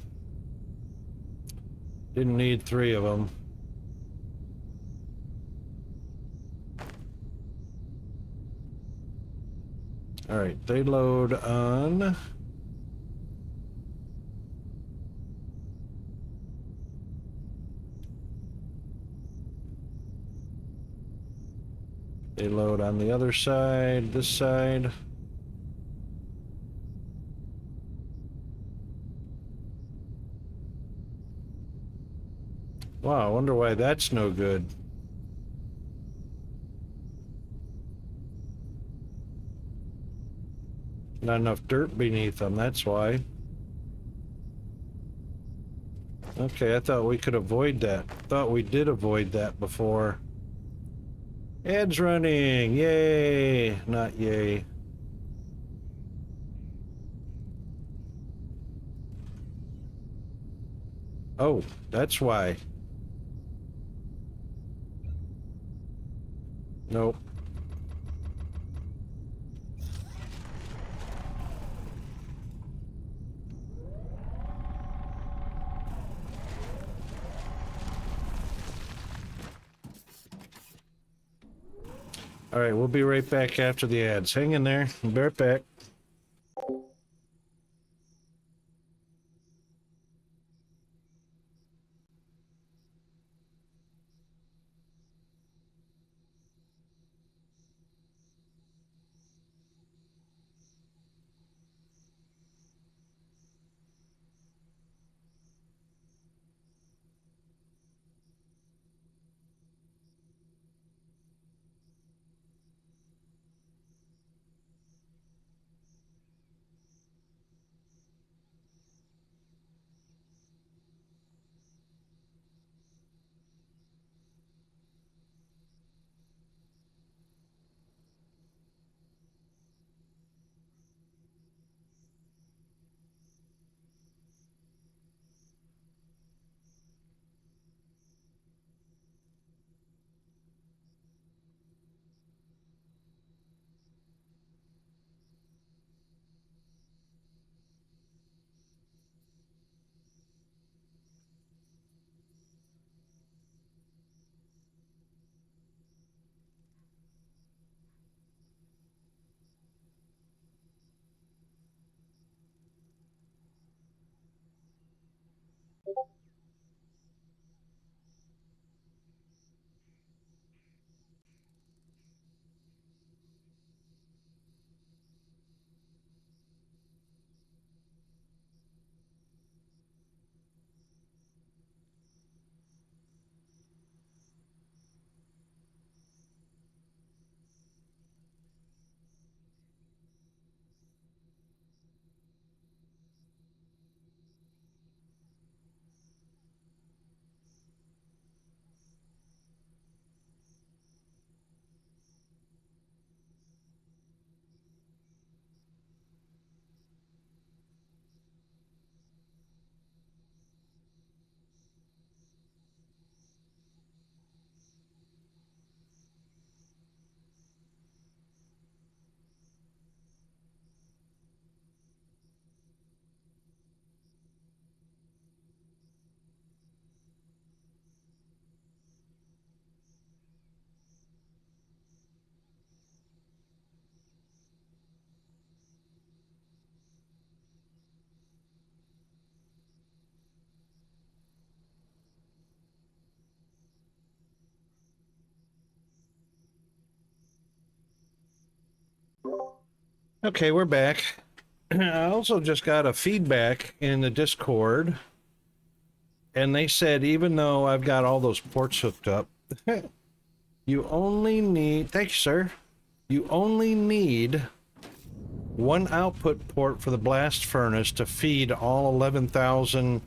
Didn't need 3 of them. All right, they load on. They load on the other side, this side. Wow, I wonder why that's no good. Not enough dirt beneath them, that's why. Okay, I thought we could avoid that. Thought we did avoid that before. Ads running! Yay! Not yay. Oh, that's why. Nope. All right, we'll be right back after the ads. Hang in there. Be right back. Okay, we're back. I also just got a feedback in the Discord, and they said even though I've got all those ports hooked up, you only need, thank you, sir. You only need one output port for the blast furnace to feed all 11,000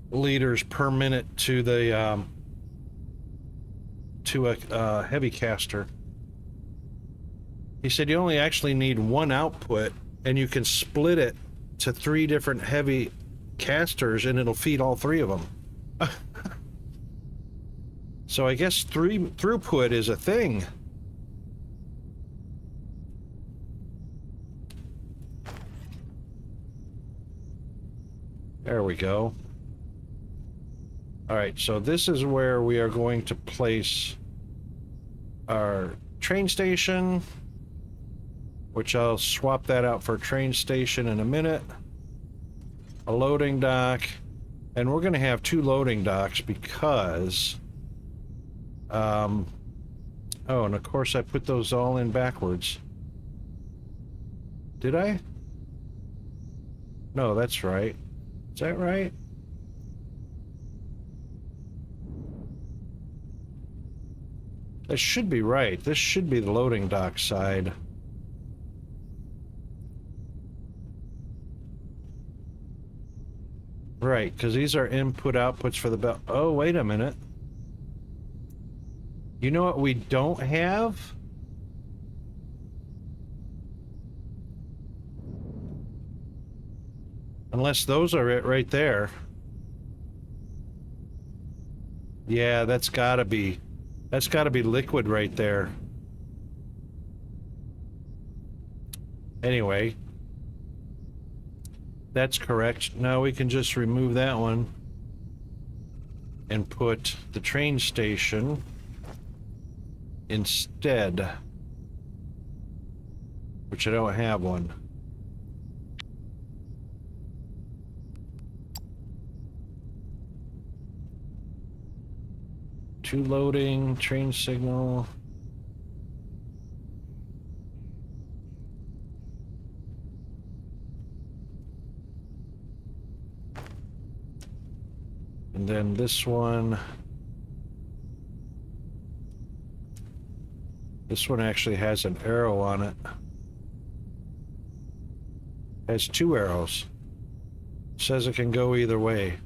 liters per minute to the to a heavy caster. He said you only actually need one output, and you can split it to 3 different heavy casters, and it'll feed all 3 of them. So I guess throughput is a thing. There we go. All right, so this is where we are going to place our train station, which I'll swap that out for a train station in a minute. A loading dock, and we're going to have 2 loading docks because oh, and of course I put those all in backwards. Did I? No, that's right. Is that right? That should be right. This should be the loading dock side. Right, because these are input outputs for the belt. Oh, wait a minute. You know what we don't have? Unless those are it right there. Yeah, that's gotta be liquid right there. Anyway, that's correct. Now we can just remove that one and put the train station instead, which I don't have one. Two loading, train signal. And then this one actually has an arrow on it. Has two arrows. Says it can go either way.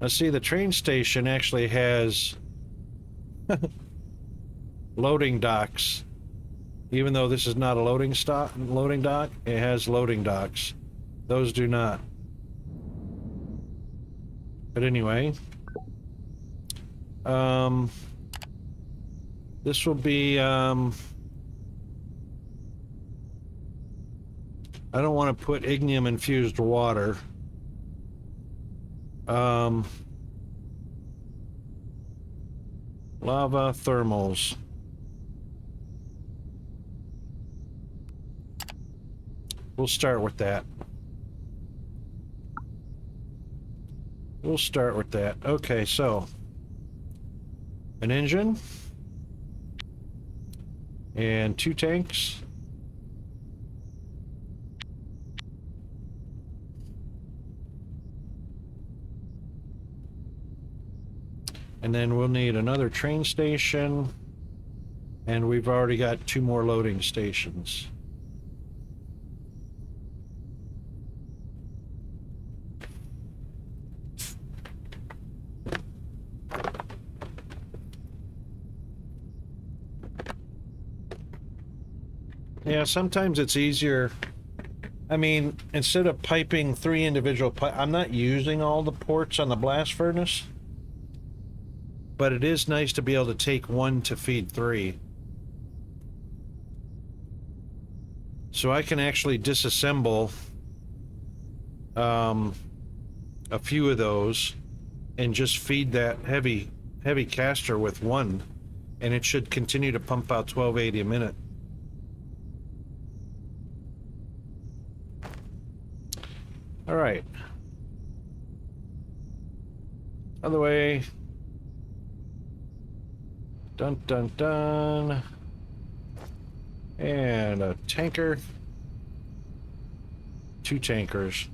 Now see, the train station actually has loading docks. Even though this is not a loading dock, it has loading docks. Those do not. But anyway, this will be, I don't want to put ignium infused water. Lava thermals. We'll start with that. We'll start with that. Okay, so an engine and two tanks. And then we'll need another train station, and we've already got two more loading stations. Yeah, sometimes it's easier. I mean, instead of piping three individual I'm not using all the ports on the blast furnace. But it is nice to be able to take one to feed three. So I can actually disassemble a few of those and just feed that heavy caster with one, and it should continue to pump out 1280 a minute. All right. Other way. Dun dun dun. And a tanker. Two tankers.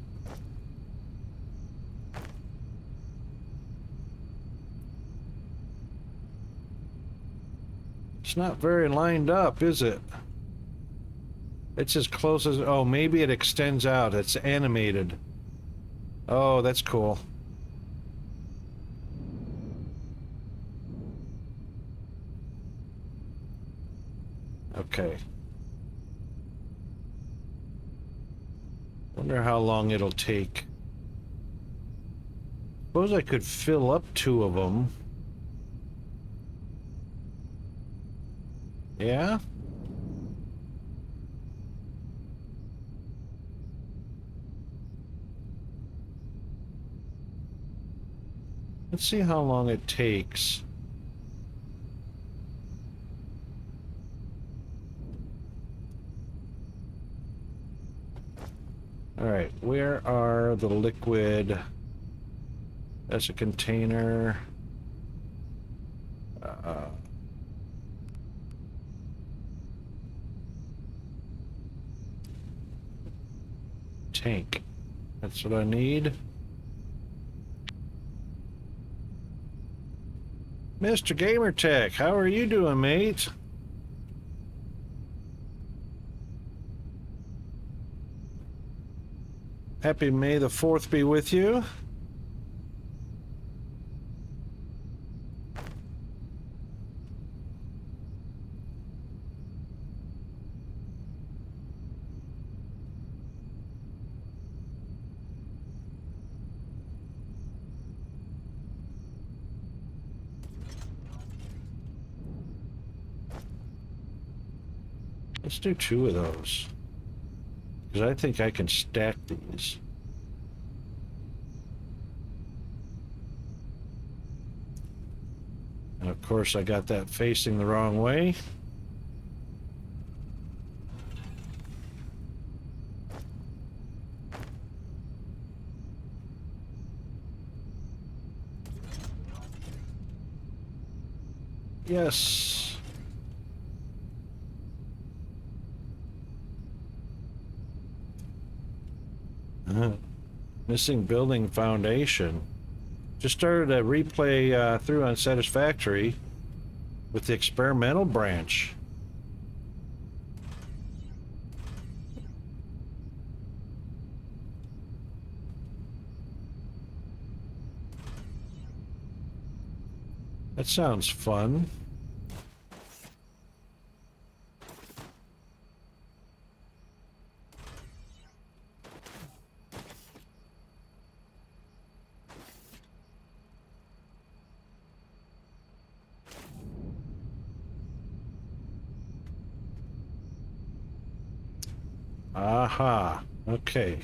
It's not very lined up, is it? It's as close as... Oh, maybe it extends out. It's animated. Oh, that's cool. Okay. Wonder how long it'll take. Suppose I could fill up two of them. Yeah? Let's see how long it takes. All right, where are the liquid? That's a container. Tank. That's what I need. Mr. Gamertech, how are you doing, mate? Happy May the 4th be with you. Let's do 2 of those. Because I think I can stack these. And of course I got that facing the wrong way. Yes. Missing building foundation. Just started a replay through on Satisfactory with the experimental branch. That sounds fun. Aha. Okay.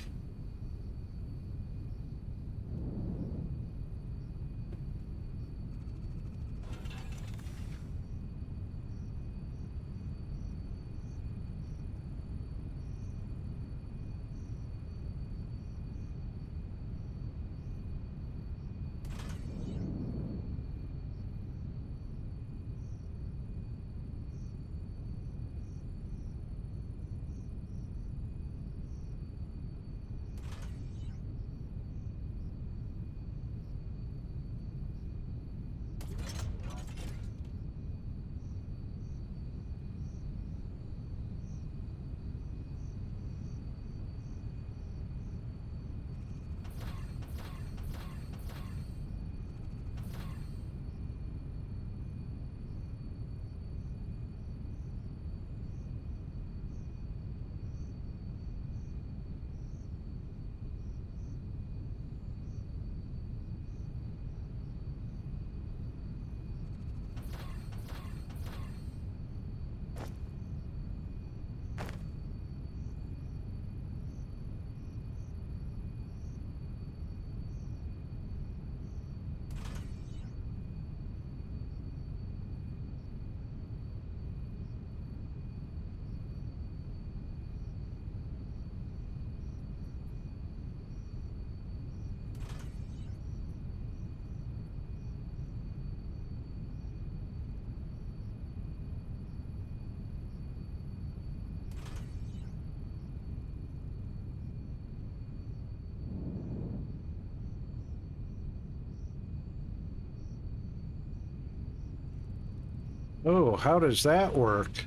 Oh, how does that work?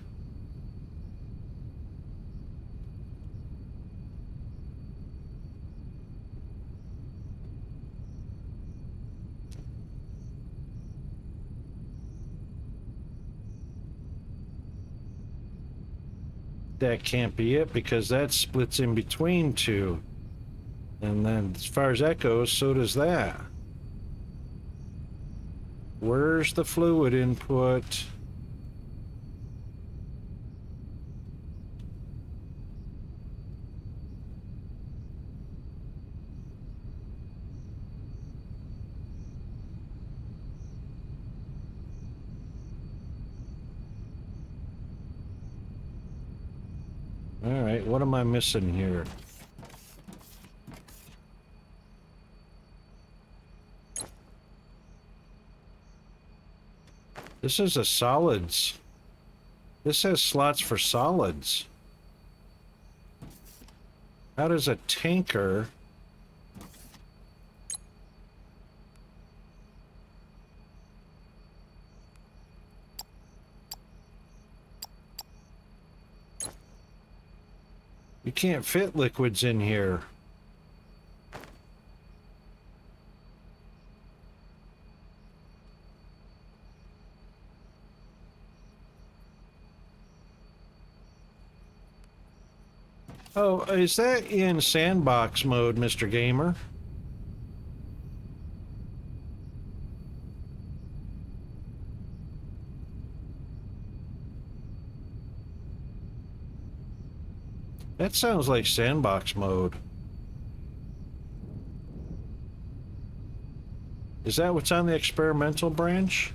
That can't be it because that splits in between 2. And then as far as that goes, so does that. Where's the fluid input? All right, what am I missing here? This is a solids. This has slots for solids. How does a tanker... You can't fit liquids in here. Oh, is that in sandbox mode, Mr. Gamer? That sounds like sandbox mode. Is that what's on the experimental branch?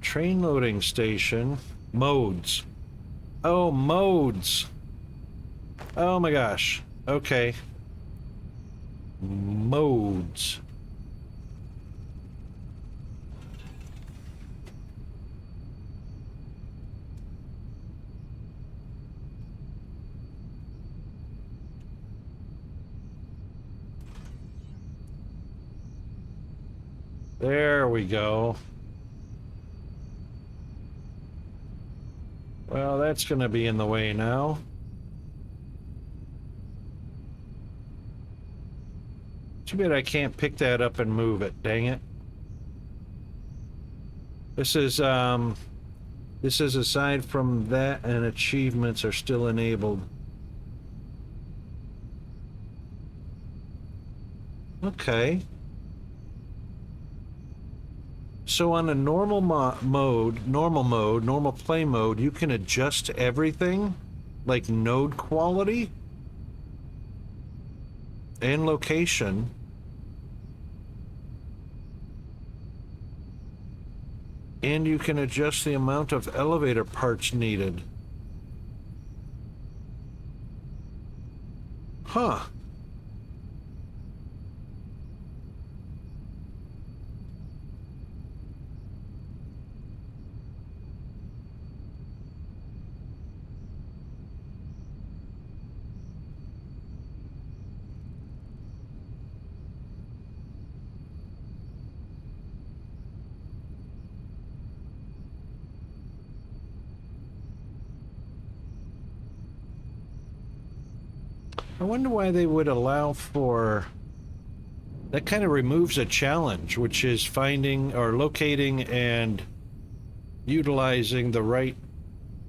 Train loading station. Modes. Oh, modes. Oh my gosh. Okay. Modes. There we go. Well, that's going to be in the way now. Too bad I can't pick that up and move it. Dang it. This is aside from that, and achievements are still enabled. Okay. So on a normal normal play mode, you can adjust everything, like node quality and location. And you can adjust the amount of elevator parts needed. Huh. I wonder why they would allow for... That kind of removes a challenge, which is finding or locating and utilizing the right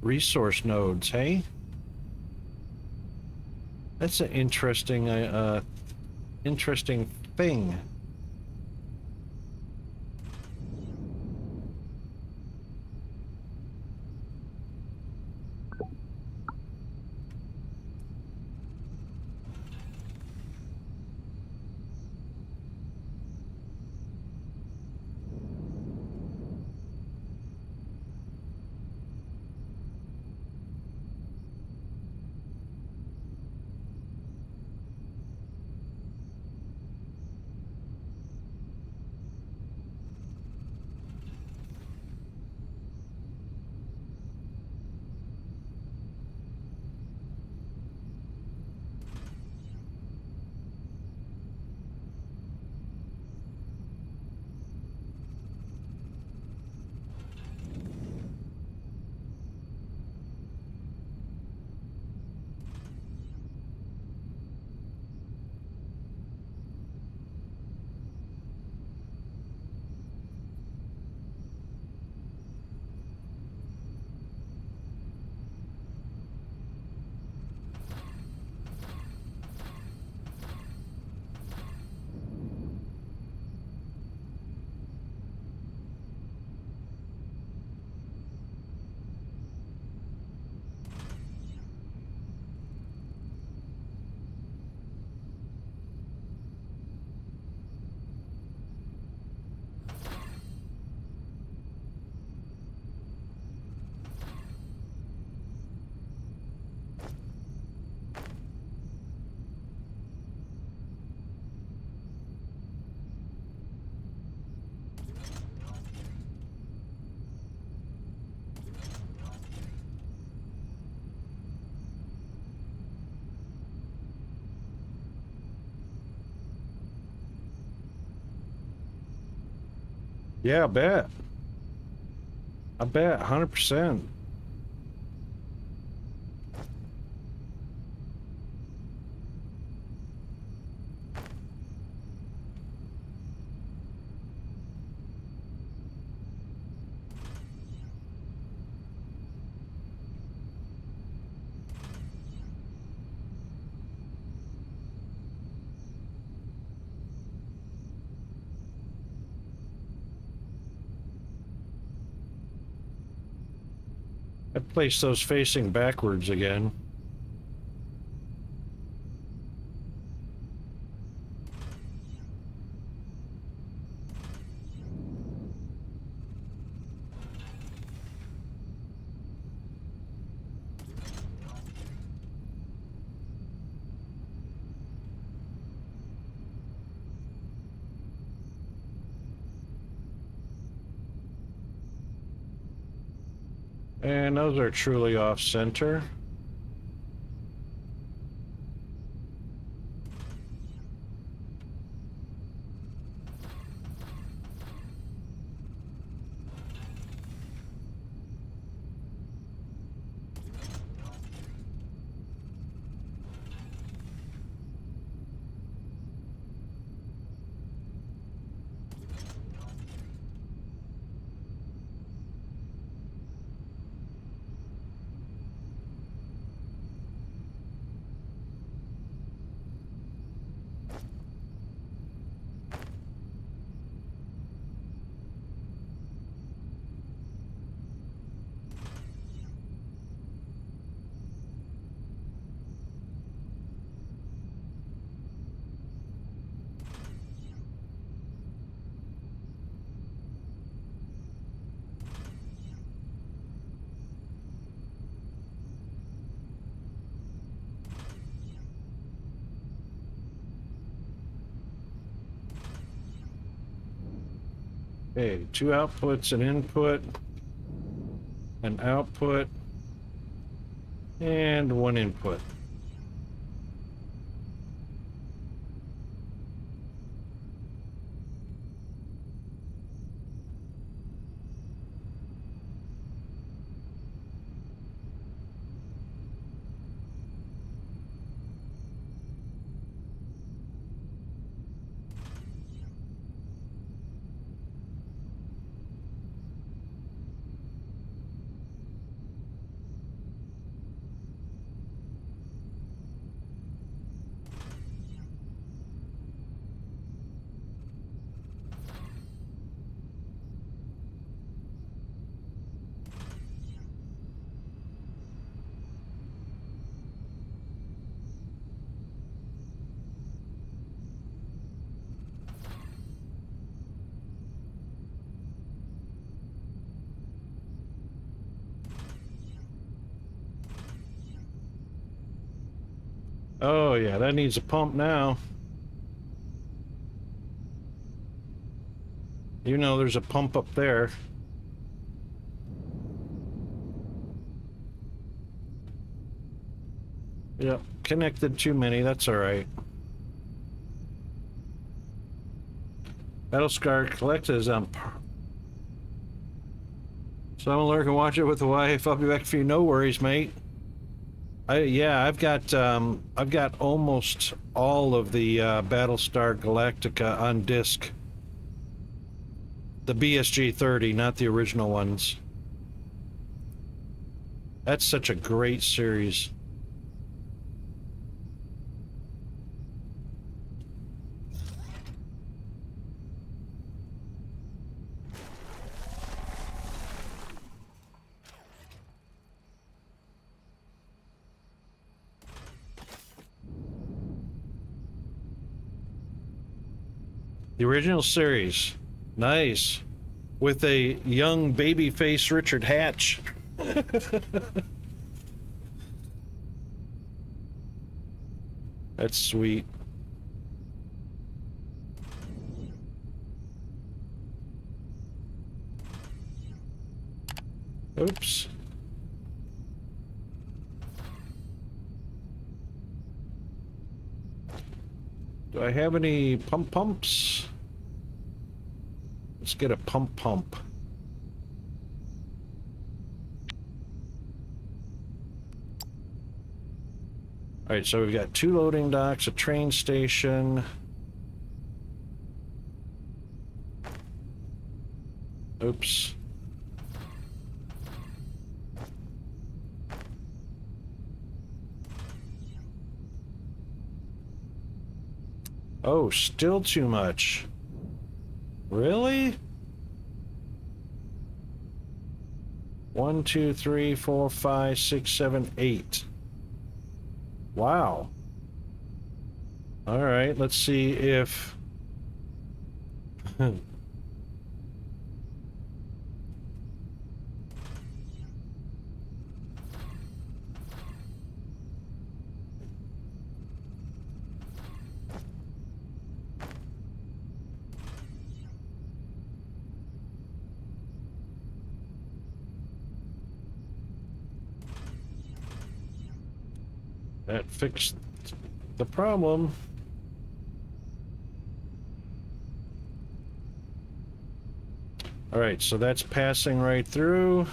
resource nodes, hey? That's an interesting thing. Yeah, I bet. I bet, 100%. I placed those facing backwards again. And those are truly off center. Okay, 2 outputs, an input, an output, and 1 input. Oh yeah, that needs a pump now. You know there's a pump up there. Yep, connected too many, that's alright. Battlescar Collecta is on. So I'm gonna lurk and watch it with the wife. I'll be back for you. No worries, mate. I've got almost all of the Battlestar Galactica on disc. The BSG 30, not the original ones. That's such a great series. The original series. Nice. With a young baby-face Richard Hatch. That's sweet. Oops. Do I have any pumps? Let's get a pump. All right, so we've got 2 loading docks, a train station. Oops. Oh, still too much. Really? 1, 2, 3, 4, 5, 6, 7, 8. Wow. All right, let's see if... That fixed the problem. All right, so that's passing right through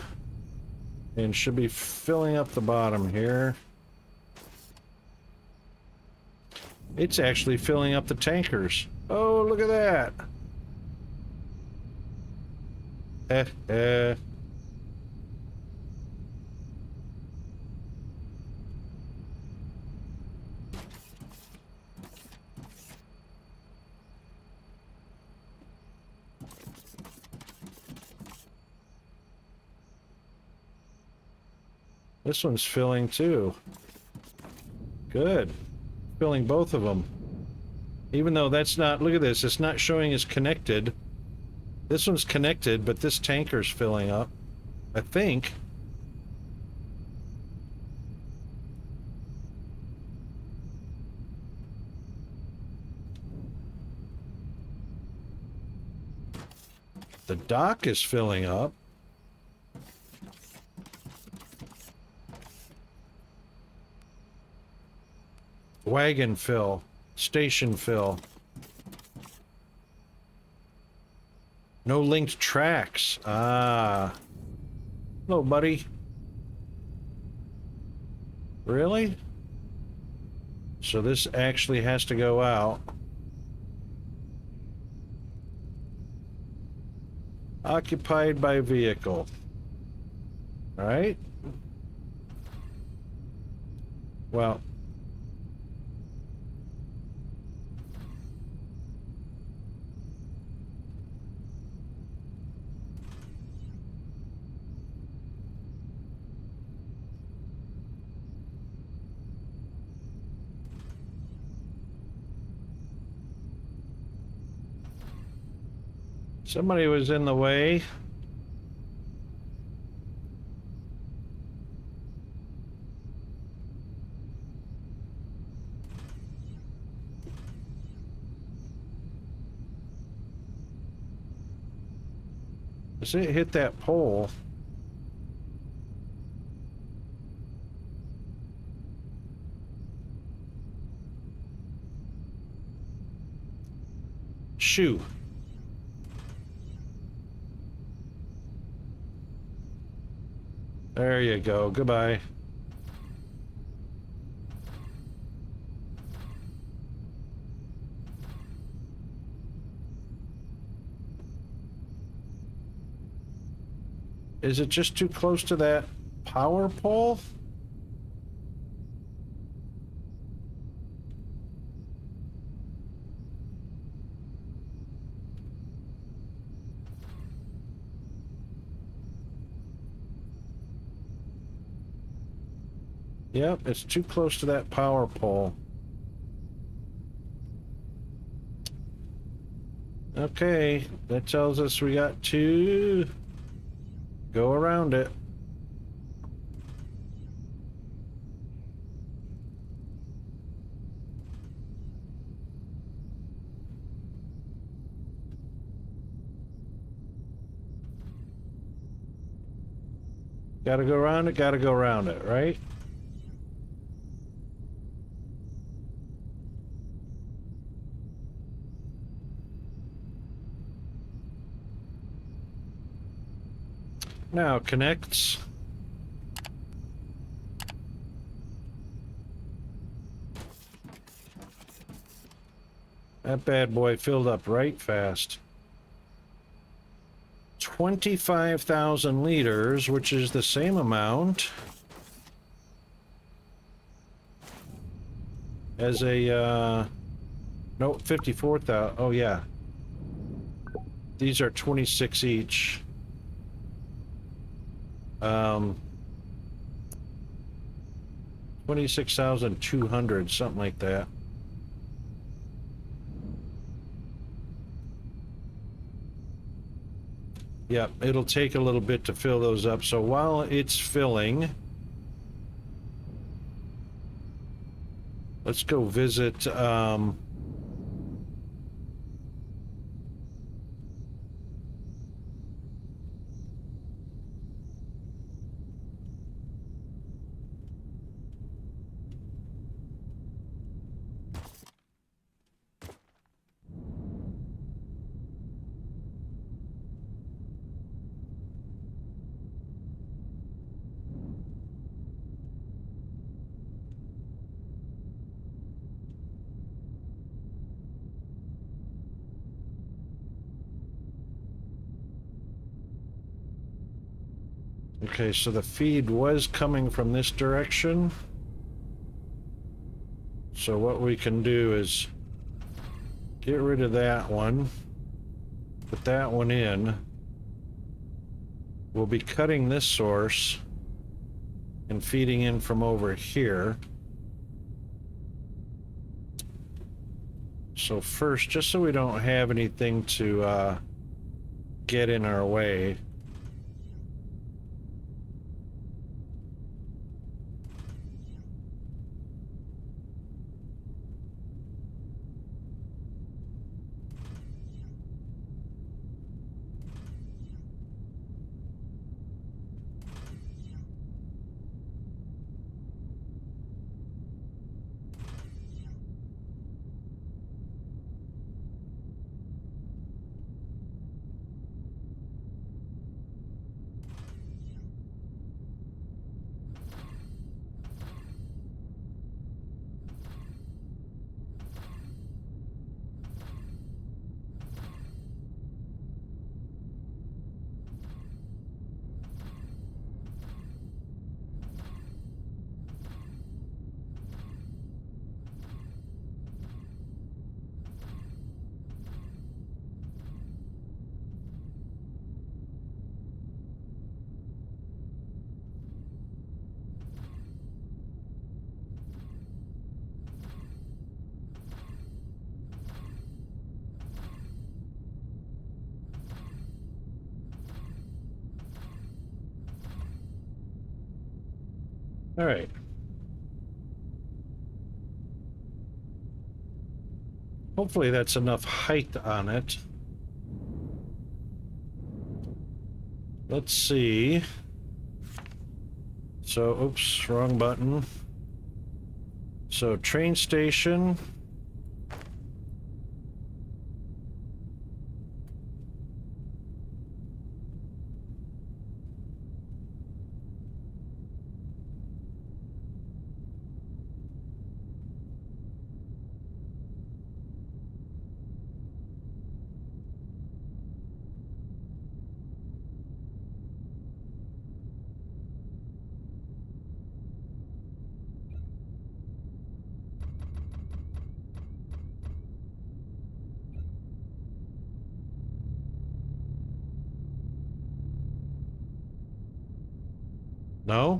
and should be filling up the bottom here. It's actually filling up the tankers. Oh, look at that. This one's filling too. Good. Filling both of them. Even though that's not, look at this, it's not showing as connected. This one's connected, but this tanker's filling up, I think. The dock is filling up. Wagon fill. Station fill. No linked tracks. Ah. Hello, buddy. Really? So this actually has to go out. Occupied by vehicle. All right. Well. Somebody was in the way. As it hit that pole. Shoo. There you go. Goodbye. Is it just too close to that power pole? Yep, it's too close to that power pole. Okay, that tells us we got to go around it. Gotta go around it, right? Now connects. That bad boy filled up right fast. 25,000 liters, which is the same amount as a, no, 54,000. Oh, yeah. These are 26 each. 26,200, something like that. Yep, it'll take a little bit to fill those up. So while it's filling, let's go visit, okay, so the feed was coming from this direction. So what we can do is get rid of that one, put that one in. We'll be cutting this source and feeding in from over here. So first, just so we don't have anything to get in our way, all right. Hopefully that's enough height on it. Let's see. So, oops, wrong button. So, train station. No?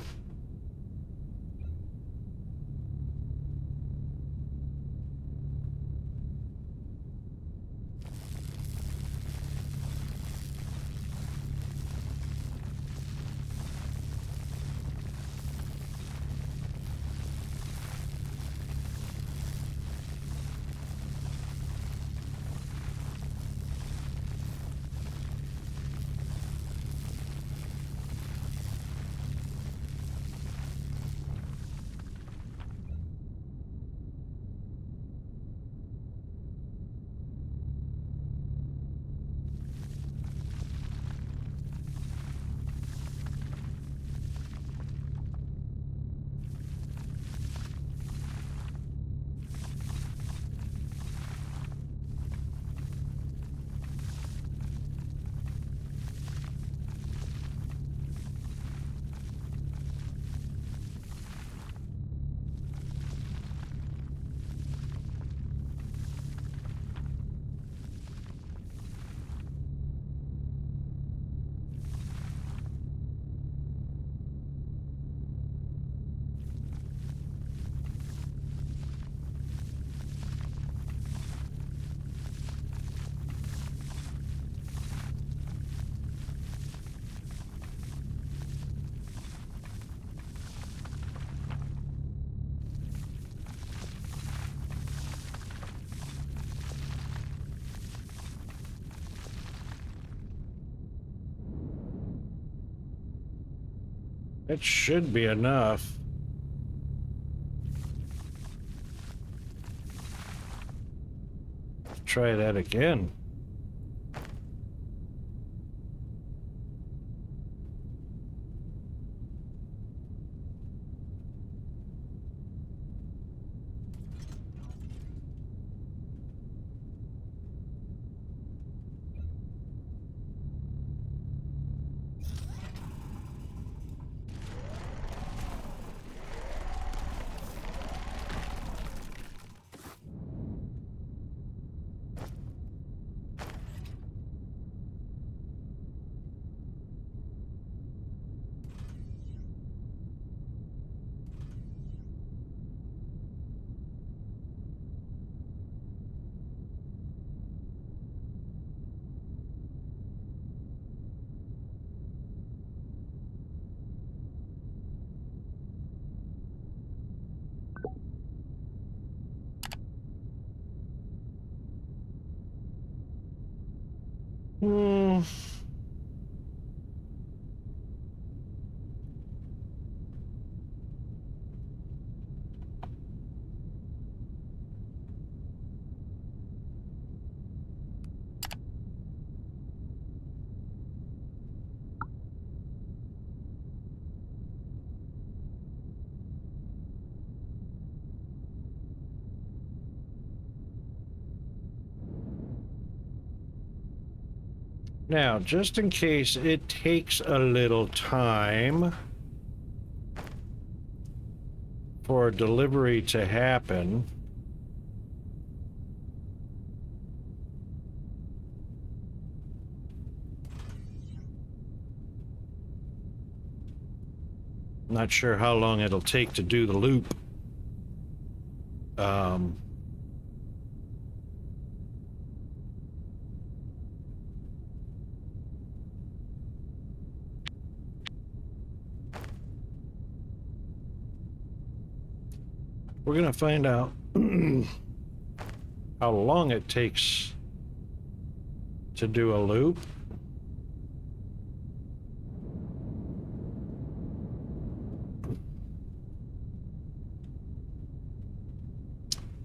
It should be enough. Try that again. Hmm. Now, just in case it takes a little time for delivery to happen, not sure how long it'll take to do the loop. We're gonna find out how long it takes to do a loop.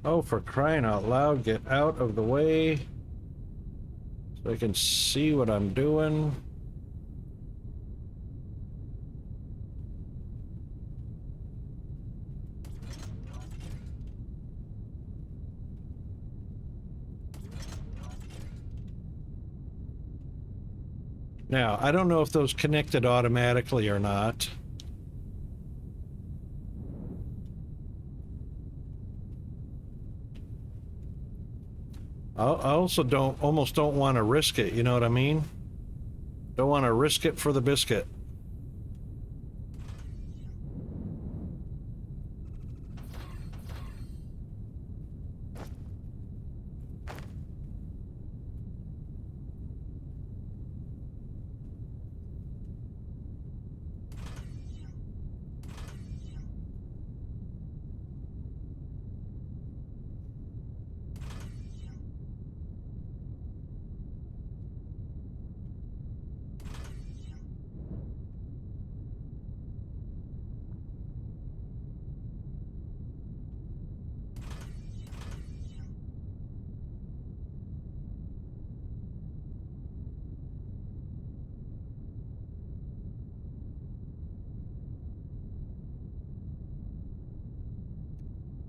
Oh, for crying out loud, get out of the way so I can see what I'm doing. Now, I don't know if those connected automatically or not. I also almost don't want to risk it, you know what I mean? Don't want to risk it for the biscuit.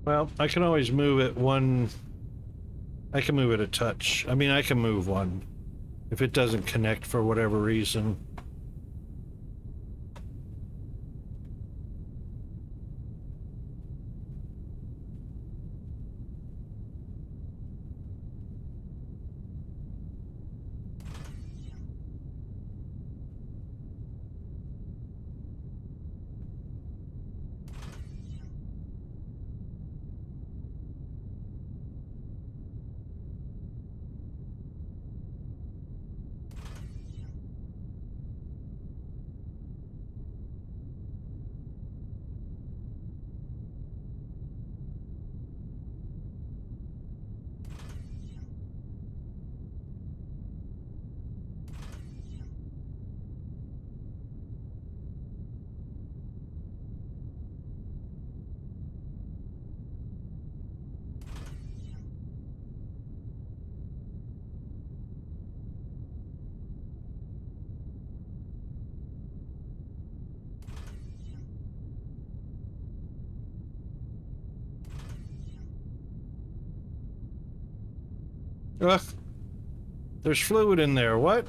Well, I can always move it one. I can move it a touch. I mean, I can move one if it doesn't connect for whatever reason. Ugh. There's fluid in there. What?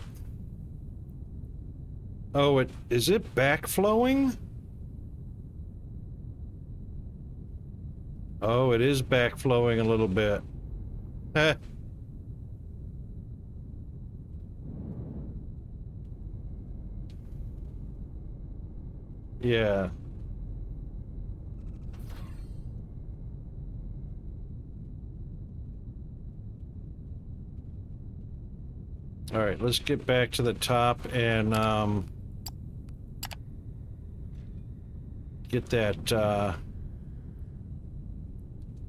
Oh, is it backflowing? Oh, it is backflowing a little bit. Heh. Yeah. All right, let's get back to the top and get that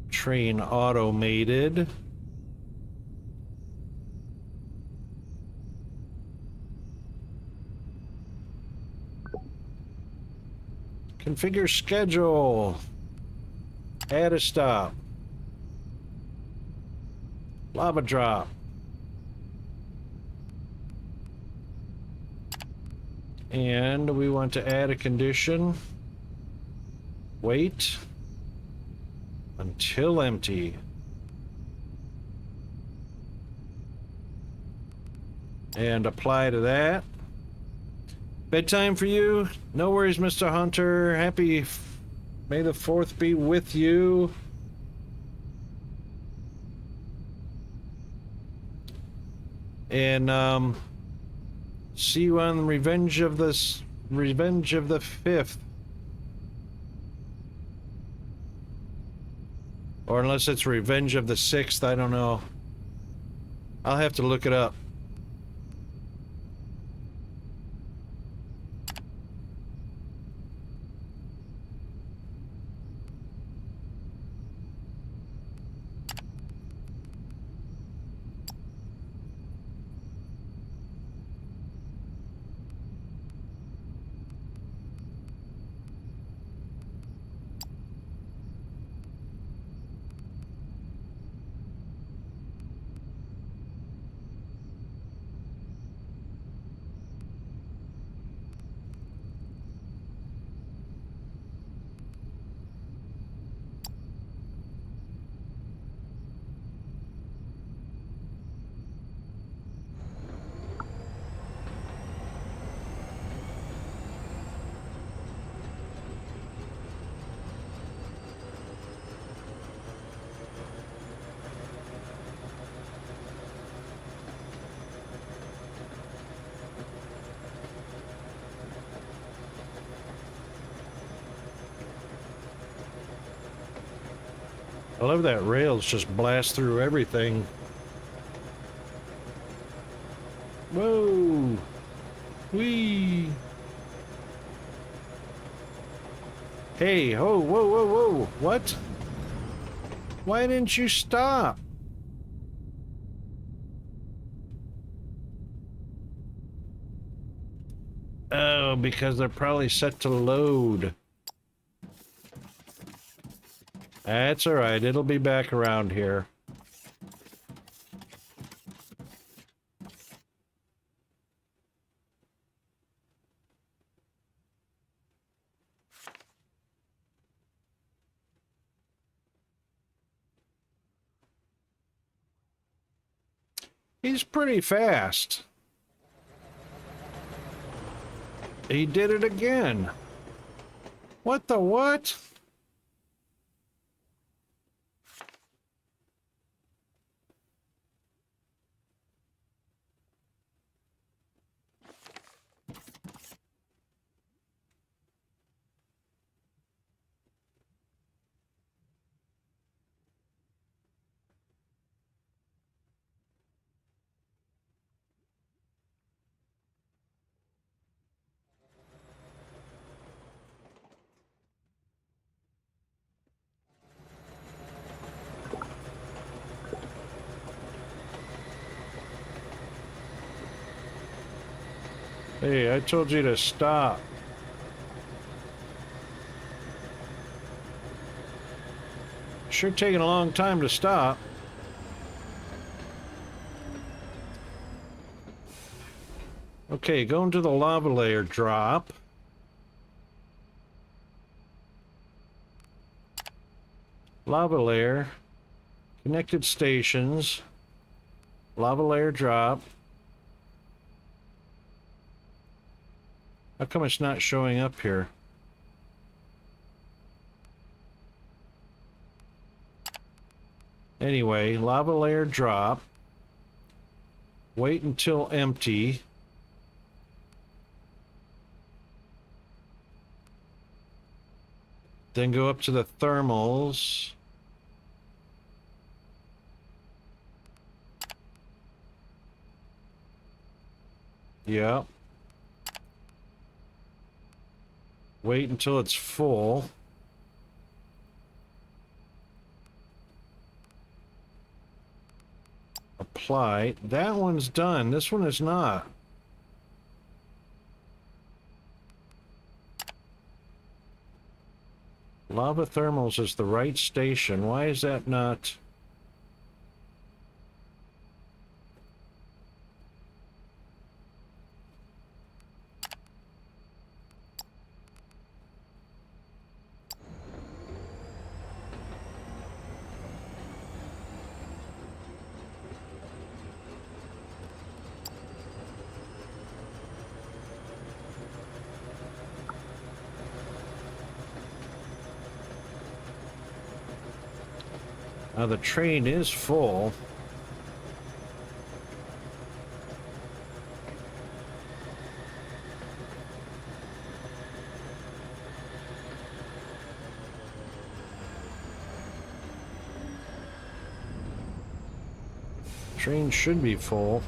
train automated. Configure schedule. Add a stop. Lava drop. And we want to add a condition. Wait until empty. And apply to that. Bedtime for you? No worries, Mr. Hunter. May the 4th be with you. And see you on Revenge of the 5th. Or unless it's Revenge of the 6th, I don't know. I'll have to look it up. I love that rails just blast through everything. Whoa! Whee! Hey, oh, whoa, whoa, whoa! What? Why didn't you stop? Oh, because they're probably set to load. That's alright, it'll be back around here. He's pretty fast. He did it again. What the what? Hey, I told you to stop. Sure taking a long time to stop. Okay, going to the lava layer drop. Lava layer. Connected stations. Lava layer drop. How come it's not showing up here? Anyway, lava layer drop. Wait until empty. Then go up to the thermals. Yeah. Wait until it's full. Apply. That one's done. This one is not. Lava thermals is the right station. Why is that not? Now the train is full. Train should be full.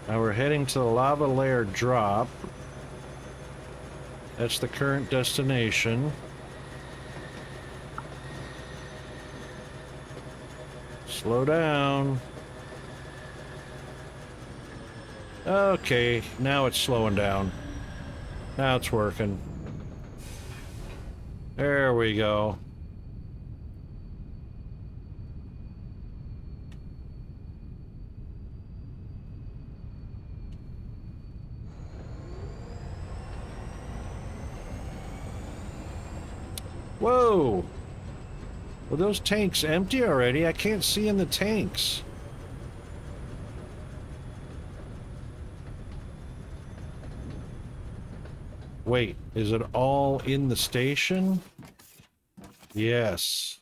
Now we're heading to the lava layer drop. That's the current destination. Slow down. Okay, now it's slowing down. Now it's working. There we go. Whoa! Were those tanks empty already? I can't see in the tanks. Wait, is it all in the station? Yes.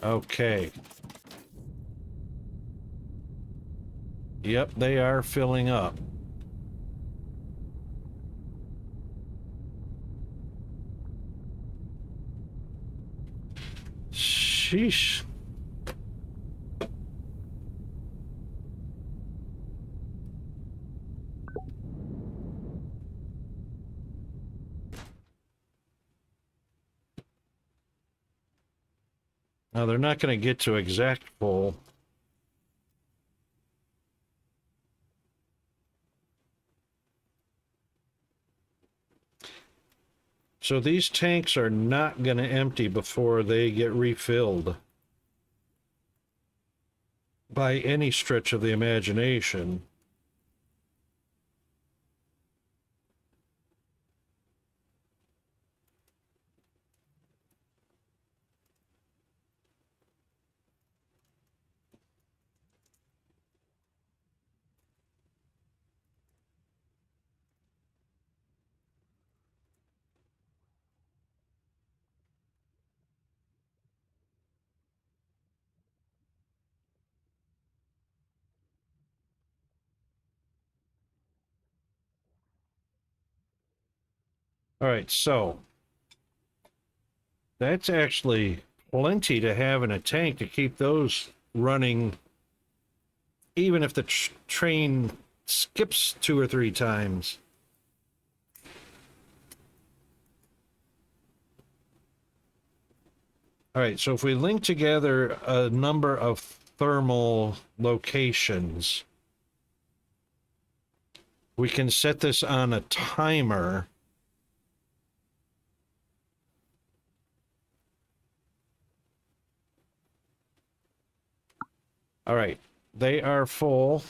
Okay. Yep, they are filling up. Sheesh. Now they're not going to get to exact full. So these tanks are not going to empty before they get refilled by any stretch of the imagination. All right, so that's actually plenty to have in a tank to keep those running, even if the train skips 2 or 3 times. All right, so if we link together a number of thermal locations, we can set this on a timer. All right, they are full.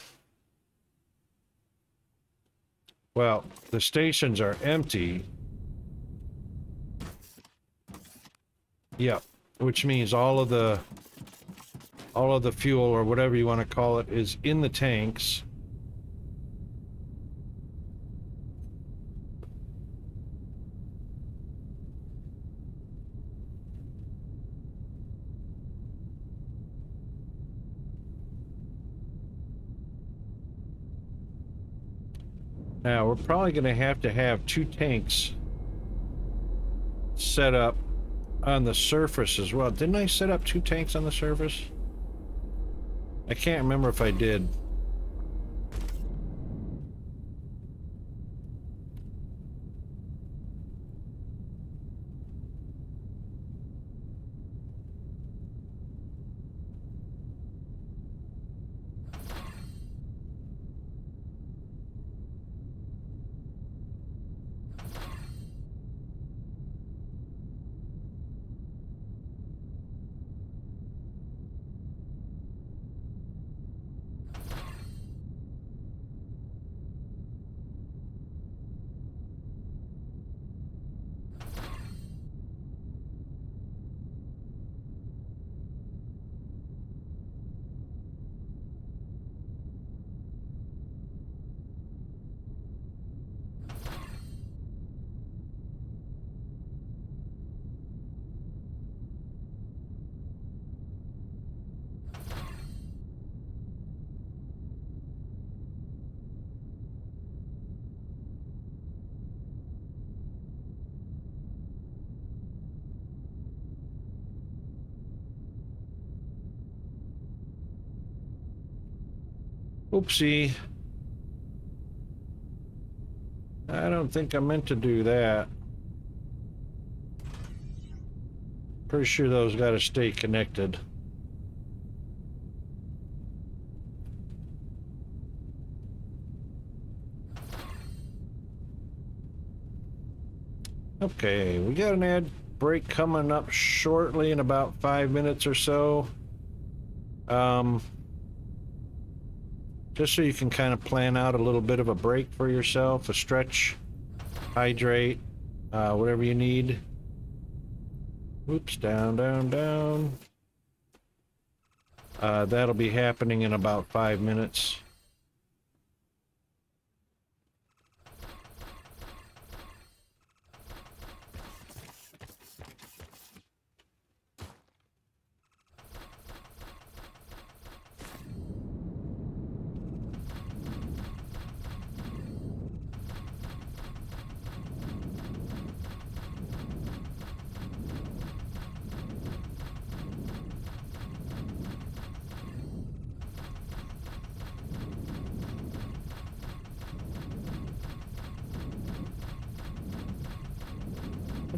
Well, the stations are empty. Yep, which means all of the fuel, or whatever you want to call it, is in the tanks. Now, we're probably going to have 2 tanks set up on the surface as well. Didn't I set up 2 tanks on the surface? I can't remember if I did. Oopsie. I don't think I meant to do that. Pretty sure those gotta stay connected. Okay, we got an ad break coming up shortly in about 5 minutes or so. Just so you can kind of plan out a little bit of a break for yourself, a stretch, hydrate, whatever you need. Oops, down, down, down. That'll be happening in about 5 minutes.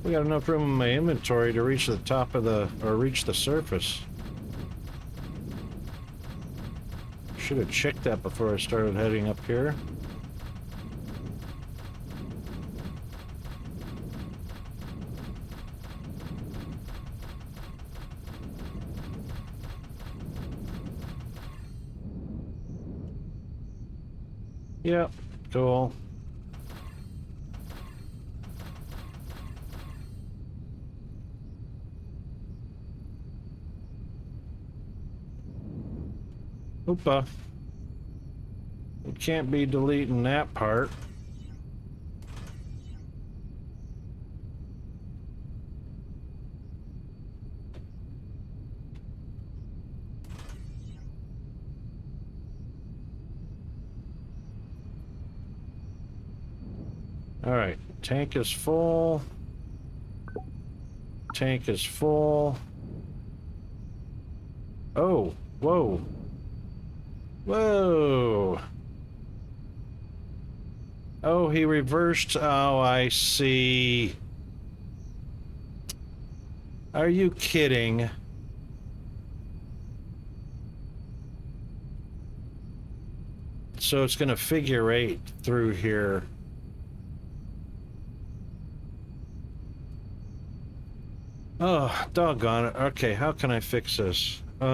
We got enough room in my inventory to reach the top of the, or reach the surface. Should have checked that before I started heading up here. Yep, cool. Oopa. We can't be deleting that part. All right, tank is full. Tank is full. Oh, whoa. Whoa. Oh, he reversed. Oh, I see. Are you kidding? So it's going to figure 8 through here. Oh, doggone it. Okay, how can I fix this? If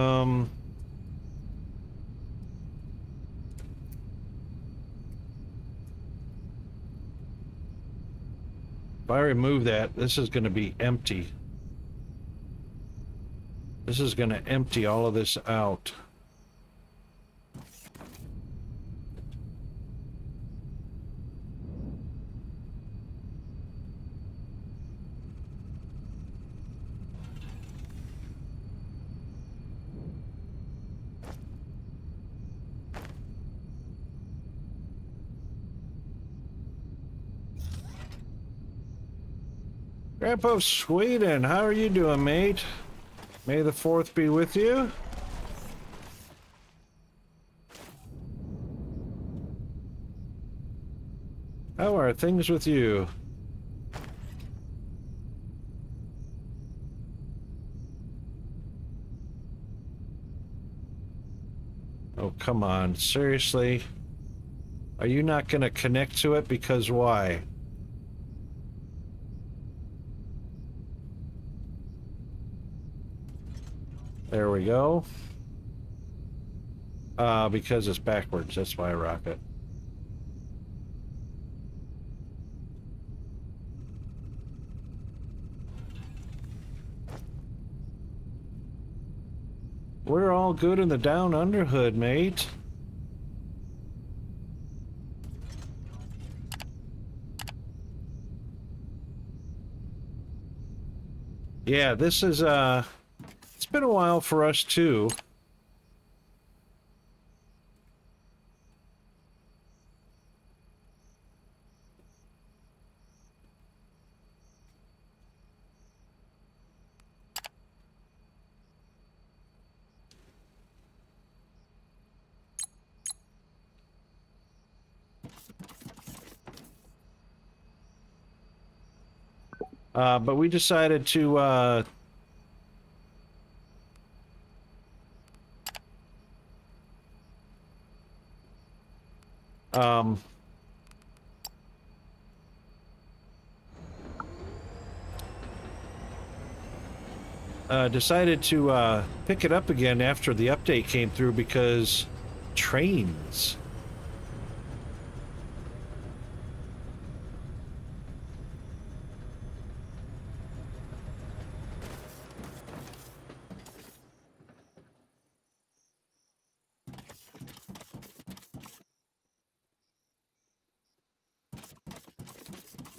I remove that, this is going to be empty. This is going to empty all of this out. Grandpa of Sweden, how are you doing, mate? May the 4th be with you. How are things with you? Oh, come on. Seriously? Are you not going to connect to it? Because why? There we go. Because it's backwards. That's why I rock it. We're all good in the down under hood, mate. Yeah, this is, it's been a while for us, too. But we decided to, pick it up again after the update came through because trains.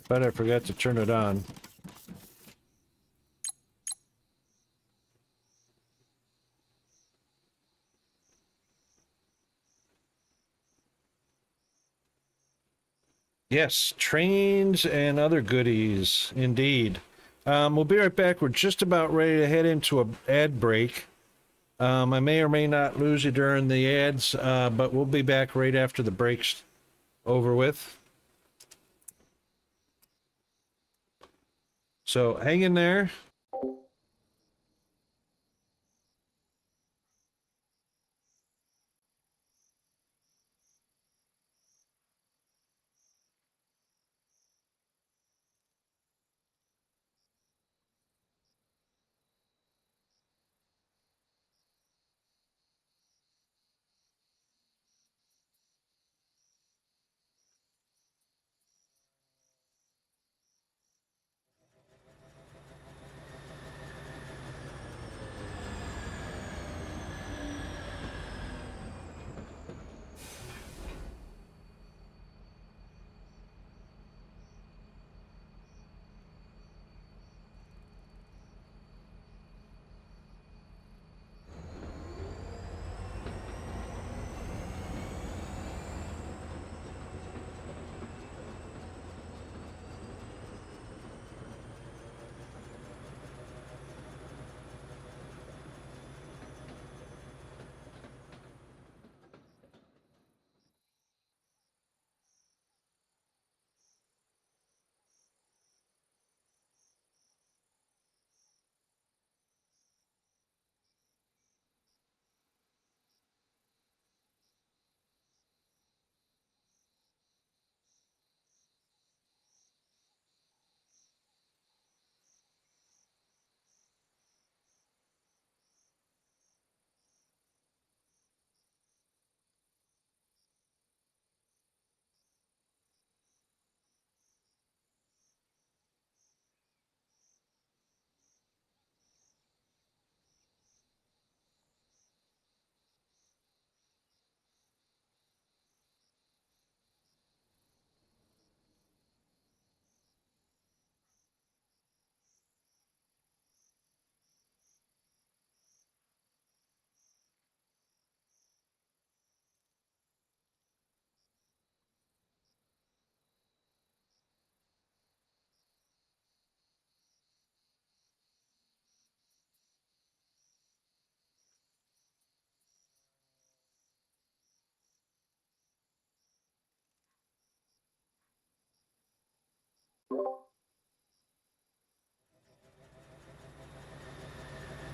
But I forgot to turn it on. Yes, trains and other goodies, indeed. We'll be right back. We're just about ready to head into an ad break. I may or may not lose you during the ads, but we'll be back right after the break's over with. So hang in there.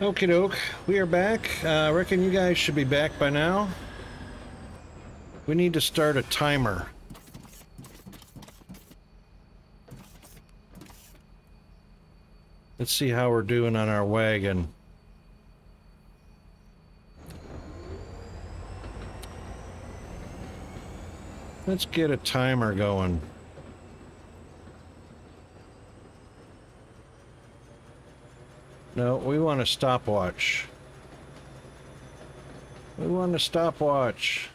Okie doke, we are back. I reckon you guys should be back by now. We need to start a timer. Let's see how we're doing on our wagon. Let's get a timer going. No, we want a stopwatch. We want a stopwatch.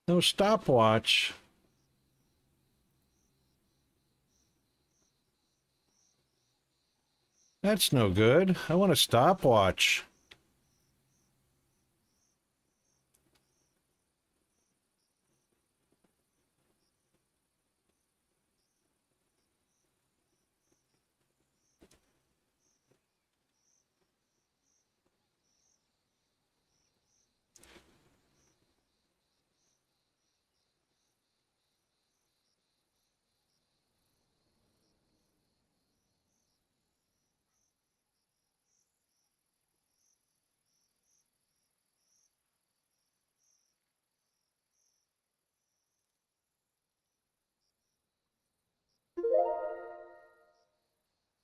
No stopwatch. That's no good. I want a stopwatch.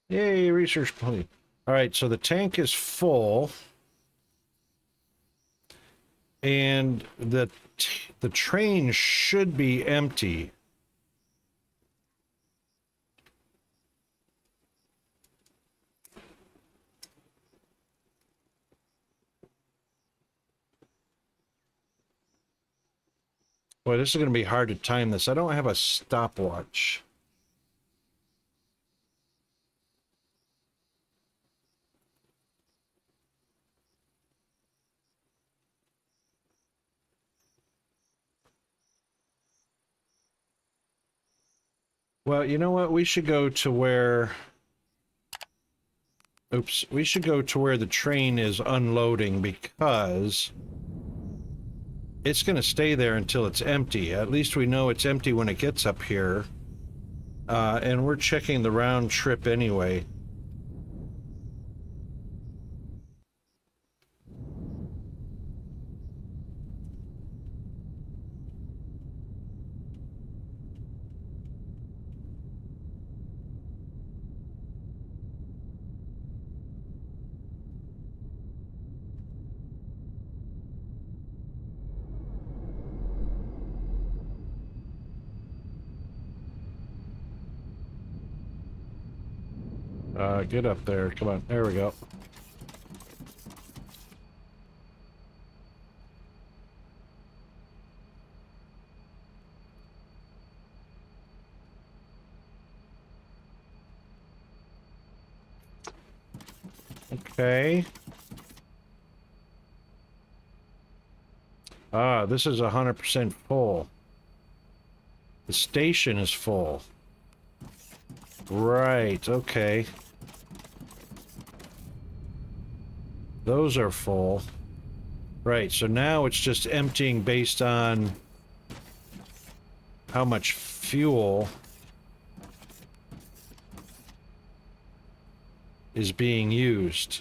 Yay, research complete. All right, so the tank is full. And the train should be empty. Boy, this is going to be hard to time this. I don't have a stopwatch. Well, you know what? We should go to where... Oops. We should go to where the train is unloading because it's going to stay there until it's empty. At least we know it's empty when it gets up here. And we're checking the round trip anyway. Get up there. Come on. There we go. Okay. This is 100% full. The station is full. Right, okay. Those are full. Right, so now it's just emptying based on how much fuel is being used.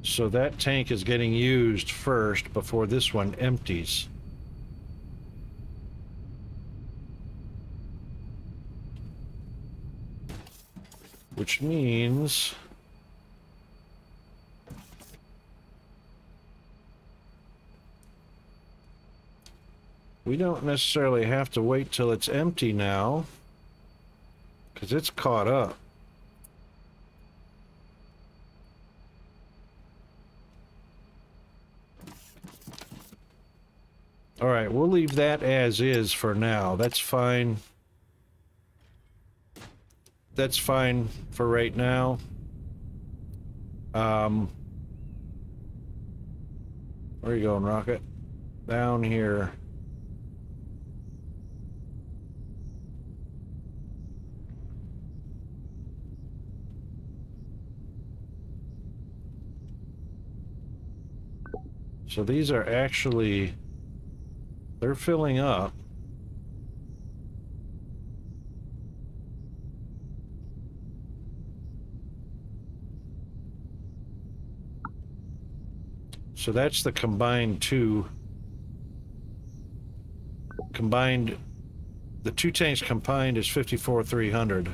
So that tank is getting used first before this one empties. Which means we don't necessarily have to wait till it's empty now, because it's caught up. All right, we'll leave that as is for now. That's fine. That's fine for right now. Where are you going, Rocket? Down here. So these are actually, they're filling up. So that's the combined two. Combined, the two tanks combined is 54,300.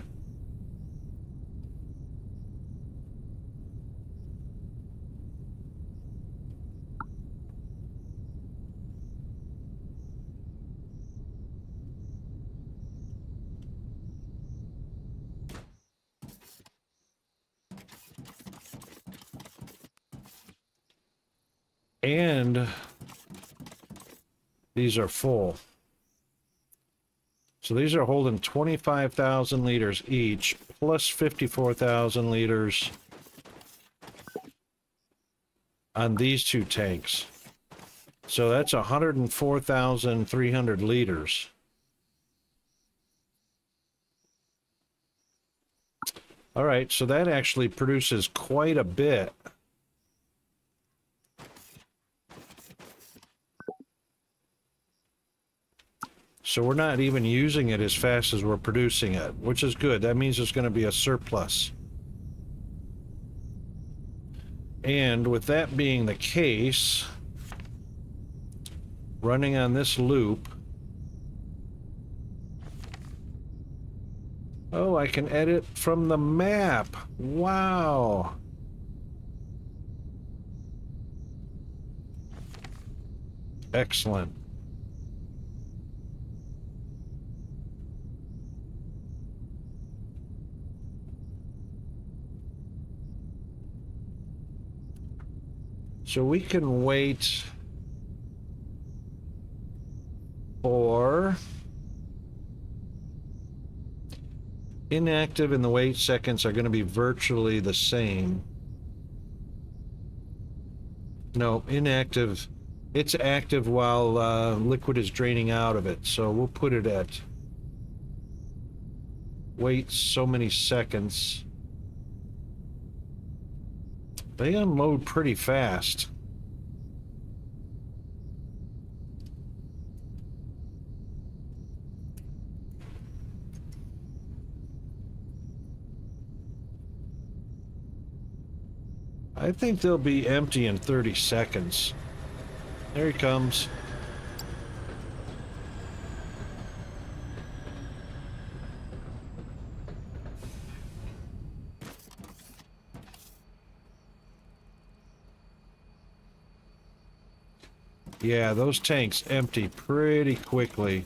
And these are full. So these are holding 25,000 liters each, plus 54,000 liters on these two tanks. So that's 104,300 liters. All right, so that actually produces quite a bit. So we're not even using it as fast as we're producing it, which is good. That means there's going to be a surplus. And with that being the case, running on this loop, oh, I can edit from the map. Wow. Excellent. So we can wait for inactive and the wait seconds are going to be virtually the same. No, inactive. It's active while liquid is draining out of it. So we'll put it at wait so many seconds. They unload pretty fast. I think they'll be empty in 30 seconds. There he comes. Yeah, those tanks empty pretty quickly.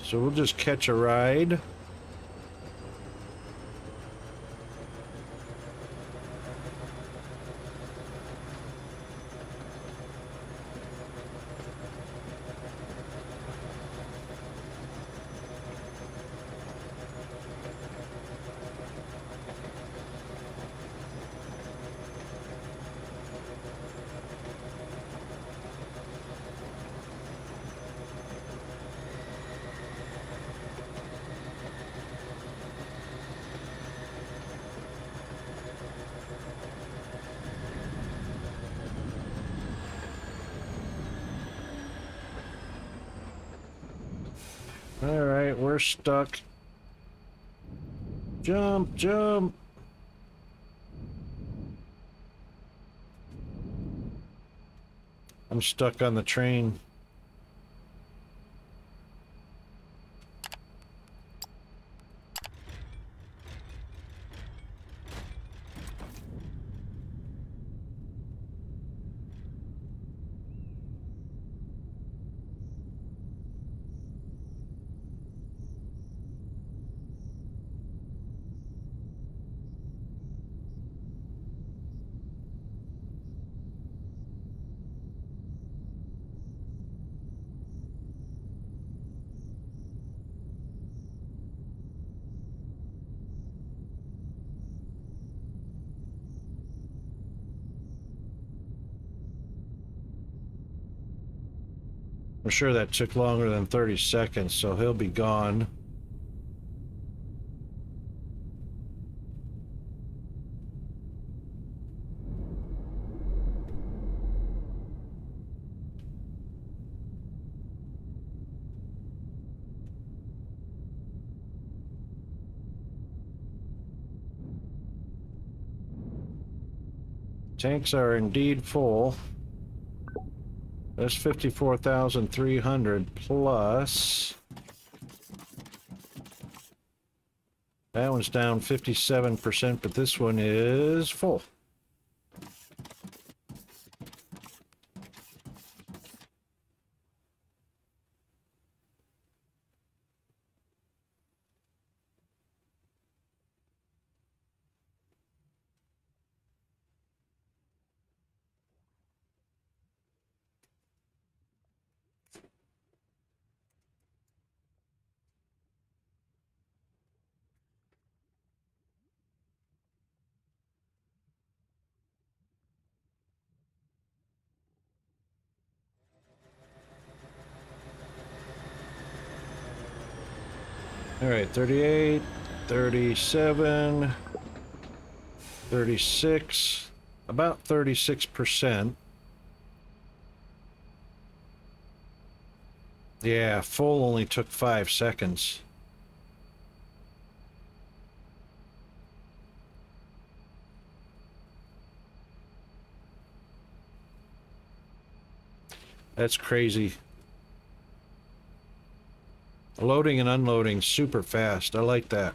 So we'll just catch a ride. All right, we're stuck. Jump, jump. I'm stuck on the train. I'm sure that took longer than 30 seconds, so he'll be gone. Tanks are indeed full. That's 54,300 plus. That one's down 57%, but this one is full. All right, 38, 37, 36, about 36%. Yeah, full only took 5 seconds. That's crazy. Loading and unloading super fast. I like that.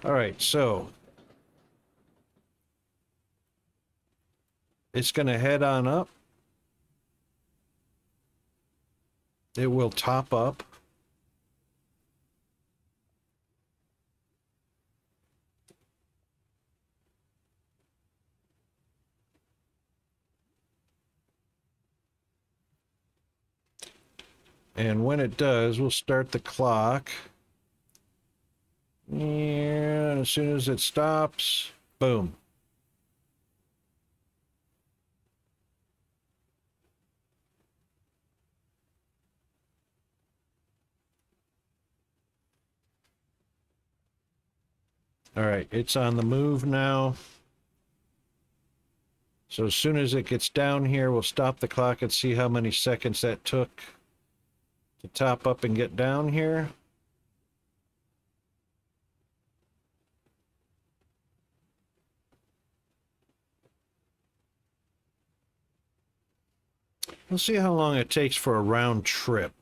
All right, so it's going to head on up. It will top up. And when it does, we'll start the clock. And as soon as it stops, boom. All right, it's on the move now. So as soon as it gets down here, we'll stop the clock and see how many seconds that took to top up and get down here. We'll see how long it takes for a round trip.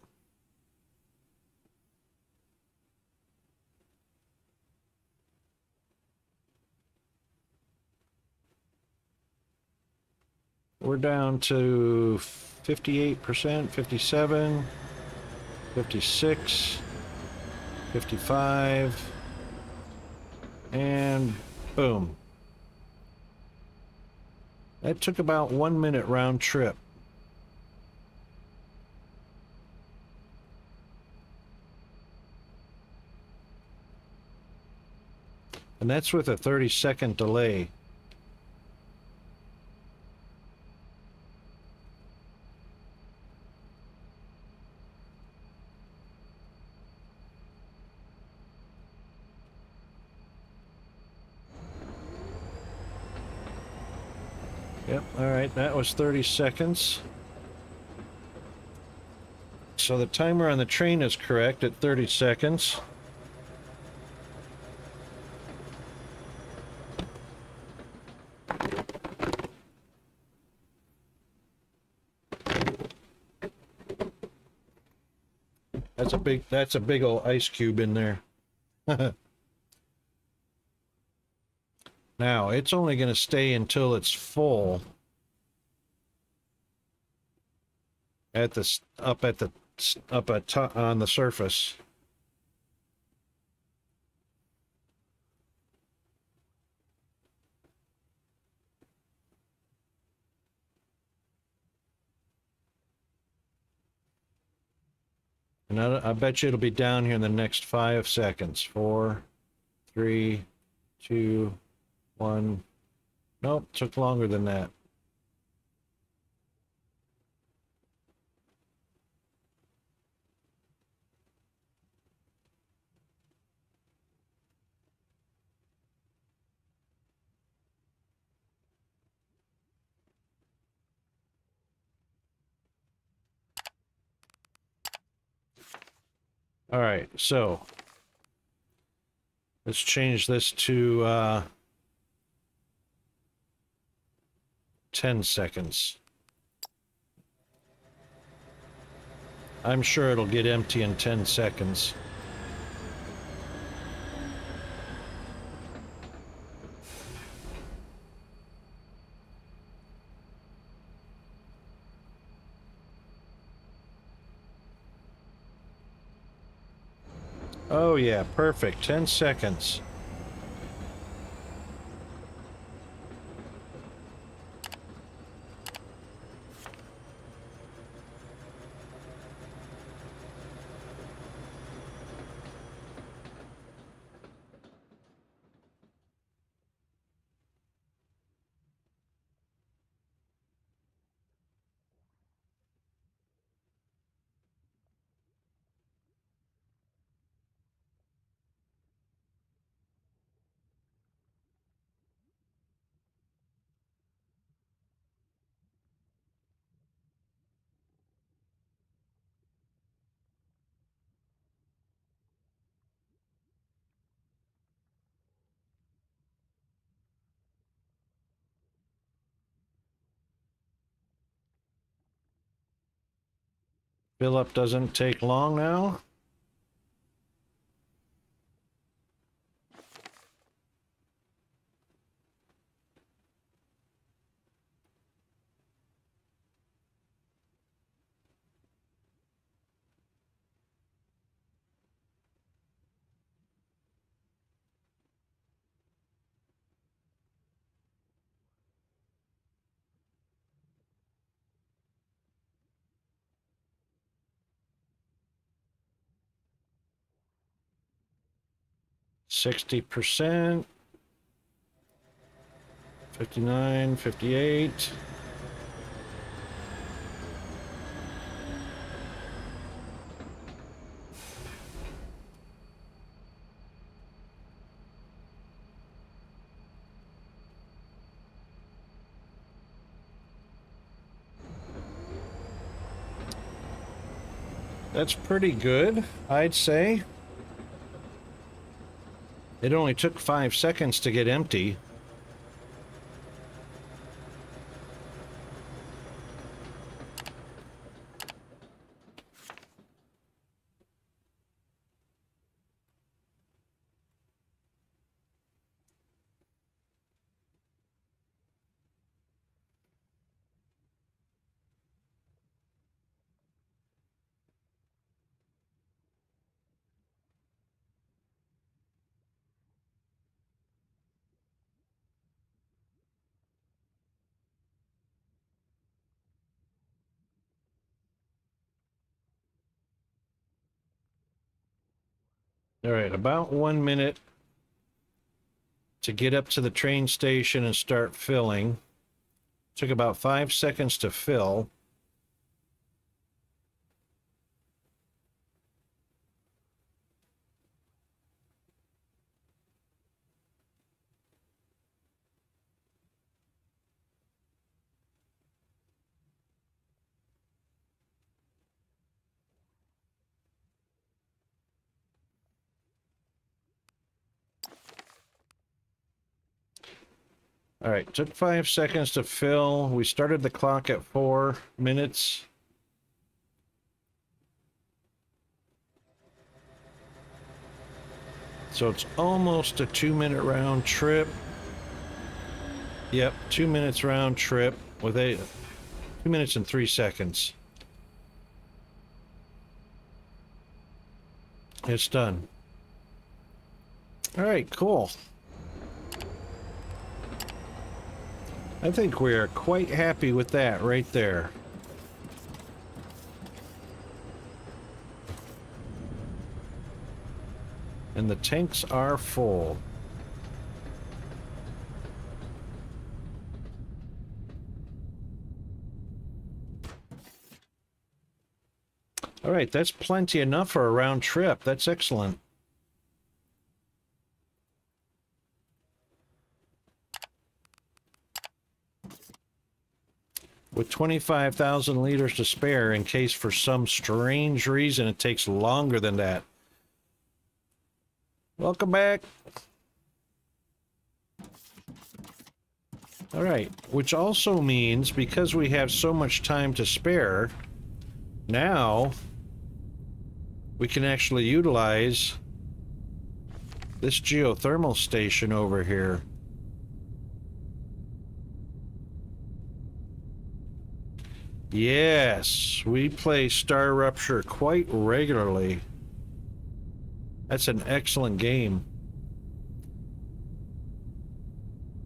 We're down to 58%, 57, 56, 55, and boom. That took about 1 minute round trip. And that's with a 30-second delay. Yep, all right, that was 30 seconds. So the timer on the train is correct at 30 seconds. That's a big old ice cube in there. Now, it's only going to stay until it's full at the on the surface. And I bet you it'll be down here in the next 5 seconds. 4, 3, 2, 1. Nope, took longer than that. All right, so let's change this to 10 seconds. I'm sure it'll get empty in 10 seconds. Oh yeah, perfect. 10 seconds. Fill up doesn't take long now. %, 59, 58. That's pretty good, I'd say. It only took 5 seconds to get empty. All right, about 1 minute to get up to the train station and start filling. Took about 5 seconds to fill. All right, took 5 seconds to fill. We started the clock at 4 minutes. So it's almost a 2-minute round trip. Yep, 2 minutes round trip with 2 minutes and 3 seconds. It's done. All right, cool. I think we are quite happy with that right there. And the tanks are full. All right, that's plenty enough for a round trip. That's excellent. With 25,000 liters to spare in case for some strange reason it takes longer than that Welcome back. All right, which also means because we have so much time to spare, now we can actually utilize this geothermal station over here. Yes, we play Star Rupture quite regularly. That's an excellent game.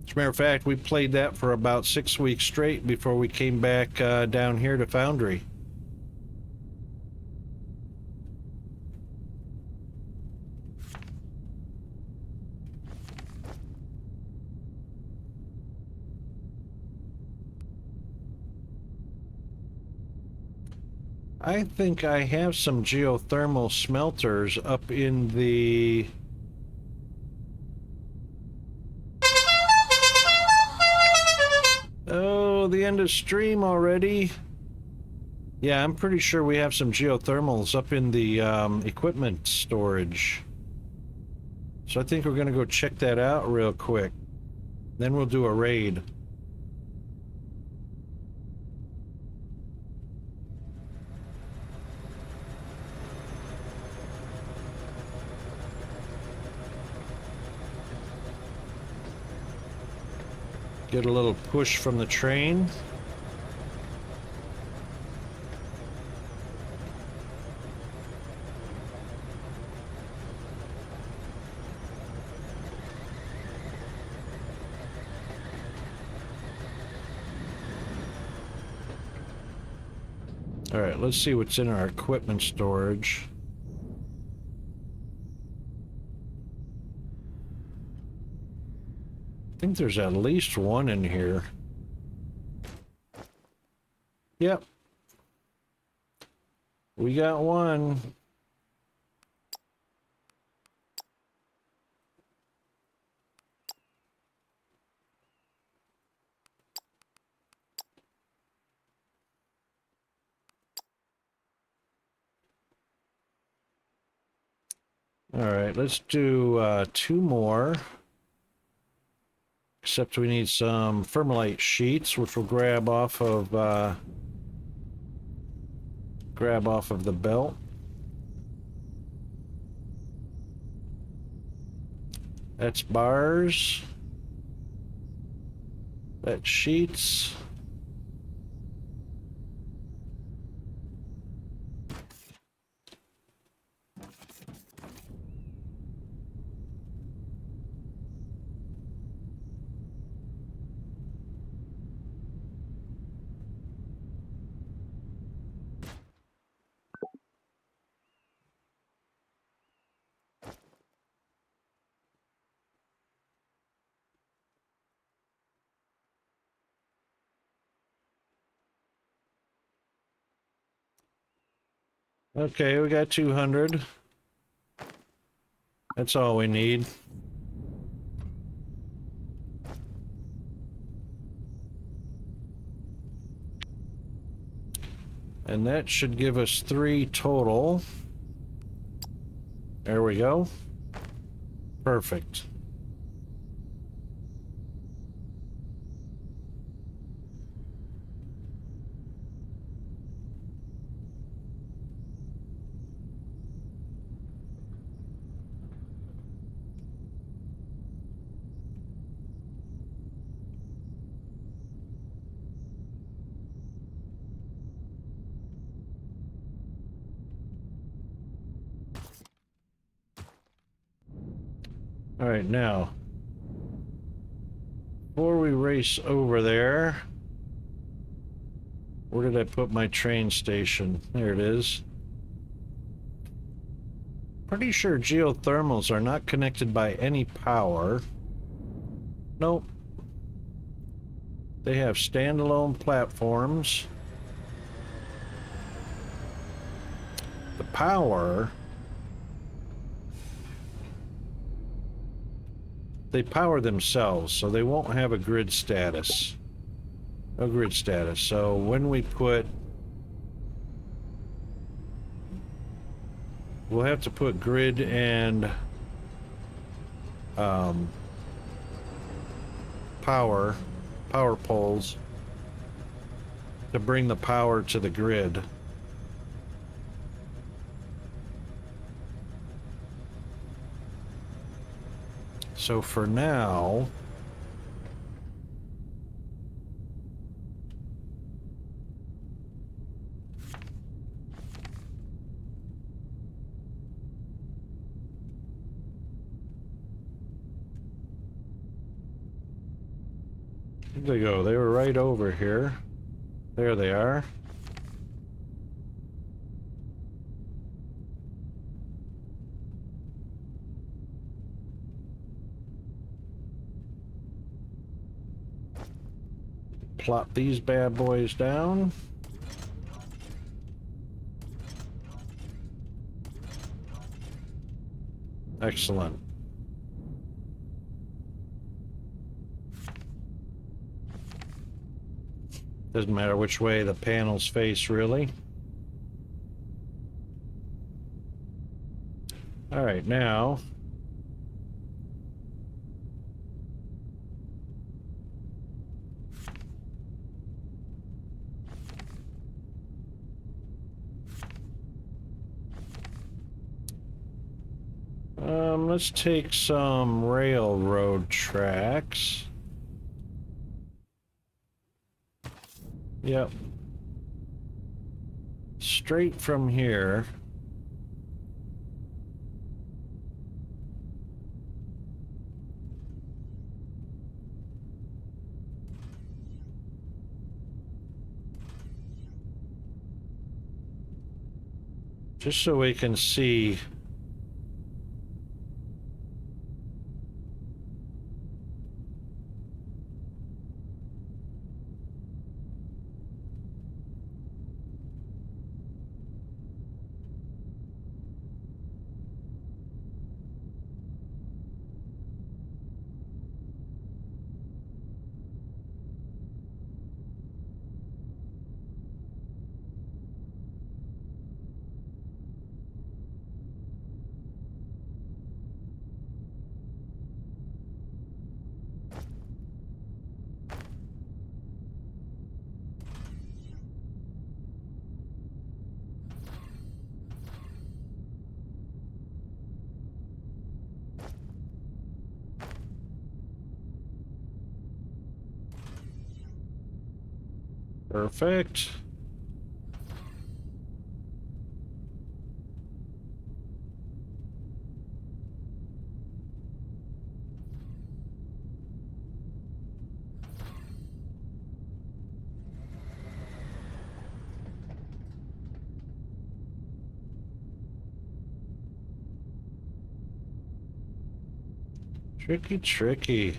As a matter of fact, we played that for about 6 weeks straight before we came back down here to Foundry. I think I have some geothermal smelters up in the... Oh, the end of stream already. Yeah, I'm pretty sure we have some geothermals up in the equipment storage. So I think we're gonna go check that out real quick. Then we'll do a raid. Get a little push from the train. All right, let's see what's in our equipment storage. I think there's at least one in here. Yep. We got one. All right, let's do 2 more. Except we need some Thermalite sheets, which we'll grab off of the belt. That's bars. That's sheets. Okay, we got 200. That's all we need. And that should give us 3 total. There we go. Perfect. All right, now, before we race over there, where did I put my train station? There it is. Pretty sure geothermals are not connected by any power. Nope. They have standalone platforms. The power... They power themselves, so they won't have a grid status. No grid status. So when we put... We'll have to put grid and power poles to bring the power to the grid. So for now, where'd they go? They were right over here. There they are. Plop these bad boys down. Excellent. Doesn't matter which way the panels face, really. All right, now let's take some railroad tracks. Yep. Straight from here. Just so we can see. Perfect. Tricky, tricky.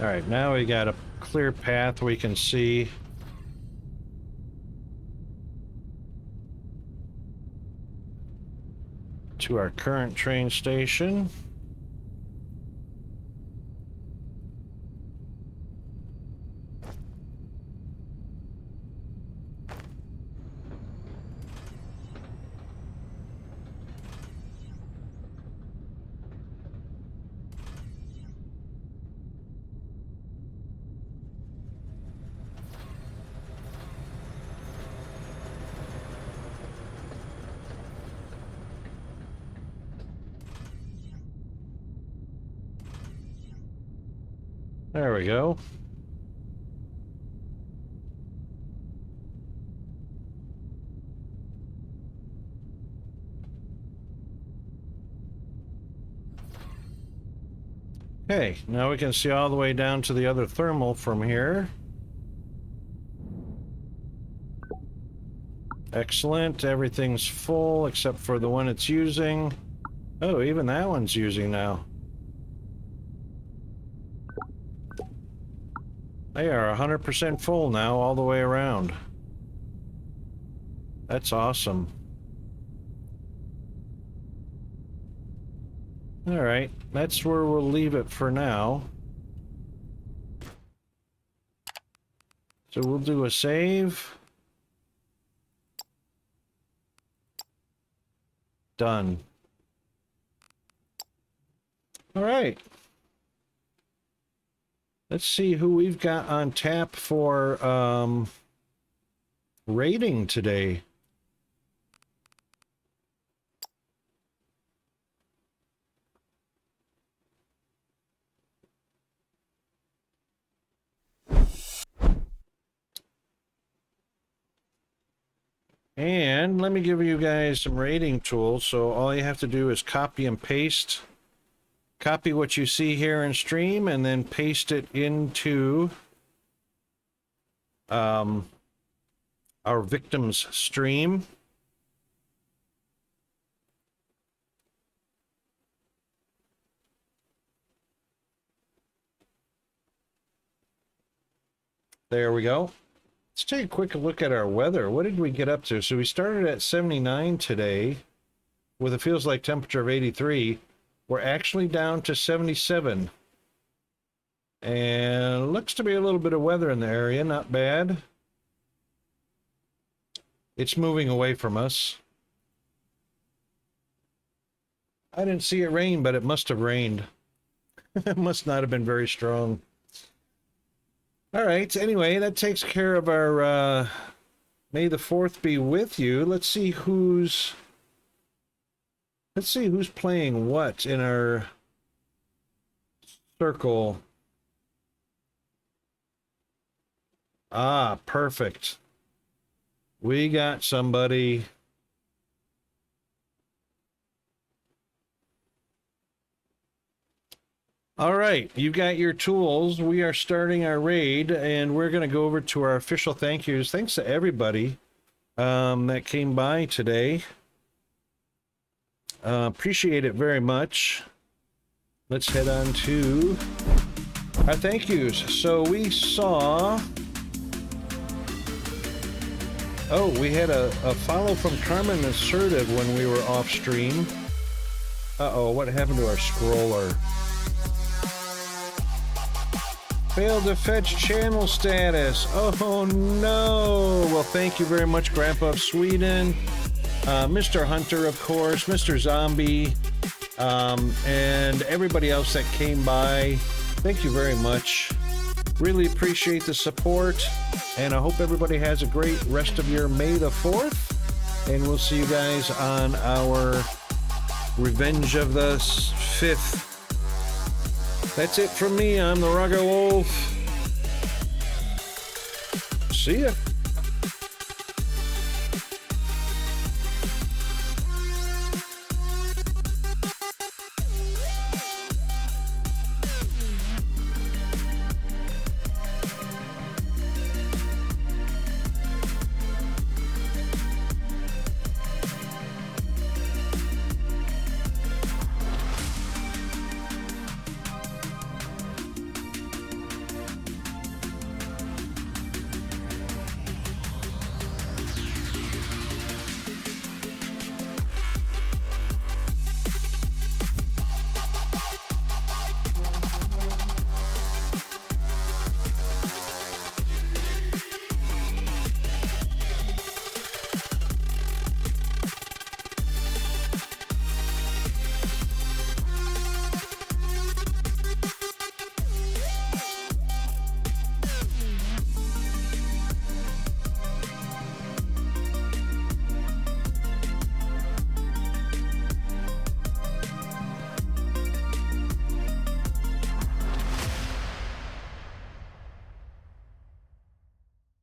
All right, now we got a clear path we can see. To our current train station. There we go. Okay, now we can see all the way down to the other thermal from here. Excellent. Everything's full except for the one it's using. Oh, even that one's using now. They are 100% full now all the way around. That's awesome. All right, that's where we'll leave it for now. So we'll do a save. Done. All right. Let's see who we've got on tap for rating today. And let me give you guys some rating tools. So all you have to do is copy and paste. Copy what you see here in stream and then paste it into our victims stream. There we go. Let's take a quick look at our weather. What did we get up to? So we started at 79 today with a feels like temperature of 83. We're actually down to 77. And looks to be a little bit of weather in the area, not bad. It's moving away from us. I didn't see it rain, but it must have rained. It must not have been very strong. All right, anyway, that takes care of our May the 4th be with you. Let's see who's playing what in our circle. Ah, perfect. We got somebody. All right, you got your tools. We are starting our raid, and we're going to go over to our official thank yous. Thanks to everybody that came by today. Appreciate it very much. Let's head on to our thank yous. So we saw... Oh, we had a follow from Carmen Assertive when we were off stream. Uh-oh, what happened to our scroller? Failed to fetch channel status. Oh no! Well, thank you very much, Grandpa of Sweden, Mr. Hunter, of course, Mr. Zombie, and everybody else that came by. Thank you very much. Really appreciate the support, and I hope everybody has a great rest of your May the 4th, and we'll see you guys on our Revenge of the 5th. That's it from me. I'm the Rugger Wolf. See ya.